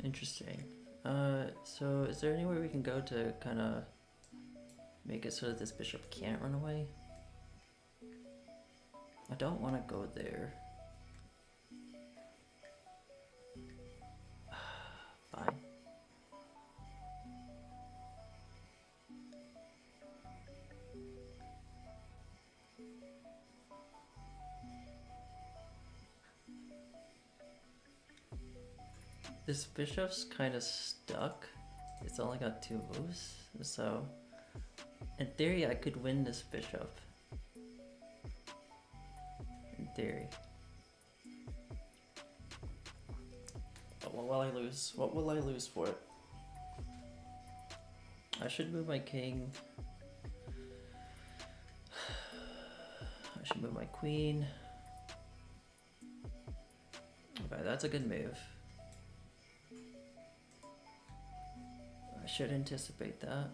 Interesting. So is there anywhere we can go to kind of make it so that this bishop can't run away? I don't want to go there. Fine. This bishop's kind of stuck. It's only got 2 moves, so in theory I could win this bishop. In theory. But what will I lose? What will I lose for it? I should move my king. I should move my queen. Okay, that's a good move. I should anticipate that.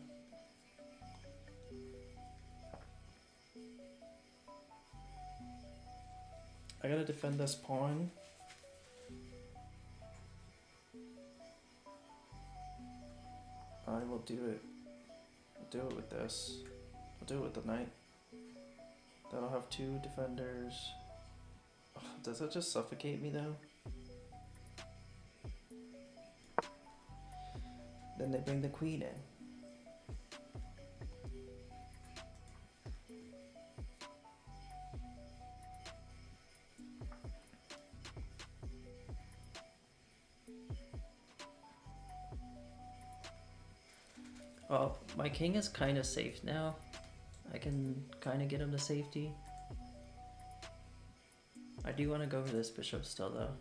I gotta defend this pawn. I will do it. I'll do it with this. I'll do it with the knight. Then I'll have 2 defenders. Ugh, does that just suffocate me though? Then they bring the queen in. Well, my king is kind of safe now. I can kind of get him to safety. I do want to go for this bishop still though.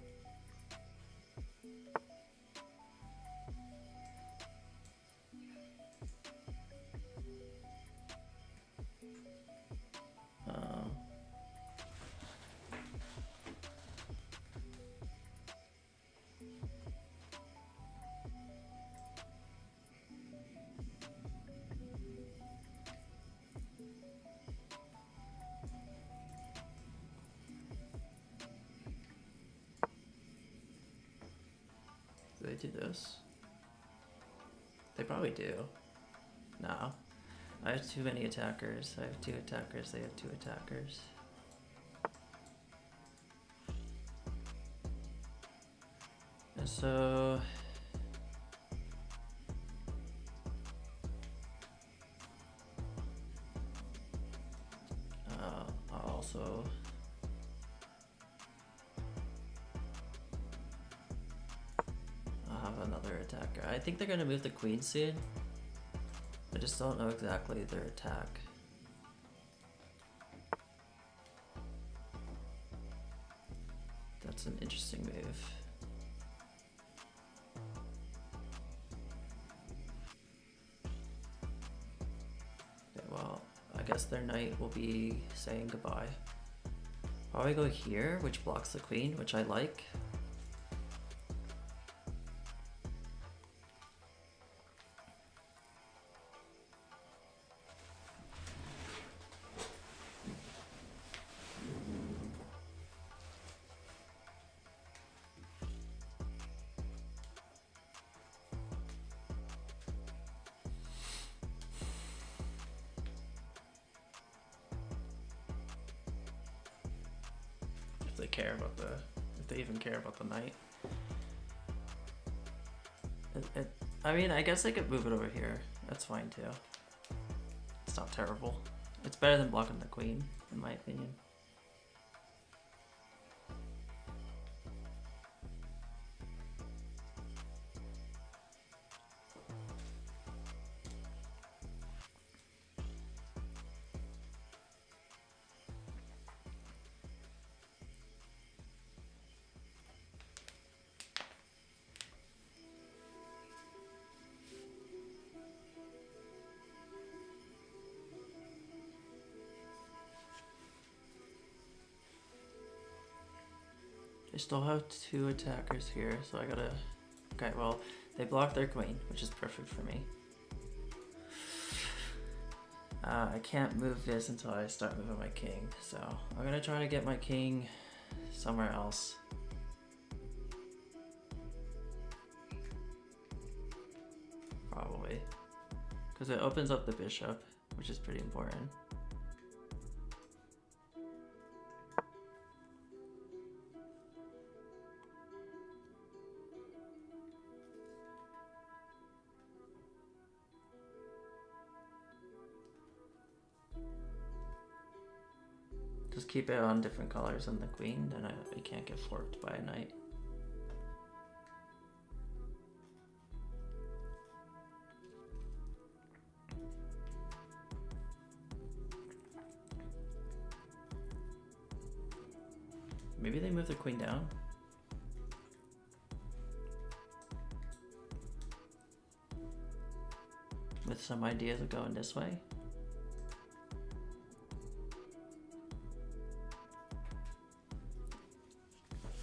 Do they do this? They probably do. No. I have too many attackers. I have 2 attackers, they have 2 attackers. And so... also. I'll have another attacker. I think they're gonna move the queen soon. I just don't know exactly their attack. That's an interesting move. Okay, well, I guess their knight will be saying goodbye. Probably go here, which blocks the queen, which I like. If they even care about the knight. I mean, I guess I could move it over here. That's fine too. It's not terrible. It's better than blocking the queen, in my opinion. I still have 2 attackers here, so I gotta... Okay, well, they blocked their queen, which is perfect for me. I can't move this until I start moving my king, so I'm gonna try to get my king somewhere else. Probably. Because it opens up the bishop, which is pretty important. Just keep it on different colors than the queen, then I can't get forked by a knight. Maybe they move the queen down? With some ideas of going this way?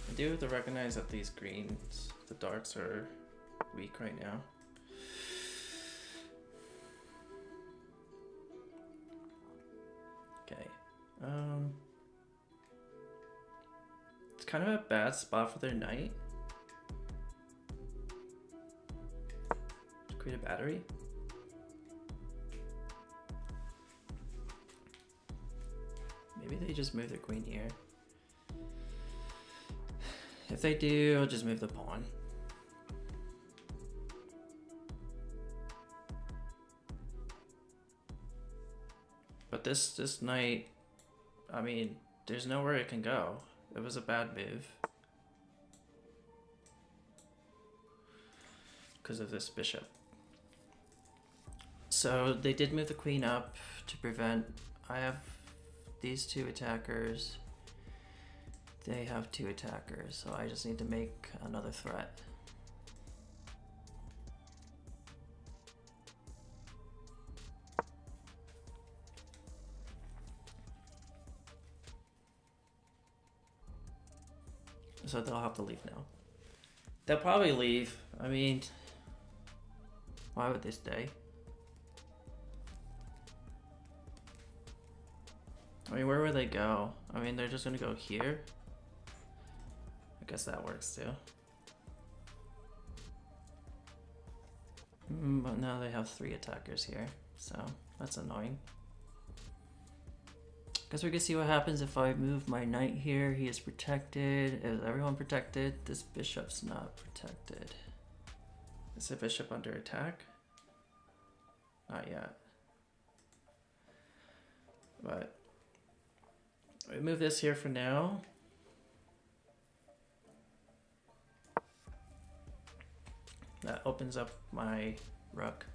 I do have to recognize that these greens, the darks, are weak right now. Okay. It's kind of a bad spot for their knight. To create a battery. Maybe they just move their queen here. If they do, I'll just move the pawn. But this knight, I mean, there's nowhere it can go. It was a bad move. Because of this bishop. So they did move the queen up to prevent... I have these 2 attackers. They have 2 attackers, so I just need to make another threat. So they'll have to leave now. They'll probably leave. I mean, why would they stay? I mean, where would they go? I mean, they're just gonna go here. I guess that works too. But now they have 3 attackers here, so that's annoying. Guess we can see what happens if I move my knight here. He is protected. Is everyone protected? This bishop's not protected. Is the bishop under attack? Not yet. But We move this here for now. That opens up my rook.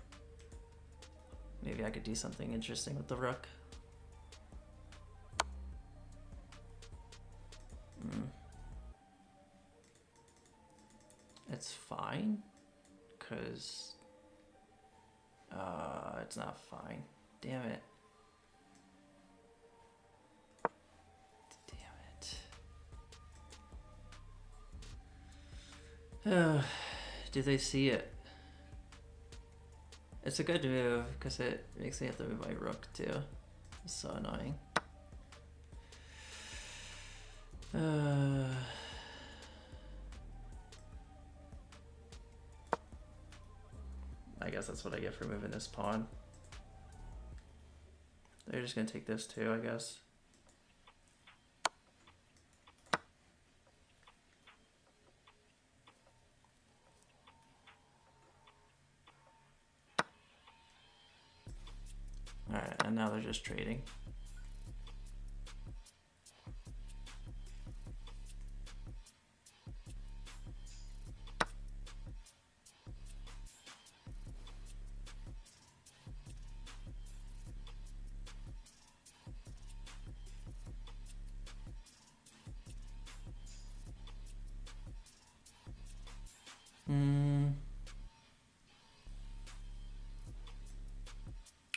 Maybe I could do something interesting with the rook. It's fine, because it's not fine. Damn it. Do they see it? It's a good move because it makes me have to move my rook too. It's so annoying. I guess that's what I get for moving this pawn. They're just gonna take this too, I guess. Alright, and now they're just trading.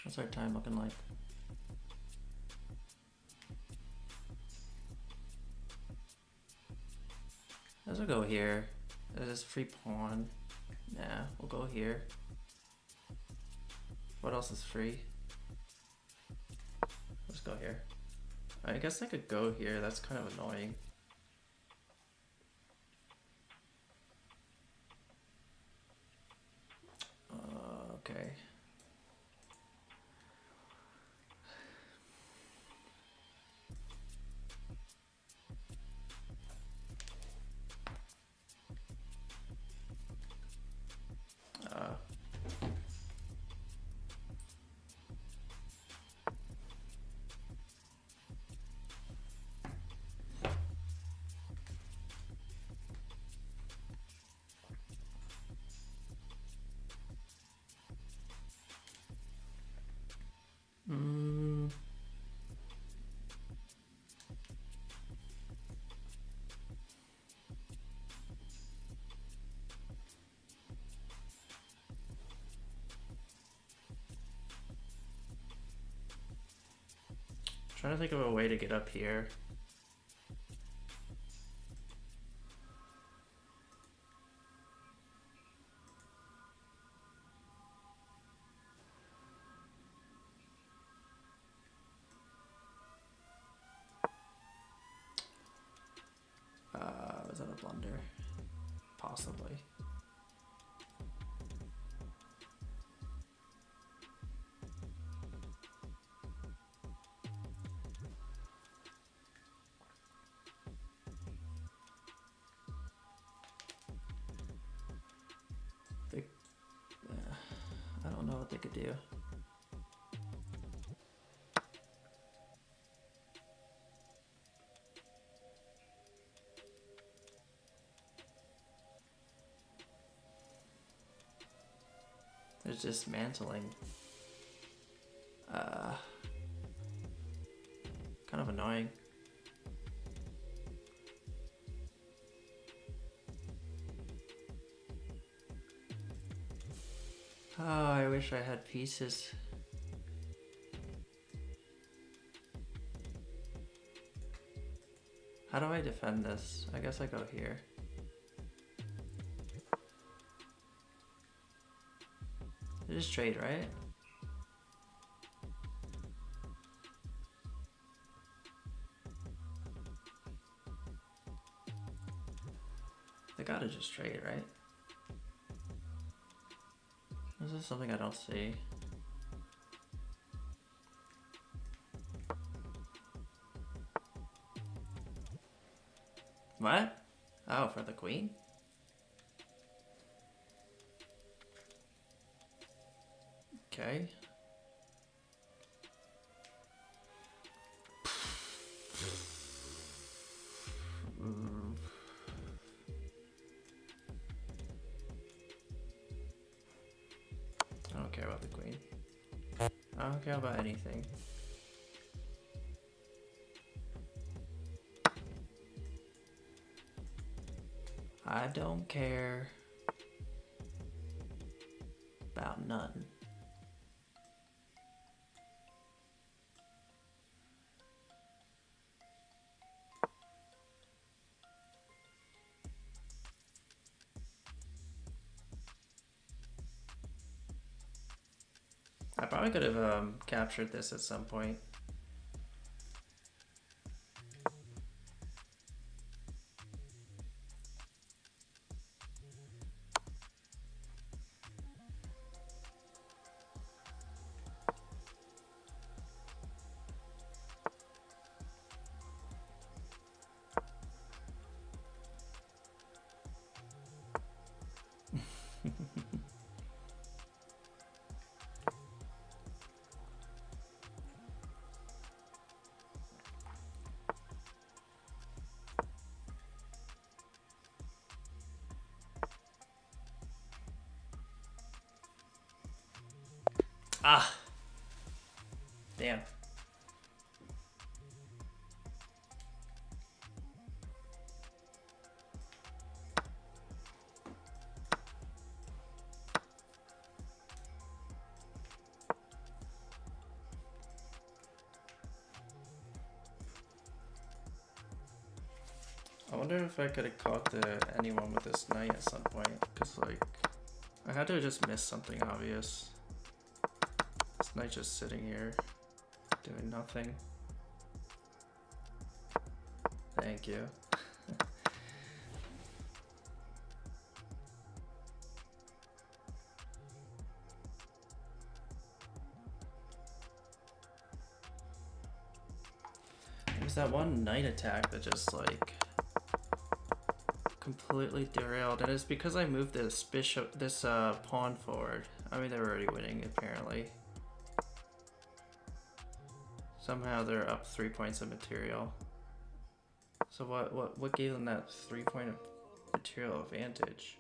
What's our time looking like? Let's go here. There's this free pawn. Nah, we'll go here. What else is free? Let's go here. I guess I could go here. That's kind of annoying. Okay. Trying to think of a way to get up here. Was that a blunder? Possibly. I don't know what they could do. There's dismantling. Kind of annoying. Oh, I wish I had pieces. How do I defend this? I guess I go here. They just trade, right? They gotta just trade, right? This is something I don't see. What? Oh, for the queen? Okay. don't care about the queen. I don't care about anything. I don't care about nothing. I probably could have captured this at some point. Ah, damn. I wonder if I could have caught anyone with this knight at some point, because like I had to have just missed something obvious. This knight just sitting here doing nothing. Thank you. There's that one knight attack that just like completely derailed, and it's because I moved this pawn forward. I mean, they're already winning apparently. Somehow they're up 3 points of material. So what gave them that 3 point of material advantage?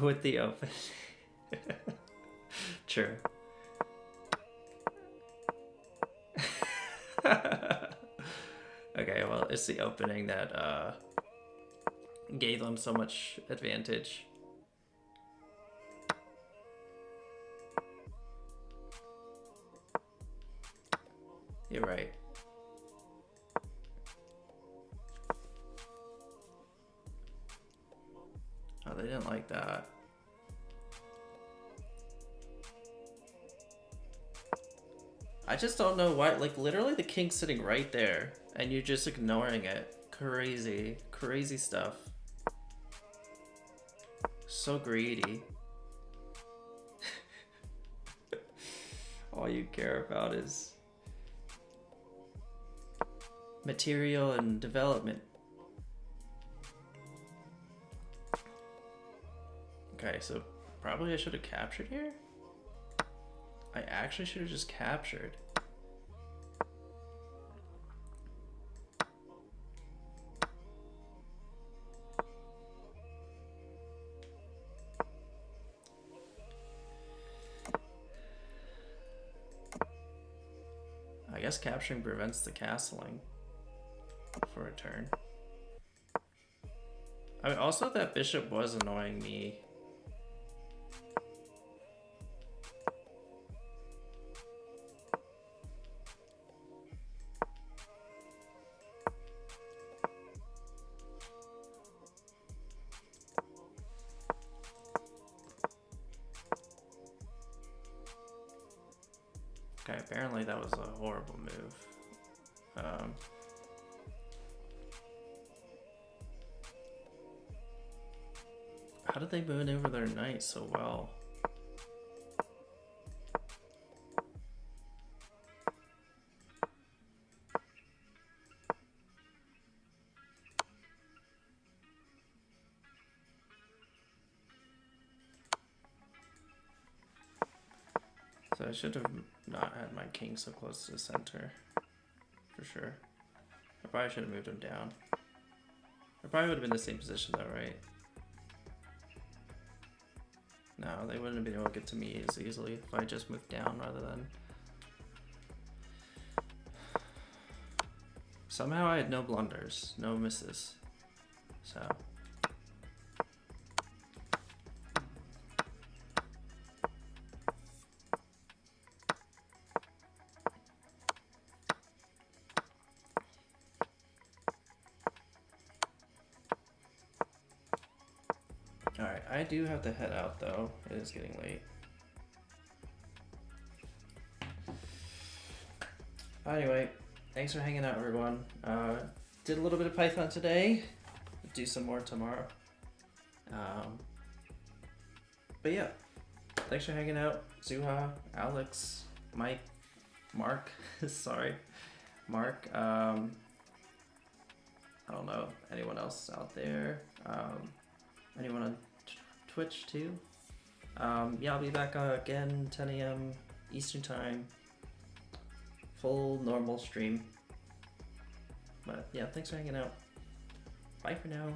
With the open. True. Okay, well, it's the opening that gave them so much advantage. You're right. Oh, they didn't like that. I just don't know why, like literally the king's sitting right there and you're just ignoring it. Crazy, crazy stuff. So greedy. All you care about is material and development. Okay, so probably I should have captured here? I actually should have just captured. I guess capturing prevents the castling for a turn. I mean, also that bishop was annoying me. Okay, apparently that was a horrible move. How did they maneuver their knight so well? So I should have not had my king so close to the center, for sure. I probably should have moved him down. It probably would have been the same position though, right? No, they wouldn't have been able to get to me as easily if I just moved down rather than... Somehow I had no blunders, no misses. So... Alright, I do have to head out though. It is getting late. Anyway, thanks for hanging out, everyone. Did a little bit of Python today. Do some more tomorrow. But yeah, thanks for hanging out. Zuha, Alex, Mike, Mark, sorry, Mark. I don't know anyone else out there. Anyone on Twitch too? Yeah, I'll be back again 10 a.m. Eastern time. Full normal stream. But yeah, thanks for hanging out. Bye for now.